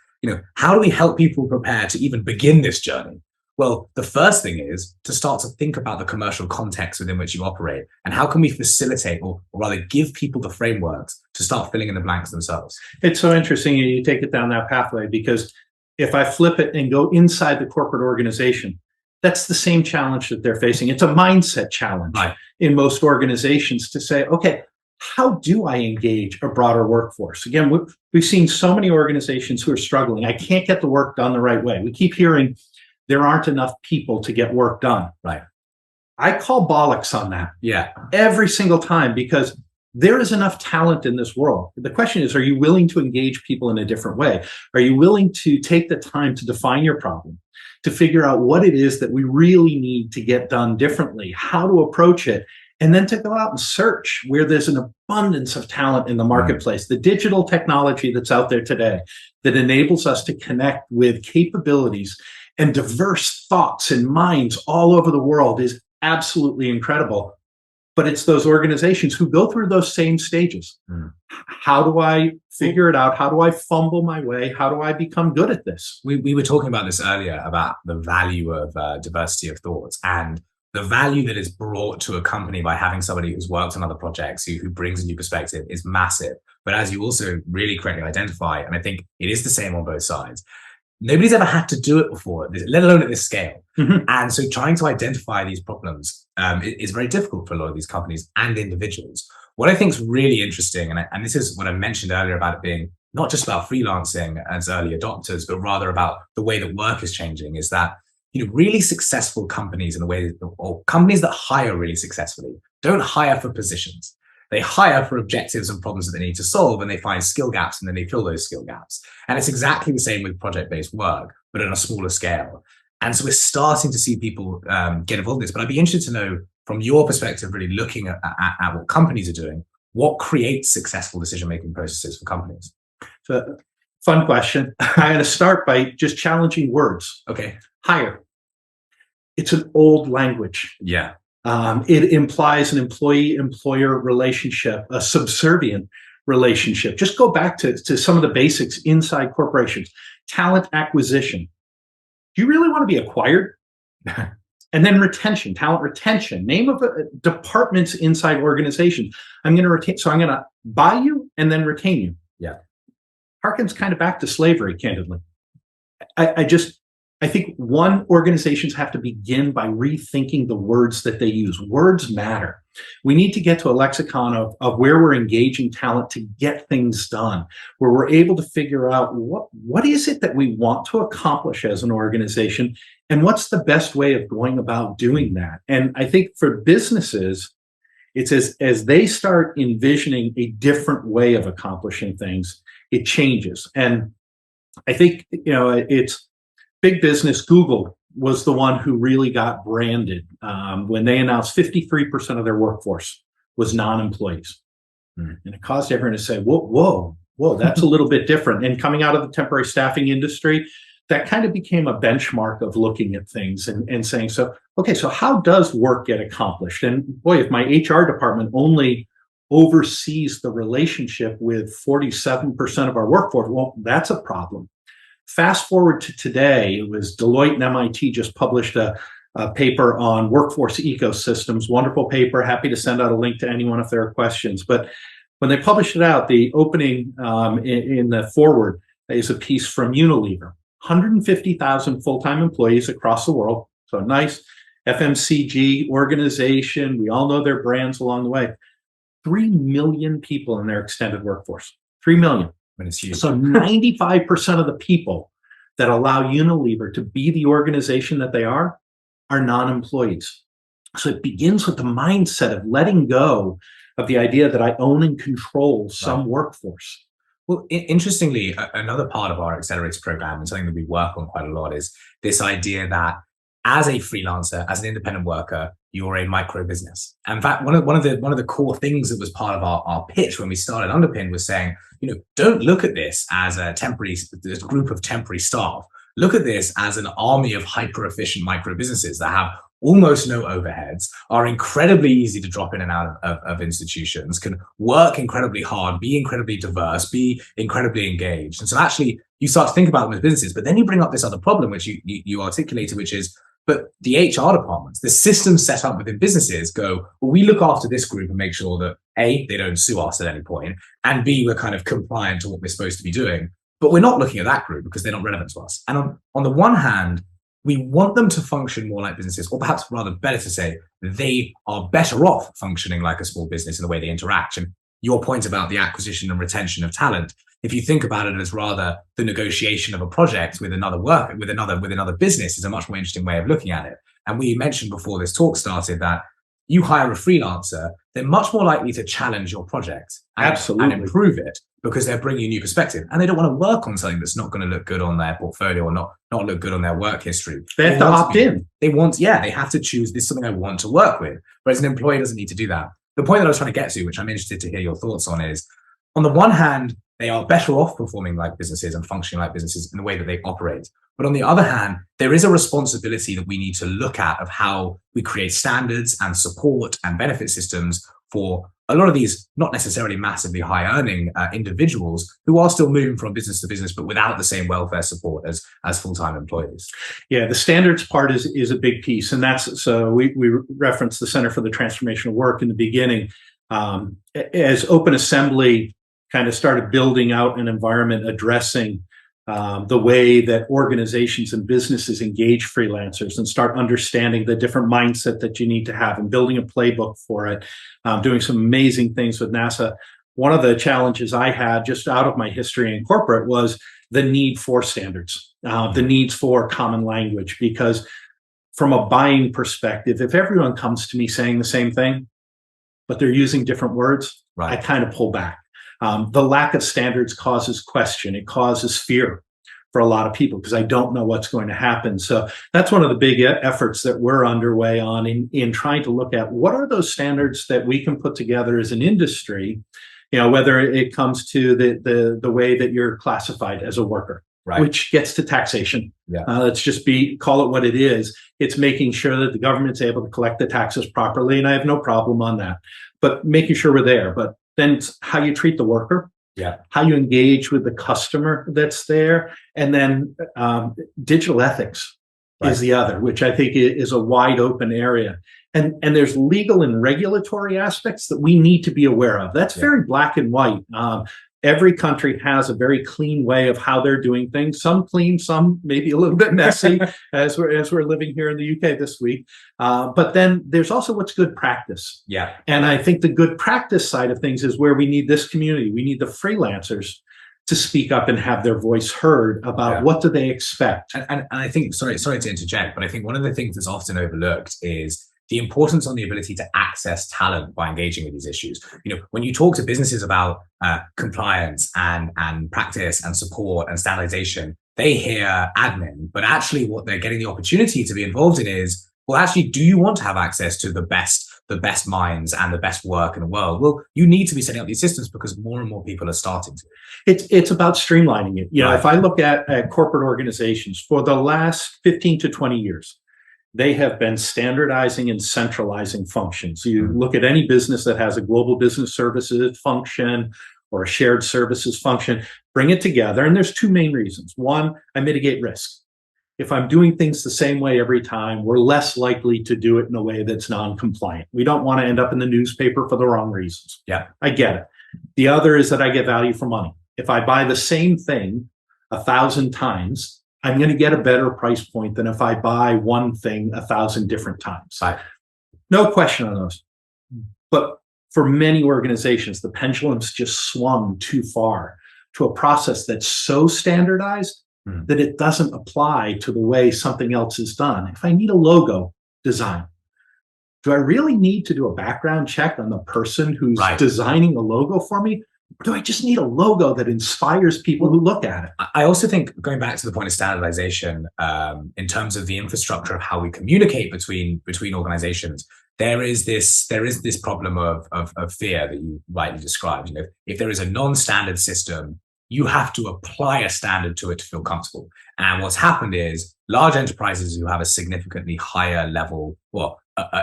[SPEAKER 6] how do we help people prepare to even begin this journey? Well, the first thing is to start to think about the commercial context within which you operate, and how can we facilitate or rather give people the frameworks to start filling in the blanks themselves.
[SPEAKER 24] It's so interesting you take it down that pathway, because if I flip it and go inside the corporate organization, That's the same challenge that they're facing. It's a mindset challenge in most organizations to say, okay, how do I engage a broader workforce? Again, we've seen so many organizations who are struggling. I can't get the work done the right way. We keep hearing there aren't enough people to get work done.
[SPEAKER 6] Right.
[SPEAKER 24] I call bollocks on that.
[SPEAKER 6] Yeah.
[SPEAKER 24] Every single time, because there is enough talent in this world. The question is, are you willing to engage people in a different way? Are you willing to take the time to define your problem, to figure out what it is that we really need to get done differently, how to approach it, and then to go out and search where there's an abundance of talent in the marketplace. The digital technology that's out there today that enables us to connect with capabilities and diverse thoughts and minds all over the world is absolutely incredible. But it's those organizations who go through those same stages. How do I figure it out? How do I fumble my way? How do I become good at this?
[SPEAKER 6] We were talking about this earlier, about the value of diversity of thoughts and the value that is brought to a company by having somebody who's worked on other projects, who brings a new perspective, is massive. But as you also really correctly identify, and I think it is the same on both sides, nobody's ever had to do it before, let alone at this scale. And so trying to identify these problems is very difficult for a lot of these companies and individuals. What I think is really interesting, and this is what I mentioned earlier about it being not just about freelancing as early adopters, but rather about the way that work is changing, is that really successful companies, in the way that, or companies that hire really successfully, don't hire for positions. They hire for objectives and problems that they need to solve, and they find skill gaps, and then they fill those skill gaps. And it's exactly the same with project-based work, but on a smaller scale. And so we're starting to see people get involved in this. But I'd be interested to know, from your perspective, really looking at what companies are doing, what creates successful decision-making processes for companies?
[SPEAKER 24] So, fun question. I'm going to start by just challenging words.
[SPEAKER 6] Okay.
[SPEAKER 24] Hire. It's an old language.
[SPEAKER 6] Yeah.
[SPEAKER 24] It implies an employee-employer relationship, a subservient relationship. Just go back to some of the basics inside corporations. Talent acquisition. Do you really want to be acquired? And then retention, talent retention, name of departments inside organizations. I'm going to retain, so I'm going to buy you and then retain you.
[SPEAKER 6] Yeah.
[SPEAKER 24] Harkens kind of back to slavery, candidly. I think organizations have to begin by rethinking the words that they use. Words matter. We need to get to a lexicon of where we're engaging talent to get things done, where we're able to figure out what is it that we want to accomplish as an organization, and what's the best way of going about doing that. And I think for businesses, it's as they start envisioning a different way of accomplishing things, it changes. And I think, it's big business. Google was the one who really got branded when they announced 53% of their workforce was non-employees. And it caused everyone to say, whoa, that's a little bit different. And coming out of the temporary staffing industry, that kind of became a benchmark of looking at things and saying, so how does work get accomplished? And boy, if my HR department only oversees the relationship with 47% of our workforce, well, that's a problem. Fast forward to today, it was Deloitte and MIT just published a paper on workforce ecosystems. Wonderful paper. Happy to send out a link to anyone if there are questions. But when they published it out, the opening in the forward is a piece from Unilever. 150,000 full-time employees across the world. So nice FMCG organization. We all know their brands along the way. 3 million people in their extended workforce. 3 million. So 95% of the people that allow Unilever to be the organization that they are non-employees. So it begins with the mindset of letting go of the idea that I own and control some workforce.
[SPEAKER 6] Well, interestingly, another part of our accelerator program, and something that we work on quite a lot, is this idea that as a freelancer, as an independent worker, you're a micro business. In fact, one of the core things that was part of our pitch when we started Underpin was saying, don't look at this as this group of temporary staff. Look at this as an army of hyper efficient micro businesses that have almost no overheads, are incredibly easy to drop in and out of institutions, can work incredibly hard, be incredibly diverse, be incredibly engaged. And so actually you start to think about them as businesses, but then you bring up this other problem, which you articulated, which is, but the HR departments, the systems set up within businesses go, well, we look after this group and make sure that A, they don't sue us at any point, and B, we're kind of compliant to what we're supposed to be doing. But we're not looking at that group because they're not relevant to us. And on the one hand, we want them to function more like businesses, or perhaps rather better to say, they are better off functioning like a small business in the way they interact. And your point about the acquisition and retention of talent, if you think about it as rather the negotiation of a project with another business, is a much more interesting way of looking at it. And we mentioned before this talk started that you hire a freelancer, they're much more likely to challenge your project and improve it, because they're bringing a new perspective, and they don't want to work on something that's not going to look good on their portfolio or not look good on their work history.
[SPEAKER 24] They have to opt in.
[SPEAKER 6] They have to choose, this is something I want to work with, whereas an employee doesn't need to do that. The point that I was trying to get to, which I'm interested to hear your thoughts on, is on the one hand, they are better off performing like businesses and functioning like businesses in the way that they operate. But on the other hand, there is a responsibility that we need to look at of how we create standards and support and benefit systems for a lot of these not necessarily massively high earning individuals who are still moving from business to business, but without the same welfare support as full-time employees.
[SPEAKER 24] Yeah, the standards part is a big piece. And that's, so we referenced the Center for the Transformation of Work in the beginning. As Open Assembly kind of started building out an environment addressing the way that organizations and businesses engage freelancers and start understanding the different mindset that you need to have and building a playbook for it, doing some amazing things with NASA. One of the challenges I had just out of my history in corporate was the need for standards, the needs for common language, because from a buying perspective, if everyone comes to me saying the same thing, but they're using different words, I kind of pull back. The lack of standards causes question. It causes fear for a lot of people because I don't know what's going to happen. So that's one of the big efforts that we're underway on in trying to look at what are those standards that we can put together as an industry, you know, whether it comes to the way that you're classified as a worker, which gets to taxation. Let's just call it what it is. It's making sure that the government's able to collect the taxes properly, and I have no problem on that. But making sure we're there. But then it's how you treat the worker, how you engage with the customer that's there, and then digital ethics is the other, which I think is a wide open area. And there's legal and regulatory aspects that we need to be aware of. That's very black and white. Every country has a very clean way of how they're doing things. Some clean, some maybe a little bit messy, as we're living here in the UK this week. But then there's also what's good practice. And I think the good practice side of things is where we need this community. We need the freelancers to speak up and have their voice heard about what do they expect.
[SPEAKER 6] And I think, sorry to interject, but I think one of the things that's often overlooked is the importance on the ability to access talent by engaging with these issues. You know, when you talk to businesses about compliance and practice and support and standardization, they hear admin, but actually what they're getting the opportunity to be involved in is, well, actually, do you want to have access to the best minds and the best work in the world? Well, you need to be setting up these systems because more and more people are starting to.
[SPEAKER 24] It's about streamlining it. You know, if I look at corporate organizations for the last 15 to 20 years, they have been standardizing and centralizing functions. You look at any business that has a global business services function or a shared services function, bring it together. And there's two main reasons. One, I mitigate risk. If I'm doing things the same way every time, we're less likely to do it in a way that's non-compliant. We don't want to end up in the newspaper for the wrong reasons. I get it. The other is that I get value for money. If I buy the same thing 1,000 times, I'm going to get a better price point than if I buy one thing 1,000 different times. No question on those. But for many organizations, the pendulum's just swung too far to a process that's so standardized that it doesn't apply to the way something else is done. If I need a logo design, do I really need to do a background check on the person who's designing the logo for me? Or do I just need a logo that inspires people who look at it?
[SPEAKER 6] I also think, going back to the point of standardization, in terms of the infrastructure of how we communicate between organizations, there is this problem of fear that you rightly described. You know, if there is a non-standard system, you have to apply a standard to it to feel comfortable. And what's happened is large enterprises who have a significantly higher level,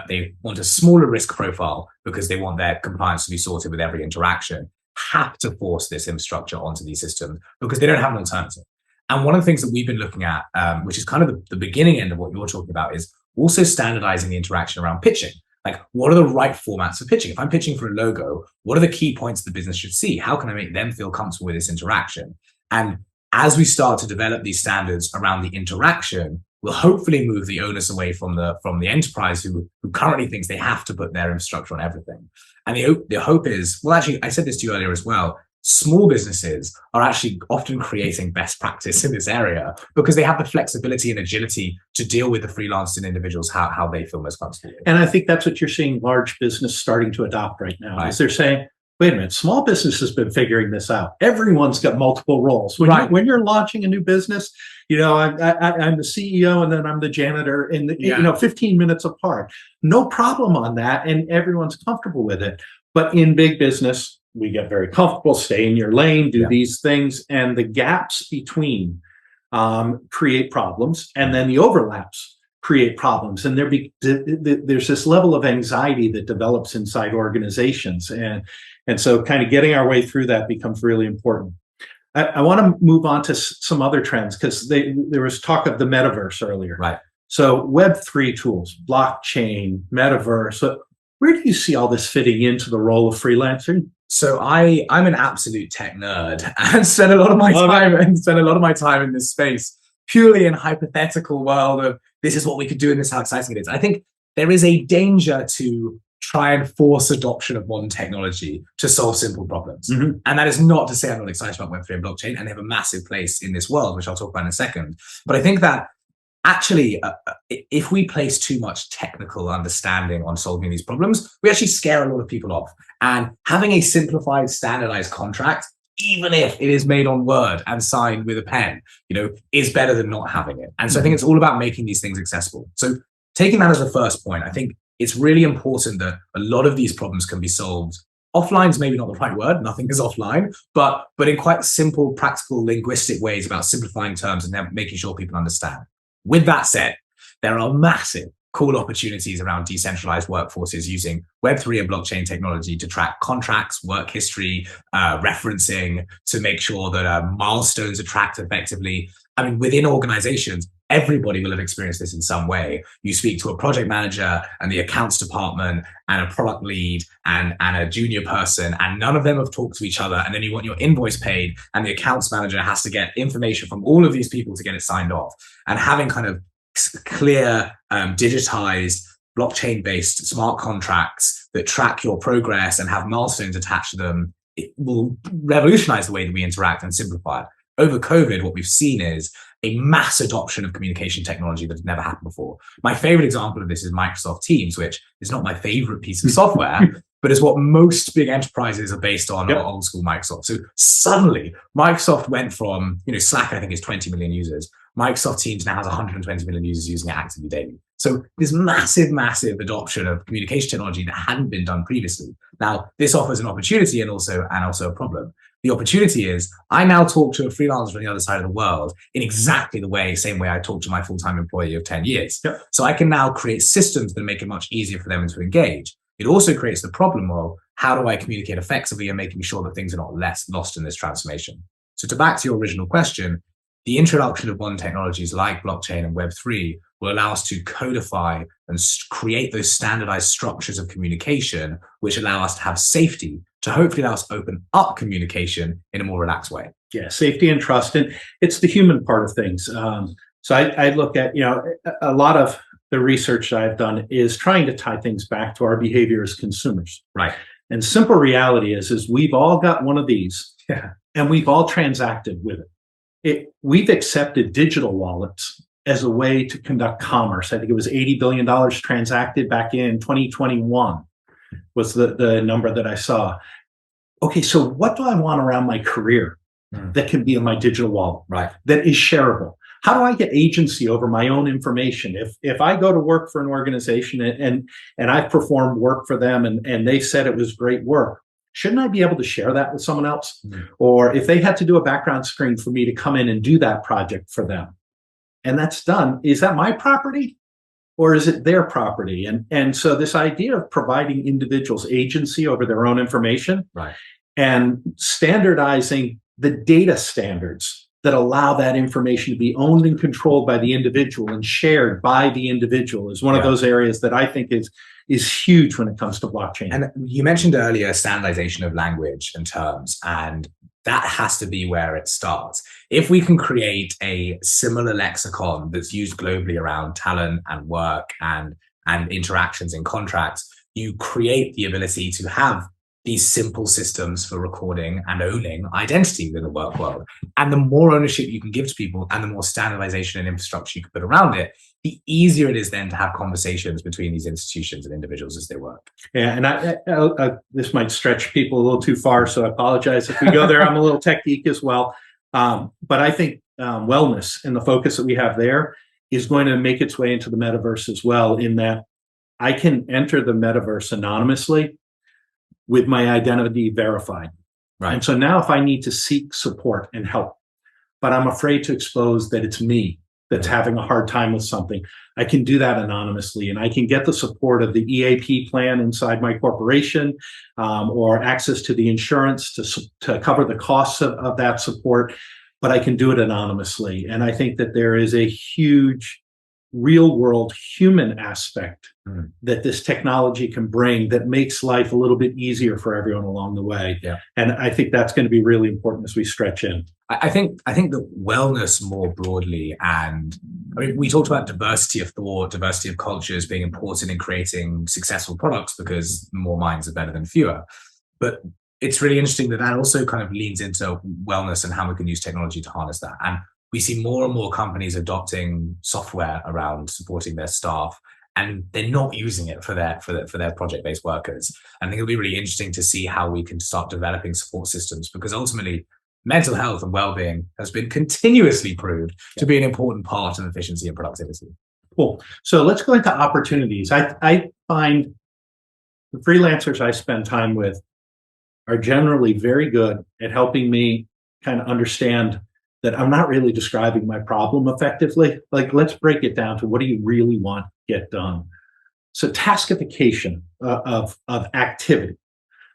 [SPEAKER 6] they want a smaller risk profile because they want their compliance to be sorted with every interaction, have to force this infrastructure onto these systems because they don't have an alternative. And one of the things that we've been looking at, which is kind of the beginning end of what you're talking about, is also standardizing the interaction around pitching. Like, what are the right formats for pitching? If I'm pitching for a logo, what are the key points the business should see? How can I make them feel comfortable with this interaction? And as we start to develop these standards around the interaction, will hopefully move the onus away from the enterprise who currently thinks they have to put their infrastructure on everything. And the hope is, well, actually, I said this to you earlier as well, small businesses are actually often creating best practice in this area because they have the flexibility and agility to deal with the freelancing individuals how they feel most comfortable.
[SPEAKER 24] And I think that's what you're seeing large business starting to adopt right now. Is they're saying, wait a minute, small business has been figuring this out. Everyone's got multiple roles. When you're launching a new business, you know, I'm the CEO and then I'm the janitor in the, you know, 15 minutes apart. No problem on that. And everyone's comfortable with it. But in big business, we get very comfortable, stay in your lane, do these things. And the gaps between create problems. And then the overlaps create problems. And there's this level of anxiety that develops inside organizations. And so kind of getting our way through that becomes really important. I want to move on to some other trends because there was talk of the metaverse earlier.
[SPEAKER 6] Right.
[SPEAKER 24] So Web3 tools, blockchain, metaverse. Where do you see all this fitting into the role of freelancing?
[SPEAKER 6] So I'm an absolute tech nerd and spend a lot of my time in this space purely in hypothetical world of this is what we could do and this is how exciting it is. I think there is a danger to try and force adoption of modern technology to solve simple problems.
[SPEAKER 24] Mm-hmm.
[SPEAKER 6] And that is not to say I'm not excited about Web3 and blockchain, and they have a massive place in this world, which I'll talk about in a second. But I think that actually, if we place too much technical understanding on solving these problems, we actually scare a lot of people off. And having a simplified, standardized contract, even if it is made on Word and signed with a pen, you know, is better than not having it. And so I think it's all about making these things accessible. So taking that as the first point, I think it's really important that a lot of these problems can be solved. Offline is maybe not the right word, nothing is offline, but in quite simple, practical, linguistic ways about simplifying terms and then making sure people understand. With that said, there are massive cool opportunities around decentralized workforces using Web3 and blockchain technology to track contracts, work history, referencing, to make sure that milestones are tracked effectively. I mean, within organizations, everybody will have experienced this in some way. You speak to a project manager and the accounts department and a product lead and a junior person, and none of them have talked to each other. And then you want your invoice paid and the accounts manager has to get information from all of these people to get it signed off. And having kind of clear, digitized, blockchain-based smart contracts that track your progress and have milestones attached to them, it will revolutionize the way that we interact and simplify it. Over COVID, what we've seen is a mass adoption of communication technology that has never happened before. My favorite example of this is Microsoft Teams, which is not my favorite piece of software, but is what most big enterprises are based on, or old school Microsoft. So suddenly Microsoft went from, you know, Slack, I think is 20 million users. Microsoft Teams now has 120 million users using it actively daily. So this massive, massive adoption of communication technology that hadn't been done previously. Now, this offers an opportunity and also a problem. The opportunity is I now talk to a freelancer on the other side of the world in exactly the same way I talk to my full-time employee of 10 years. Yep. So I can now create systems that make it much easier for them to engage. It also creates the problem of how do I communicate effectively and making sure that things are not lost in this transformation. So to back to your original question, the introduction of modern technologies like blockchain and Web3 will allow us to codify and create those standardized structures of communication, which allow us to have safety, to hopefully allow us to open up communication in a more relaxed way.
[SPEAKER 24] Yeah, safety and trust. And it's the human part of things. So I look at, you know, a lot of the research I've done is trying to tie things back to our behavior as consumers.
[SPEAKER 6] Right.
[SPEAKER 24] And simple reality is we've all got one of these, and we've all transacted with it. We've accepted digital wallets as a way to conduct commerce. I think it was $80 billion transacted back in 2021 was the number that I saw. Okay, so what do I want around my career that can be in my digital wallet, that is shareable? How do I get agency over my own information? If I go to work for an organization and I've performed work for them and they said it was great work, shouldn't I be able to share that with someone else? Or if they had to do a background screen for me to come in and do that project for them, and that's done, is that my property or is it their property? And so this idea of providing individuals agency over their own information and standardizing the data standards that allow that information to be owned and controlled by the individual and shared by the individual is one of those areas that I think is huge when it comes to blockchain.
[SPEAKER 6] And you mentioned earlier standardization of language and terms, and That has to be where it starts. If we can create a similar lexicon that's used globally around talent and work and interactions in contracts, you create the ability to have these simple systems for recording and owning identity within the work world. And the more ownership you can give to people and the more standardization and infrastructure you can put around it, the easier it is then to have conversations between these institutions and individuals as they work.
[SPEAKER 24] Yeah, and I this might stretch people a little too far, so I apologize if we go there. I'm a little tech geek as well. But I think wellness and the focus that we have there is going to make its way into the metaverse as well, in that I can enter the metaverse anonymously with my identity verified.
[SPEAKER 6] Right.
[SPEAKER 24] And so now if I need to seek support and help, but I'm afraid to expose that it's me that's having a hard time with something, I can do that anonymously, and I can get the support of the EAP plan inside my corporation, or access to the insurance to cover the costs of that support, but I can do it anonymously. And I think that there is a huge real world human aspect that this technology can bring that makes life a little bit easier for everyone along the way.
[SPEAKER 6] Yeah.
[SPEAKER 24] And I think that's going to be really important as we stretch in.
[SPEAKER 6] I think that wellness more broadly, and I mean, we talked about diversity of thought, diversity of cultures being important in creating successful products because more minds are better than fewer. But it's really interesting that that also kind of leans into wellness and how we can use technology to harness that. And we see more and more companies adopting software around supporting their staff, and they're not using it for their project-based workers. I think it'll be really interesting to see how we can start developing support systems, because ultimately mental health and well-being has been continuously proved to be an important part of efficiency and productivity.
[SPEAKER 24] Cool. So let's go into opportunities. I find the freelancers I spend time with are generally very good at helping me kind of understand that I'm not really describing my problem effectively. Like, let's break it down to what do you really want to get done? So taskification of activity,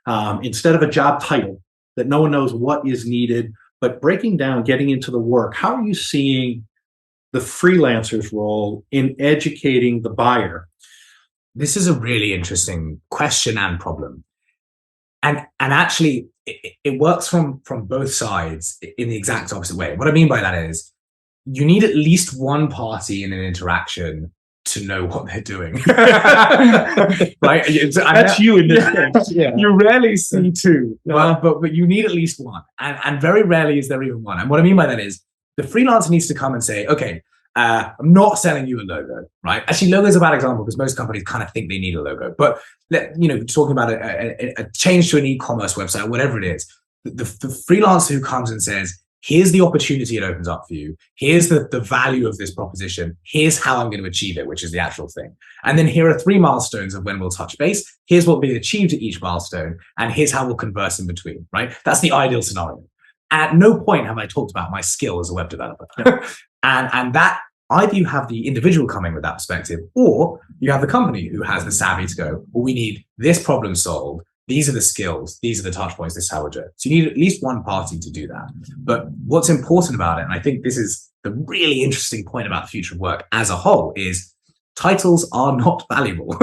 [SPEAKER 24] instead of a job title that no one knows what is needed, but breaking down, getting into the work. How are you seeing the freelancer's role in educating the buyer?
[SPEAKER 6] This is a really interesting question and problem. And actually, it works from both sides in the exact opposite way. What I mean by that is, you need at least one party in an interaction to know what they're doing. Right?
[SPEAKER 24] That's you in this case. Yeah.
[SPEAKER 6] You rarely see two, but you need at least one. And very rarely is there even one. And what I mean by that is, the freelancer needs to come and say, okay, I'm not selling you a logo, right? Actually, logo is a bad example because most companies kind of think they need a logo. But talking about a change to an e-commerce website, whatever it is, the freelancer who comes and says, here's the opportunity it opens up for you. Here's the value of this proposition. Here's how I'm going to achieve it, which is the actual thing. And then here are 3 milestones of when we'll touch base. Here's what will be achieved at each milestone. And here's how we'll converse in between, right? That's the ideal scenario. At no point have I talked about my skill as a web developer. And that either you have the individual coming with that perspective, or you have the company who has the savvy to go, well, we need this problem solved. These are the skills. These are the touch points. This is how we do it. So you need at least one party to do that. But what's important about it, and I think this is the really interesting point about the future of work as a whole, is titles are not valuable.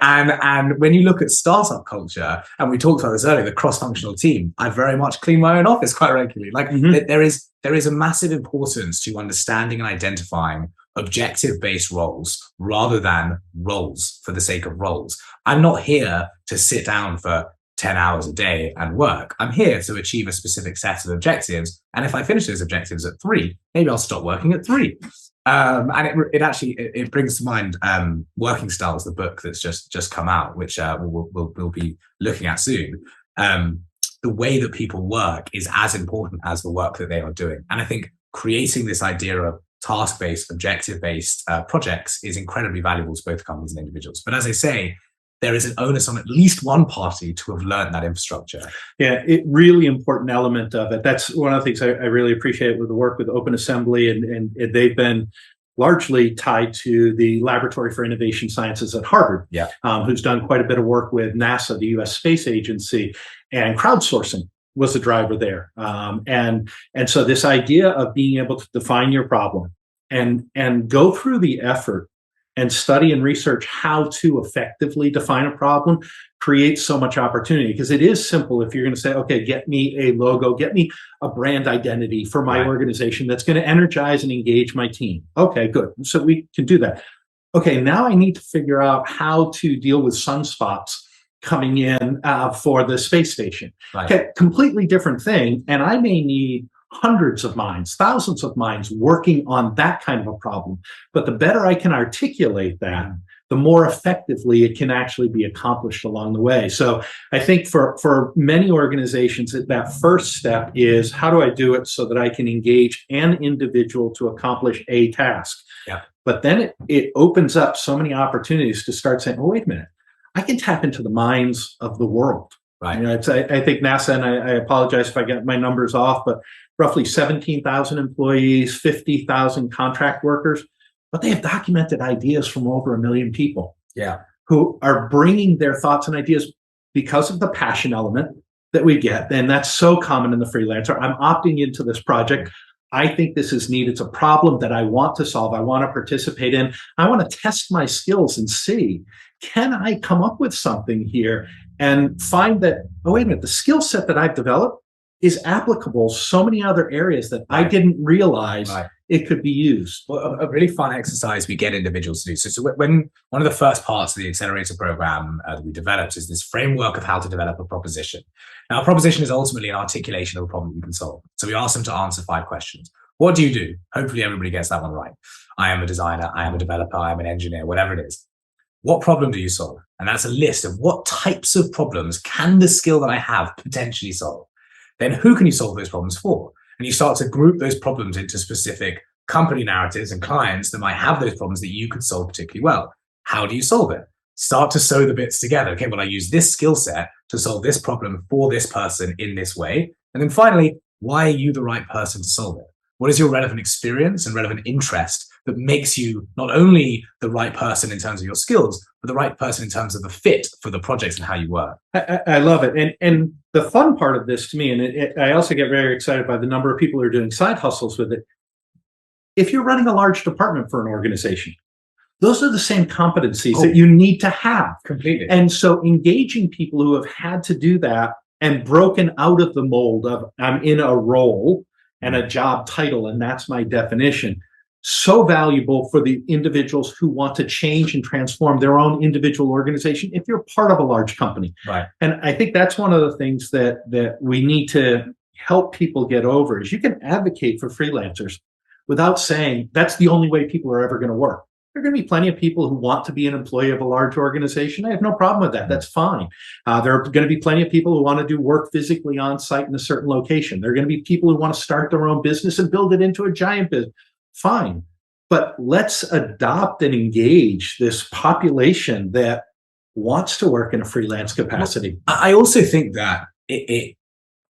[SPEAKER 6] And when you look at startup culture, and we talked about this earlier, the cross-functional team, I very much clean my own office quite regularly. Like there is a massive importance to understanding and identifying objective-based roles rather than roles for the sake of roles. I'm not here to sit down for 10 hours a day and work. I'm here to achieve a specific set of objectives. And if I finish those objectives at 3, maybe I'll stop working at 3. And it actually brings to mind Working Styles, the book that's just come out, which we'll be looking at soon. The way that people work is as important as the work that they are doing. And I think creating this idea of task-based, objective-based projects is incredibly valuable to both companies and individuals. But as I say, there is an onus on at least one party to have learned that infrastructure.
[SPEAKER 24] Yeah, really important element of it. That's one of the things I really appreciate with the work with Open Assembly, and they've been largely tied to the Laboratory for Innovation Sciences at Harvard, who's done quite a bit of work with NASA, the U.S. Space Agency, and crowdsourcing was the driver there. And so this idea of being able to define your problem and go through the effort and study and research how to effectively define a problem creates so much opportunity, because it is simple. If you're going to say, okay, get me a logo, get me a brand identity for my organization that's going to energize and engage my team. Okay, good. So we can do that. Okay, now I need to figure out how to deal with sunspots coming in for the space station. Okay, completely different thing. And I may need hundreds of minds, thousands of minds working on that kind of a problem. But the better I can articulate that, the more effectively it can actually be accomplished along the way. So I think for many organizations, that first step is, how do I do it so that I can engage an individual to accomplish a task?
[SPEAKER 6] Yeah.
[SPEAKER 24] But then it opens up so many opportunities to start saying, oh, wait a minute, I can tap into the minds of the world.
[SPEAKER 6] Right.
[SPEAKER 24] You know, I think NASA, and I apologize if I get my numbers off, but roughly 17,000 employees, 50,000 contract workers, but they have documented ideas from over 1 million people.
[SPEAKER 6] Yeah.
[SPEAKER 24] Who are bringing their thoughts and ideas because of the passion element that we get. And that's so common in the freelancer. I'm opting into this project. I think this is neat. It's a problem that I want to solve. I want to participate in. I want to test my skills and see, can I come up with something here and find that, oh, wait a minute, the skill set that I've developed is applicable so many other areas that I didn't realize it could be used.
[SPEAKER 6] Well, a really fun exercise we get individuals to do. So when one of the first parts of the accelerator program that we developed is this framework of how to develop a proposition. Now, a proposition is ultimately an articulation of a problem you can solve. So we asked them to answer 5 questions. What do you do? Hopefully everybody gets that one right. I am a designer, I am a developer, I am an engineer, whatever it is. What problem do you solve? And that's a list of what types of problems can the skill that I have potentially solve. Then who can you solve those problems for? And you start to group those problems into specific company narratives and clients that might have those problems that you could solve particularly well. How do you solve it? Start to sew the bits together. Okay, well, I use this skill set to solve this problem for this person in this way. And then finally, why are you the right person to solve it? What is your relevant experience and relevant interest that makes you not only the right person in terms of your skills, but the right person in terms of the fit for the projects and how you work?
[SPEAKER 24] I love it. And the fun part of this to me, and I also get very excited by the number of people who are doing side hustles with it. If you're running a large department for an organization, those are the same competencies that you need to have.
[SPEAKER 6] Completely.
[SPEAKER 24] And so engaging people who have had to do that and broken out of the mold of, I'm in a role and a job title, and that's my definition, so valuable for the individuals who want to change and transform their own individual organization if you're part of a large company.
[SPEAKER 6] Right.
[SPEAKER 24] And I think that's one of the things that we need to help people get over, is you can advocate for freelancers without saying that's the only way people are ever going to work. There are going to be plenty of people who want to be an employee of a large organization. I have no problem with that. That's fine. There are going to be plenty of people who want to do work physically on site in a certain location. There are going to be people who want to start their own business and build it into a giant business. Fine. But let's adopt and engage this population that wants to work in a freelance capacity.
[SPEAKER 6] I also think that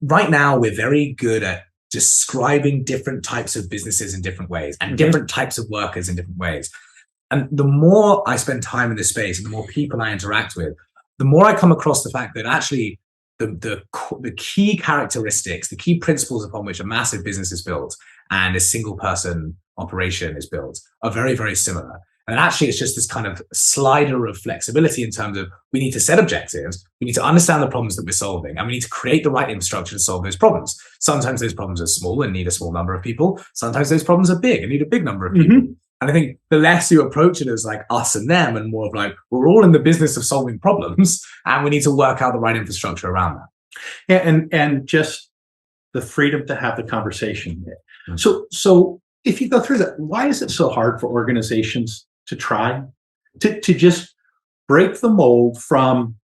[SPEAKER 6] right now we're very good at describing different types of businesses in different ways and different types of workers in different ways. And the more I spend time in this space and the more people I interact with, the more I come across the fact that actually the key characteristics, the key principles upon which a massive business is built and a single person operation is built are very, very similar. And actually, it's just this kind of slider of flexibility in terms of we need to set objectives, we need to understand the problems that we're solving, and we need to create the right infrastructure to solve those problems. Sometimes those problems are small and need a small number of people. Sometimes those problems are big and need a big number of people. And I think the less you approach it as like us and them and more of like, we're all in the business of solving problems and we need to work out the right infrastructure around that.
[SPEAKER 24] Yeah, and just the freedom to have the conversation. So if you go through that, why is it so hard for organizations to try to just break the mold from,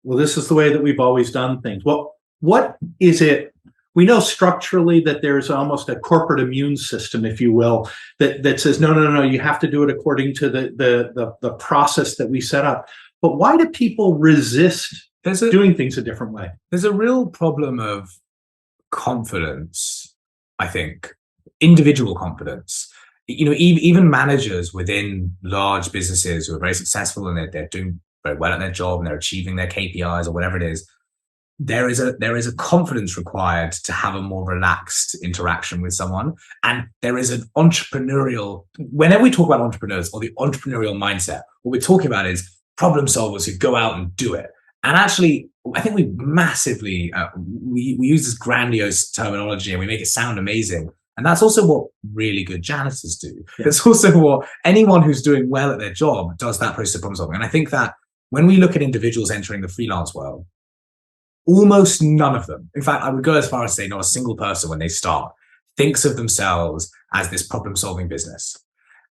[SPEAKER 24] well, this is the way that we've always done things? Well, what is it? We know structurally that there's almost a corporate immune system, if you will, that says, no, you have to do it according to the process that we set up. But why do people resist doing things a different way?
[SPEAKER 6] There's a real problem of confidence, I think, individual confidence. You know, even managers within large businesses who are very successful and they're doing very well at their job and they're achieving their KPIs or whatever it is, there is a confidence required to have a more relaxed interaction with someone. And there is an entrepreneurial, whenever we talk about entrepreneurs or the entrepreneurial mindset, what we're talking about is problem solvers who go out and do it. And actually, I think we massively, we use this grandiose terminology and we make it sound amazing. And that's also what really good janitors do. Yeah. It's also what anyone who's doing well at their job does, that process of problem solving. And I think that when we look at individuals entering the freelance world, almost none of them, in fact, I would go as far as to say not a single person when they start thinks of themselves as this problem solving business.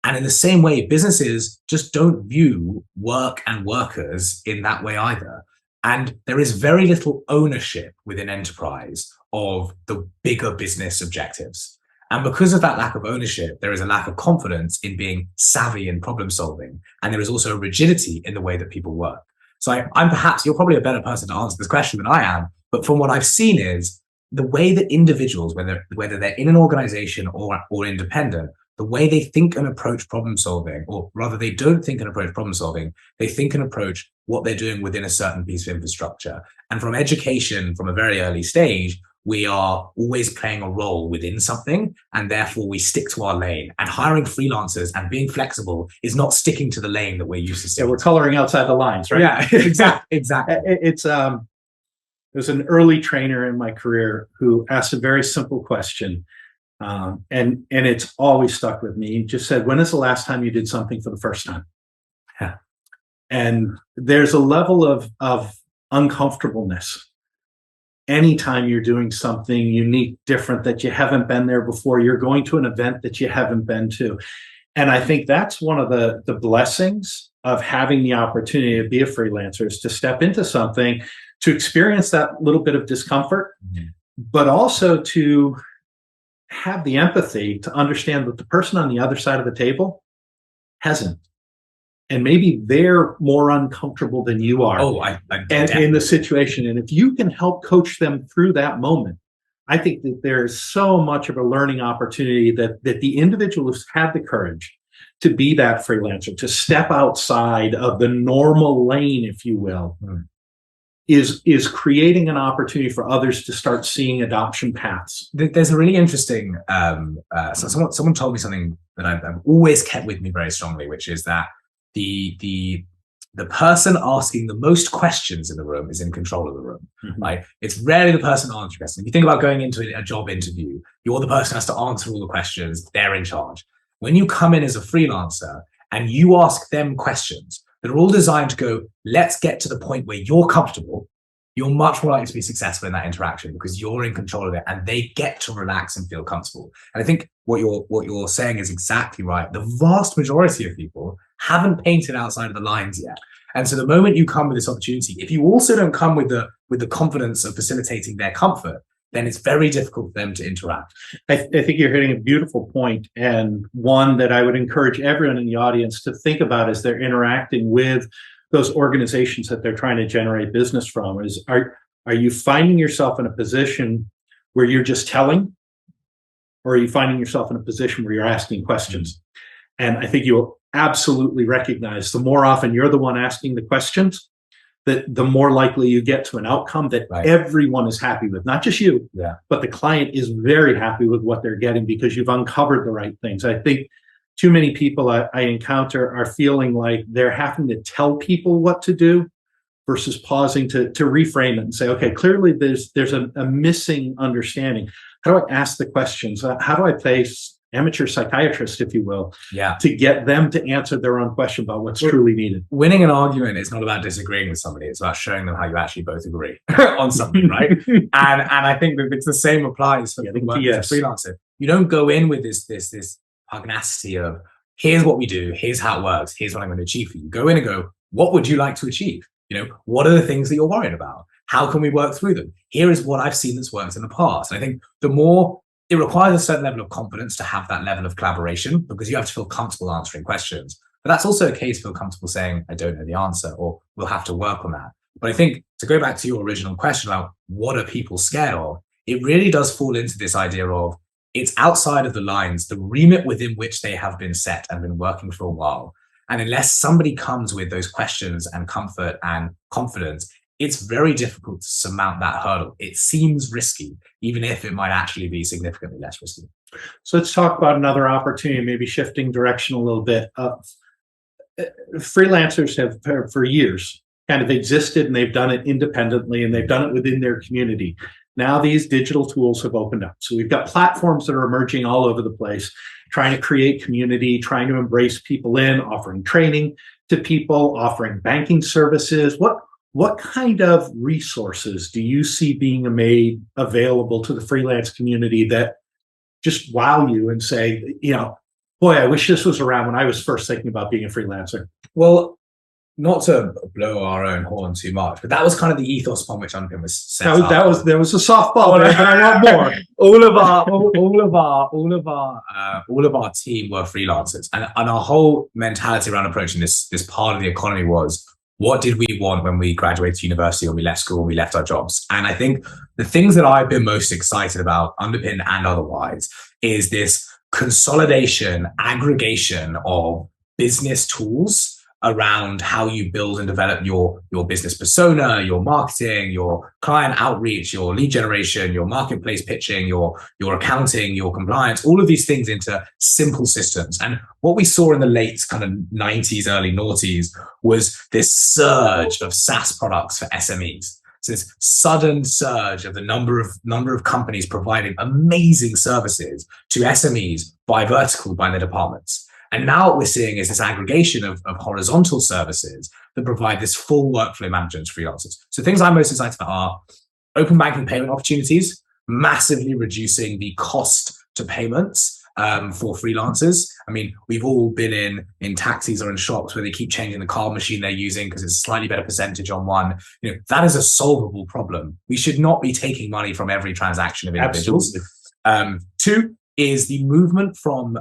[SPEAKER 6] And in the same way, businesses just don't view work and workers in that way either. And there is very little ownership within enterprise of the bigger business objectives. And because of that lack of ownership, there is a lack of confidence in being savvy in problem solving. And there is also a rigidity in the way that people work. So I'm perhaps, you're probably a better person to answer this question than I am. But from what I've seen is the way that individuals, whether they're in an organization or independent, the way they think and approach problem solving, or rather they don't think and approach problem solving, they think and approach what they're doing within a certain piece of infrastructure. And from education, from a very early stage, we are always playing a role within something, and therefore we stick to our lane. And hiring freelancers and being flexible is not sticking to the lane that we're used to sticking.
[SPEAKER 24] Yeah, we're coloring outside the lines, right?
[SPEAKER 6] Yeah, exactly.
[SPEAKER 24] There's an early trainer in my career who asked a very simple question. And it's always stuck with me. He just said, when is the last time you did something for the first time?
[SPEAKER 6] Yeah.
[SPEAKER 24] And there's a level of uncomfortableness. Anytime you're doing something unique, different, that you haven't been there before, you're going to an event that you haven't been to. And I think that's one of the blessings of having the opportunity to be a freelancer, is to step into something, to experience that little bit of discomfort, but also to have the empathy to understand that the person on the other side of the table hasn't. And maybe they're more uncomfortable than you are and in the situation. And if you can help coach them through that moment, I think that there's so much of a learning opportunity that the individual who's had the courage to be that freelancer, to step outside of the normal lane, if you will, is creating an opportunity for others to start seeing adoption paths.
[SPEAKER 6] There's a really interesting, so someone told me something that I've always kept with me very strongly, which is that the person asking the most questions in the room is in control of the room. Right? It's rarely the person answering questions. If you think about going into a job interview, you're the person who has to answer all the questions. They're in charge. When you come in as a freelancer and you ask them questions that are all designed to go, let's get to the point where you're comfortable, you're much more likely to be successful in that interaction because you're in control of it and they get to relax and feel comfortable. And I think what you're saying is exactly right. The vast majority of people haven't painted outside of the lines yet. And so the moment you come with this opportunity, if you also don't come with the confidence of facilitating their comfort, then it's very difficult for them to interact.
[SPEAKER 24] I think you're hitting a beautiful point, and one that I would encourage everyone in the audience to think about as they're interacting with those organizations that they're trying to generate business from is, are you finding yourself in a position where you're just telling, or are you finding yourself in a position where you're asking questions? And I think you'll absolutely recognize the more often you're the one asking the questions, that the more likely you get to an outcome that everyone is happy with, not just you, but the client is very happy with what they're getting because you've uncovered the right things. I think too many people I encounter are feeling like they're having to tell people what to do versus pausing to reframe it and say, okay, clearly there's a missing understanding. How do I ask the questions? How do I play amateur psychiatrist, if you will, to get them to answer their own question about what's truly needed?
[SPEAKER 6] Winning an argument is not about disagreeing with somebody. It's about showing them how you actually both agree on something, right? and I think that it's the same applies for working as a freelancer. You don't go in with this pugnacity of, here's what we do, here's how it works, here's what I'm going to achieve for you. Go in and go, what would you like to achieve? What are the things that you're worried about? How can we work through them? Here is what I've seen that's worked in the past. And I think the more, it requires a certain level of confidence to have that level of collaboration, because you have to feel comfortable answering questions. But that's also a case, feel comfortable saying, I don't know the answer, or we'll have to work on that. But I think to go back to your original question about what are people scared of, it really does fall into this idea of it's outside of the lines, the remit within which they have been set and been working for a while. And unless somebody comes with those questions and comfort and confidence, it's very difficult to surmount that hurdle. It seems risky, even if it might actually be significantly less risky.
[SPEAKER 24] So let's talk about another opportunity, maybe shifting direction a little bit. Freelancers have for years kind of existed, and they've done it independently, and they've done it within their community. Now these digital tools have opened up. So we've got platforms that are emerging all over the place, trying to create community, trying to embrace people in, offering training to people, offering banking services. What kind of resources do you see being made available to the freelance community that just wow you and say, boy, I wish this was around when I was first thinking about being a freelancer?
[SPEAKER 6] Well, not to blow our own horn too much, but that was kind of the ethos upon which Unpin was set up.
[SPEAKER 24] There was a softball there, but I want more.
[SPEAKER 6] all of our team were freelancers, and our whole mentality around approaching this part of the economy was, what did we want when we graduated university, or we left school, and we left our jobs? And I think the things that I've been most excited about, Underpin and otherwise, is this consolidation, aggregation of business tools around how you build and develop your business persona, your marketing, your client outreach, your lead generation, your marketplace pitching, your accounting, your compliance, all of these things into simple systems. And what we saw in the late kind of 90s, early noughties was this surge of SaaS products for SMEs. So this sudden surge of the number of companies providing amazing services to SMEs by vertical, by their departments. And now what we're seeing is this aggregation of horizontal services that provide this full workflow management to freelancers. So things I'm most excited about are open banking payment opportunities, massively reducing the cost to payments for freelancers. I mean, we've all been in taxis or in shops where they keep changing the card machine they're using because it's a slightly better percentage on one. That is a solvable problem. We should not be taking money from every transaction of individuals. Two is the movement from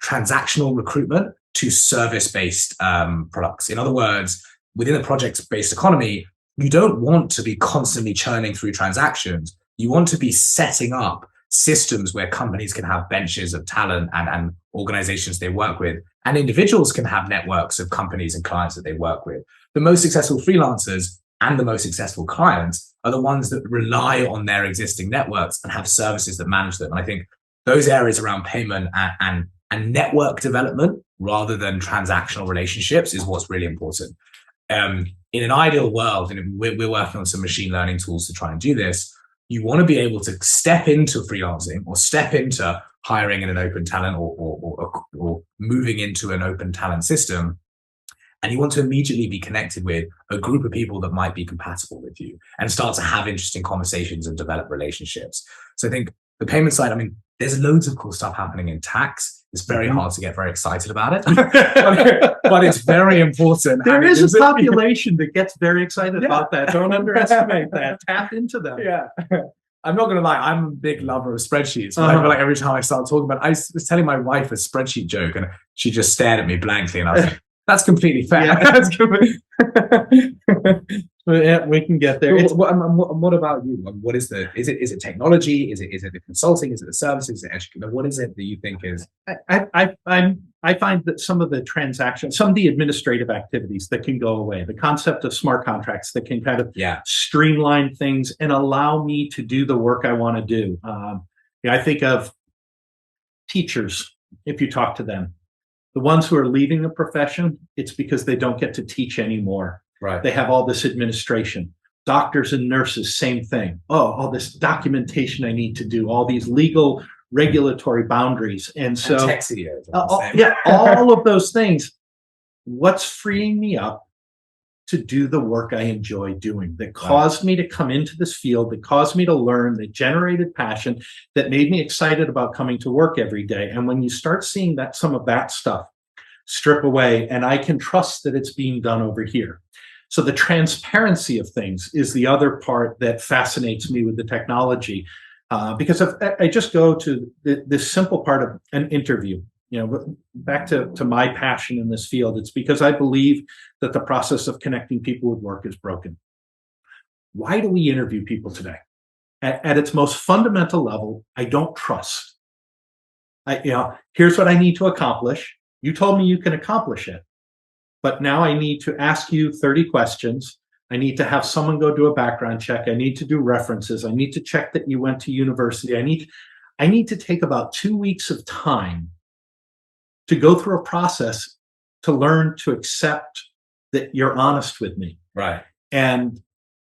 [SPEAKER 6] transactional recruitment to service-based products. In other words, within a project-based economy, you don't want to be constantly churning through transactions. You want to be setting up systems where companies can have benches of talent and organizations they work with, and individuals can have networks of companies and clients that they work with. The most successful freelancers and the most successful clients are the ones that rely on their existing networks and have services that manage them. And I think those areas around payment and network development rather than transactional relationships is what's really important. In an ideal world, and we're working on some machine learning tools to try and do this, you want to be able to step into freelancing or step into hiring in an open talent or moving into an open talent system. And you want to immediately be connected with a group of people that might be compatible with you and start to have interesting conversations and develop relationships. So I think the payment side, I mean, there's loads of cool stuff happening in tax. It's very hard to get very excited about it, but it's very important.
[SPEAKER 24] There is a population that gets very excited about that. Don't underestimate that. Tap into them.
[SPEAKER 6] Yeah. I'm not going to lie, I'm a big lover of spreadsheets. But I feel like every time I start talking about it, I was telling my wife a spreadsheet joke and she just stared at me blankly and I was like, that's completely fair.
[SPEAKER 24] Yeah.
[SPEAKER 6] That's completely...
[SPEAKER 24] Yeah, we can get there.
[SPEAKER 6] What about you? What is is it technology? Is it the consulting? Is it the services? Is it education? What is it that you think is?
[SPEAKER 24] I find that some of the transactions, some of the administrative activities that can go away, the concept of smart contracts that can kind of streamline things and allow me to do the work I want to do. I think of teachers, if you talk to them, the ones who are leaving the profession, it's because they don't get to teach anymore.
[SPEAKER 6] Right.
[SPEAKER 24] They have all this administration. Doctors and nurses, same thing. Oh, all this documentation I need to do, all these legal regulatory boundaries. And so,
[SPEAKER 6] tech CEOs,
[SPEAKER 24] all of those things. What's freeing me up to do the work I enjoy doing, that caused me to come into this field, that caused me to learn, that generated passion, that made me excited about coming to work every day. And when you start seeing that some of that stuff strip away, and I can trust that it's being done over here. So the transparency of things is the other part that fascinates me with the technology, because if I just go to this simple part of an interview, back to my passion in this field, it's because I believe that the process of connecting people with work is broken. Why do we interview people today? At its most fundamental level, I don't trust. Here's what I need to accomplish. You told me you can accomplish it. But now I need to ask you 30 questions I need to have someone go do a background check. I need to do references. I need to check that you went to university. I need to take about 2 weeks of time to go through a process to learn to accept that you're honest with me.
[SPEAKER 6] Right.
[SPEAKER 24] And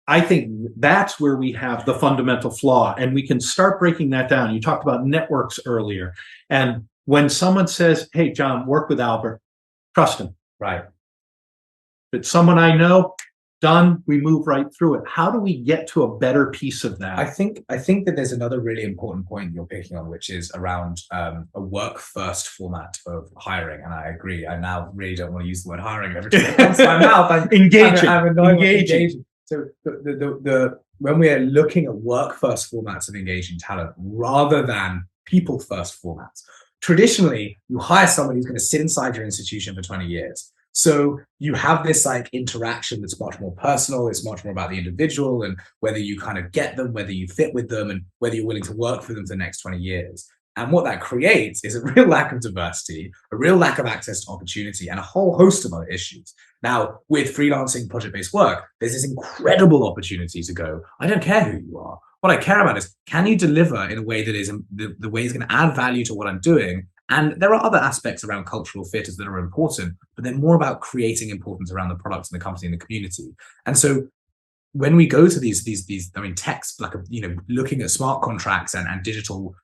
[SPEAKER 24] I think that's where we have the fundamental flaw, and we can start breaking that down. You talked about networks earlier. And when someone says, hey, John, work with Albert, trust him.
[SPEAKER 6] Right.
[SPEAKER 24] If it's someone I know, done, we move right through it. How do we get to a better piece of that?
[SPEAKER 6] I think that there's another really important point you're picking on, which is around a work-first format of hiring. And I agree. I now really don't want to use the word hiring every time it comes to my mouth.
[SPEAKER 24] Engaging.
[SPEAKER 6] So when we are looking at work-first formats of engaging talent rather than people-first formats, traditionally you hire somebody who's going to sit inside your institution for 20 years. So you have this like interaction that's much more personal. It's much more about the individual and whether you kind of get them, whether you fit with them, and whether you're willing to work for them for the next 20 years. And what that creates is a real lack of diversity, a real lack of access to opportunity, and a whole host of other issues. Now, with freelancing project-based work, there's this incredible opportunity to go, I don't care who you are. What I care about is, can you deliver in a way that is the way is going to add value to what I'm doing? And there are other aspects around cultural fit that are important, but they're more about creating importance around the products and the company and the community. And so when we go to these, I mean, texts like, looking at smart contracts and digital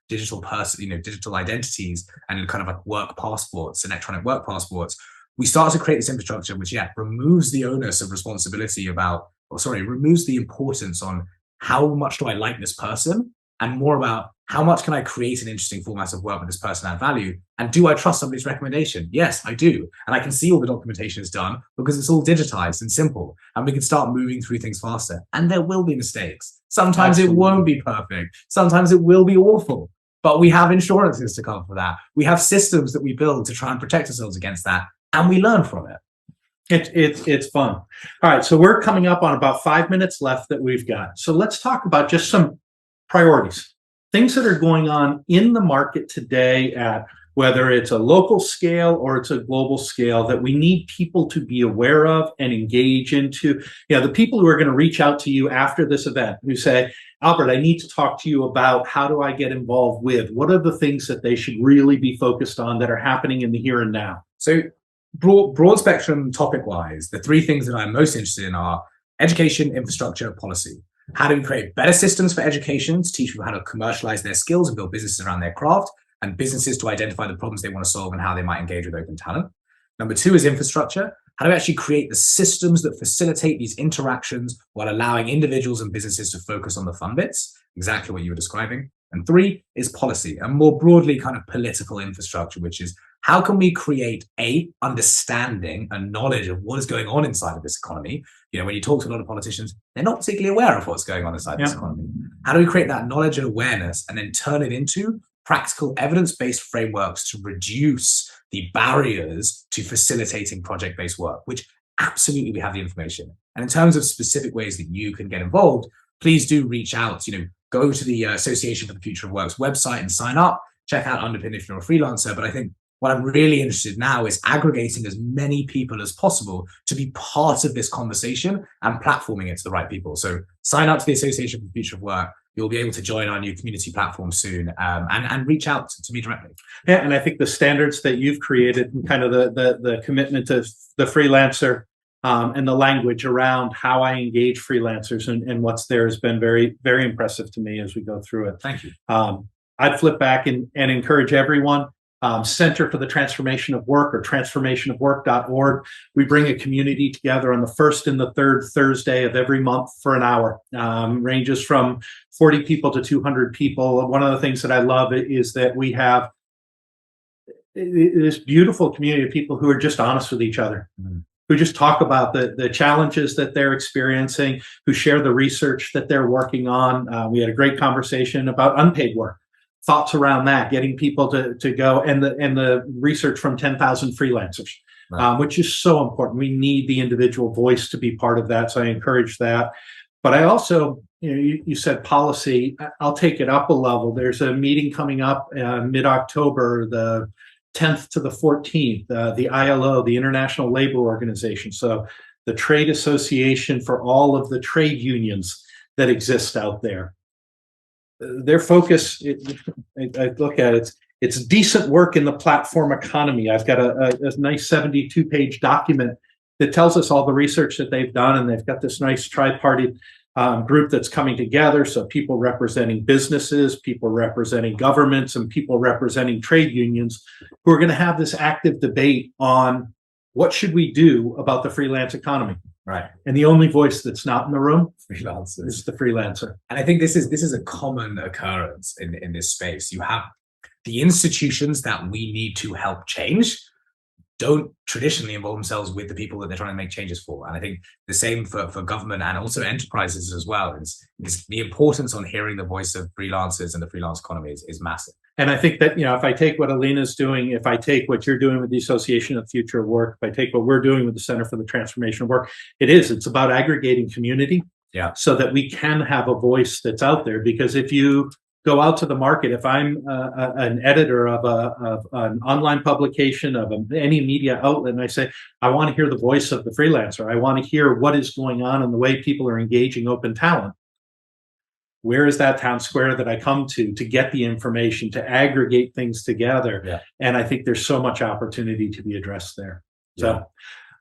[SPEAKER 6] person, digital identities and kind of like work passports, electronic work passports, we start to create this infrastructure, which removes the onus of responsibility removes the importance on how much do I like this person, and more about how much can I create an interesting format of work with this person add value? And do I trust somebody's recommendation? Yes, I do. And I can see all the documentation is done because it's all digitized and simple. And we can start moving through things faster. And there will be mistakes. Sometimes It won't be perfect. Sometimes it will be awful. But we have insurances to cover for that. We have systems that we build to try and protect ourselves against that. And we learn from it.
[SPEAKER 24] It's fun. All right, so we're coming up on about 5 minutes left that we've got. So let's talk about just some priorities, things that are going on in the market today at whether it's a local scale or it's a global scale that we need people to be aware of and engage into. The people who are going to reach out to you after this event who say, Albert, I need to talk to you about how do I get involved with, what are the things that they should really be focused on that are happening in the here and now?
[SPEAKER 6] So broad spectrum topic wise, the three things that I'm most interested in are education, infrastructure, policy. How do we create better systems for education to teach people how to commercialize their skills and build businesses around their craft, and businesses to identify the problems they want to solve and how they might engage with open talent? Number two is infrastructure. How do we actually create the systems that facilitate these interactions while allowing individuals and businesses to focus on the fun bits? Exactly what you were describing. And three is policy, and more broadly kind of political infrastructure, which is how can we create understanding and knowledge of what is going on inside of this economy? When you talk to a lot of politicians, they're not particularly aware of what's going on inside this economy. How do we create that knowledge and awareness and then turn it into practical evidence-based frameworks to reduce the barriers to facilitating project-based work, which absolutely we have the information. And in terms of specific ways that you can get involved, please do reach out, go to the Association for the Future of Work's website and sign up, check out Underpin if you're a freelancer. But I think what I'm really interested in now is aggregating as many people as possible to be part of this conversation and platforming it to the right people. So sign up to the Association for the Future of Work. You'll be able to join our new community platform soon and reach out to me directly.
[SPEAKER 24] Yeah, and I think the standards that you've created and kind of the commitment to the freelancer and the language around how I engage freelancers and what's there has been very, very impressive to me as we go through it.
[SPEAKER 6] Thank you.
[SPEAKER 24] I'd flip back and encourage everyone. Center for the Transformation of Work or transformationofwork.org. We bring a community together on the first and the third Thursday of every month for an hour. Ranges from 40 people to 200 people. One of the things that I love is that we have this beautiful community of people who are just honest with each other, who just talk about the challenges that they're experiencing, who share the research that they're working on. We had a great conversation about unpaid work. Thoughts around that, getting people to go, and the research from 10,000 freelancers, which is so important. We need the individual voice to be part of that, so I encourage that. But I also, you said policy. I'll take it up a level. There's a meeting coming up mid-October, the 10th to the 14th, the ILO, the International Labor Organization. So the trade association for all of the trade unions that exist out there. Their focus, I look at it, it's decent work in the platform economy. I've got a nice 72-page document that tells us all the research that they've done, and they've got this nice tripartite group that's coming together. So people representing businesses, people representing governments, and people representing trade unions who are going to have this active debate on what should we do about the freelance economy.
[SPEAKER 6] Right.
[SPEAKER 24] And the only voice that's not in the room
[SPEAKER 6] Freelancers.
[SPEAKER 24] is the freelancer.
[SPEAKER 6] And I think this is a common occurrence in this space. You have the institutions that we need to help change don't traditionally involve themselves with the people that they're trying to make changes for. And I think the same for government and also enterprises as well. Is the importance on hearing the voice of freelancers and the freelance economy is massive.
[SPEAKER 24] And I think that, if I take what Alina's doing, if I take what you're doing with the Association of Future of Work, if I take what we're doing with the Center for the Transformation of Work, it's about aggregating community, so that we can have a voice that's out there. Because if you go out to the market, if I'm an editor of an online publication, of any media outlet, and I say, I want to hear the voice of the freelancer, I want to hear what is going on and the way people are engaging open talent. Where is that town square that I come to get the information, to aggregate things together?
[SPEAKER 6] Yeah.
[SPEAKER 24] And I think there's so much opportunity to be addressed there. So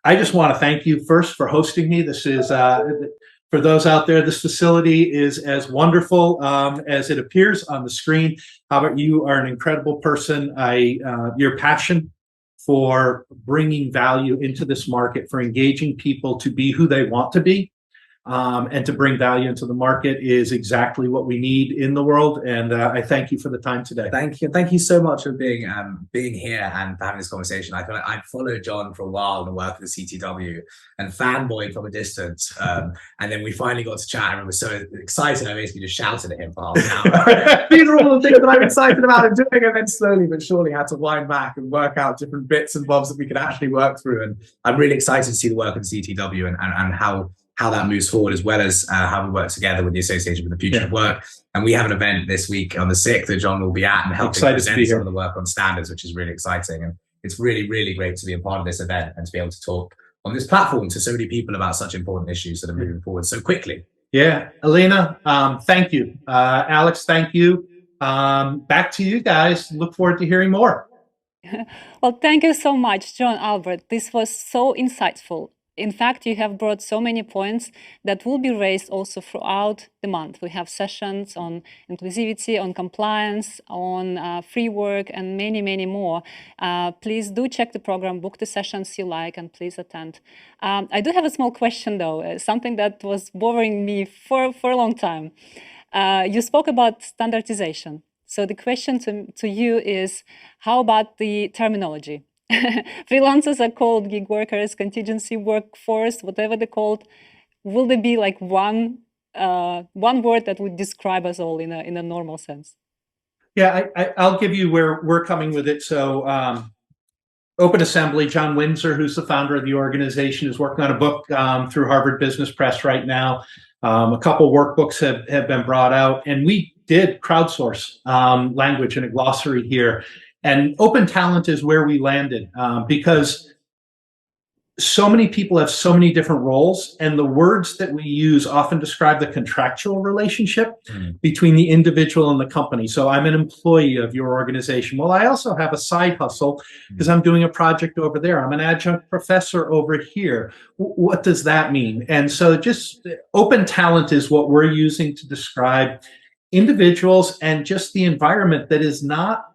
[SPEAKER 24] I just want to thank you first for hosting me. This is, for those out there, this facility is as wonderful as it appears on the screen. Albert, you are an incredible person. Your passion for bringing value into this market, for engaging people to be who they want to be, and to bring value into the market is exactly what we need in the world. And I thank you for the time today.
[SPEAKER 6] Thank you. Thank you so much for being here and having this conversation. I feel like I've followed John for a while in the work of the CTW and fanboyed from a distance. And then we finally got to chat and I was so excited. I basically just shouted at him for half an hour. These are all the things that I'm excited about and doing, and then slowly but surely had to wind back and work out different bits and bobs that we could actually work through. And I'm really excited to see the work of the CTW and how that moves forward, as well as how we work together with the Association for the Future of Work. And we have an event this week on the 6th that John will be at and helping present some of the work on standards, which is really exciting. And it's really, really great to be a part of this event and to be able to talk on this platform to so many people about such important issues that are moving forward so quickly.
[SPEAKER 24] Yeah, Alina, thank you. Alex, thank you. Back to you guys. Look forward to hearing more.
[SPEAKER 2] Well, thank you so much, John, Albert. This was so insightful. In fact, you have brought so many points that will be raised also throughout the month. We have sessions on inclusivity, on compliance, on free work, and many, many more. Please do check the program, book the sessions you like, and please attend. I do have a small question, though, something that was bothering me for a long time. You spoke about standardization. So the question to you is, how about the terminology? Freelancers are called gig workers, contingency workforce, whatever they're called. Will there be like one word that would describe us all in a normal sense?
[SPEAKER 24] Yeah, I'll give you where we're coming with it. So Open Assembly, John Windsor, who's the founder of the organization, is working on a book through Harvard Business Press right now. A couple workbooks have been brought out, and we did crowdsource language in a glossary here. And open talent is where we landed because so many people have so many different roles, and the words that we use often describe the contractual relationship between the individual and the company. So I'm an employee of your organization. Well, I also have a side hustle because I'm doing a project over there. I'm an adjunct professor over here. What does that mean? And so just open talent is what we're using to describe individuals and just the environment that is not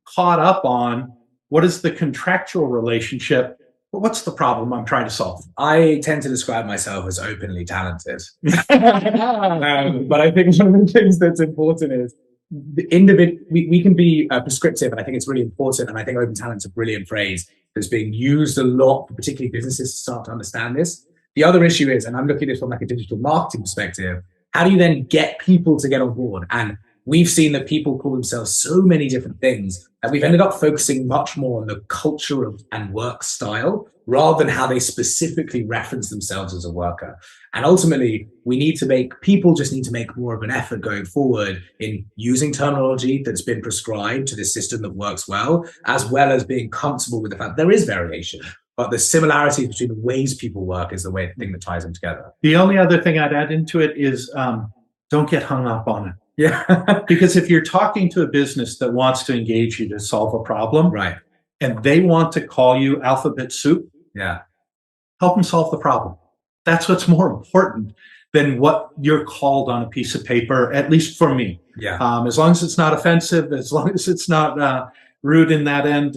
[SPEAKER 24] caught up on what is the contractual relationship, but what's the problem I'm trying to solve.
[SPEAKER 6] I tend to describe myself as openly talented. But I think one of the things that's important is the we can be prescriptive, and I think it's really important, and I think open talent's a brilliant phrase that's being used a lot, particularly businesses to start to understand this. The other issue is, and I'm looking at this from like a digital marketing perspective, how do you then get people to get on board? And we've seen that people call themselves so many different things, and we've ended up focusing much more on the culture and work style rather than how they specifically reference themselves as a worker. And ultimately, people just need to make more of an effort going forward in using terminology that's been prescribed to the system that works well as being comfortable with the fact there is variation. but the similarities between the ways people work is the thing that ties them together.
[SPEAKER 24] The only other thing I'd add into it is don't get hung up on it.
[SPEAKER 6] Yeah.
[SPEAKER 24] Because if you're talking to a business that wants to engage you to solve a problem,
[SPEAKER 6] right,
[SPEAKER 24] and they want to call you alphabet soup,
[SPEAKER 6] yeah,
[SPEAKER 24] help them solve the problem. That's what's more important than what you're called on a piece of paper, at least for me.
[SPEAKER 6] Yeah.
[SPEAKER 24] As long as it's not offensive, as long as it's not rude in that end,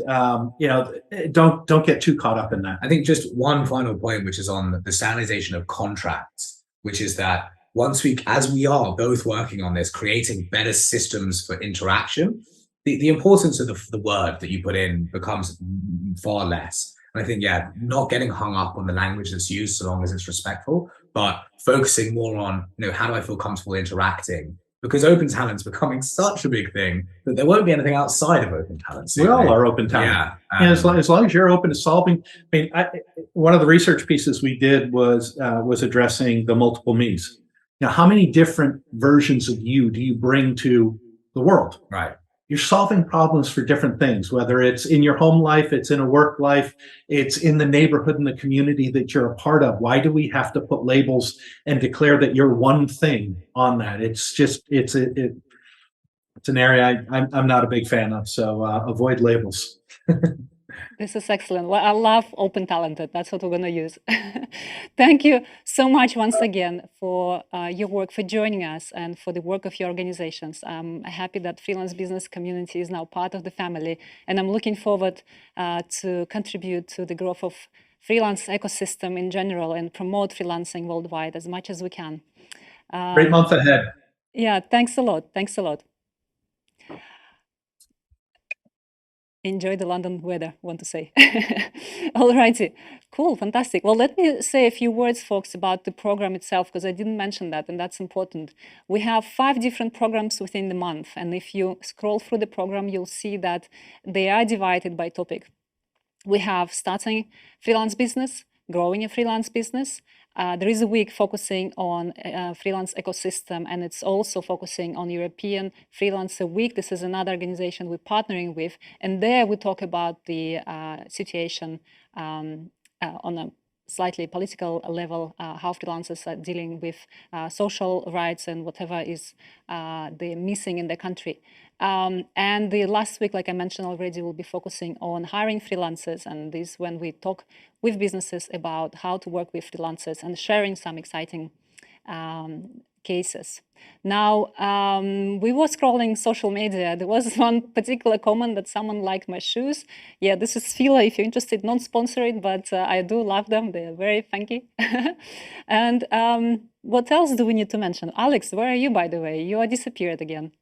[SPEAKER 24] don't get too caught up in that.
[SPEAKER 6] I think just one final point, which is on the standardization of contracts, which is that once as we are both working on this, creating better systems for interaction, the importance of the word that you put in becomes far less. And I think, yeah, not getting hung up on the language that's used so long as it's respectful, but focusing more on, how do I feel comfortable interacting? Because open talent's becoming such a big thing that there won't be anything outside of open talent.
[SPEAKER 24] We all are open talent.
[SPEAKER 6] Yeah.
[SPEAKER 24] And as long as you're open to solving, one of the research pieces we did was addressing the multiple me's. Now, how many different versions of you do you bring to the world?
[SPEAKER 6] Right.
[SPEAKER 24] You're solving problems for different things, whether it's in your home life, it's in a work life, it's in the neighborhood and the community that you're a part of. Why do we have to put labels and declare that you're one thing on that? It's an area I'm not a big fan of, so avoid labels.
[SPEAKER 2] This is excellent. Well, I love open talented. That's what we're going to use. Thank you so much once again for your work, for joining us, and for the work of your organizations. I'm happy that Freelance Business Community is now part of the family, and I'm looking forward to contribute to the growth of freelance ecosystem in general and promote freelancing worldwide as much as we can.
[SPEAKER 24] Great month ahead.
[SPEAKER 2] Yeah, thanks a lot. Thanks a lot. Enjoy the London weather, want to say. All righty, cool, fantastic. Well, let me say a few words, folks, about the program itself, because I didn't mention that, and that's important. We have 5 different programs within the month, and if you scroll through the program, you'll see that they are divided by topic. We have starting freelance business, growing a freelance business. There is a week focusing on freelance ecosystem, and it's also focusing on European Freelancer Week. This is another organization we're partnering with, and there we talk about the situation on a slightly political level, how freelancers are dealing with social rights and whatever is the missing in the country. And the last week, like I mentioned already, we'll be focusing on hiring freelancers, and this is when we talk with businesses about how to work with freelancers and sharing some exciting cases. Now, we were scrolling social media. There was one particular comment that someone liked my shoes. Yeah, this is Fila. If you're interested, non-sponsored, but I do love them. They're very funky. And what else do we need to mention? Alex, where are you, by the way? You are disappeared again.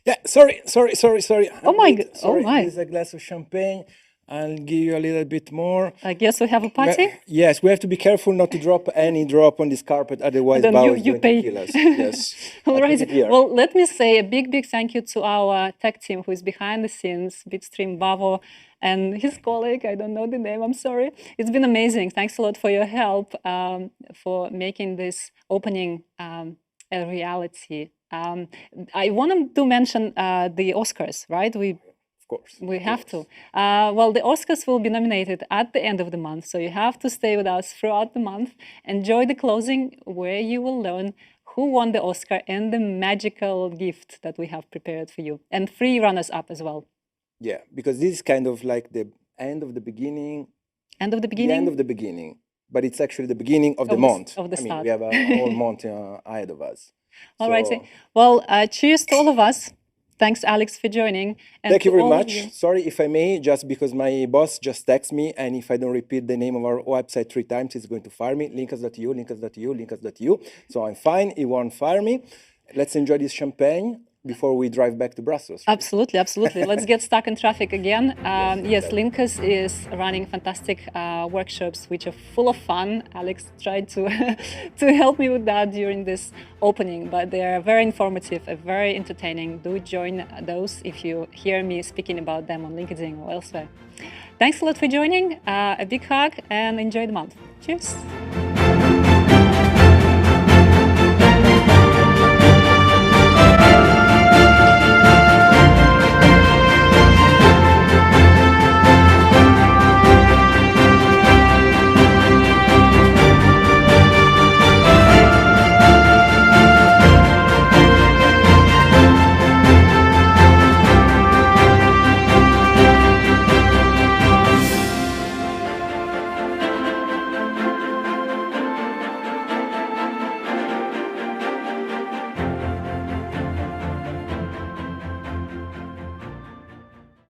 [SPEAKER 3] Yeah, sorry.
[SPEAKER 2] Oh my God! Oh my!
[SPEAKER 3] Here's a glass of champagne. I'll give you a little bit more.
[SPEAKER 2] I guess we have a party?
[SPEAKER 3] Yes, we have to be careful not to drop any drop on this carpet, otherwise Bao is going to kill us. Yes.
[SPEAKER 2] All right. Well, let me say a big thank you to our tech team who is behind the scenes, Bitstream, Bavo, and his colleague. I don't know the name, I'm sorry. It's been amazing. Thanks a lot for your help, for making this opening a reality. I wanted to mention the Oscars, right? We have to. Well, the Oscars will be nominated at the end of the month, so you have to stay with us throughout the month. Enjoy the closing, where you will learn who won the Oscar and the magical gift that we have prepared for you, and 3 runners-up as well.
[SPEAKER 3] Yeah, because this is kind of like the end of the beginning.
[SPEAKER 2] End of the beginning?
[SPEAKER 3] The end of the beginning, but it's actually the beginning of the month.
[SPEAKER 2] Of the start.
[SPEAKER 3] We have a whole month ahead of us.
[SPEAKER 2] All right. Well, cheers to all of us. Thanks, Alex, for joining. And
[SPEAKER 3] thank you very much. Sorry, if I may, just because my boss just texted me, and if I don't repeat the name of our website 3 times, he's going to fire me. Linkas.eu, Linkas.eu, Linkas.eu. So I'm fine. He won't fire me. Let's enjoy this champagne before we drive back to Brussels.
[SPEAKER 2] Absolutely. Let's get stuck in traffic again. Yes, Linkas is running fantastic workshops which are full of fun. Alex tried to help me with that during this opening, but they are very informative and very entertaining. Do join those if you hear me speaking about them on LinkedIn or elsewhere. Thanks a lot for joining. A big hug and enjoy the month. Cheers.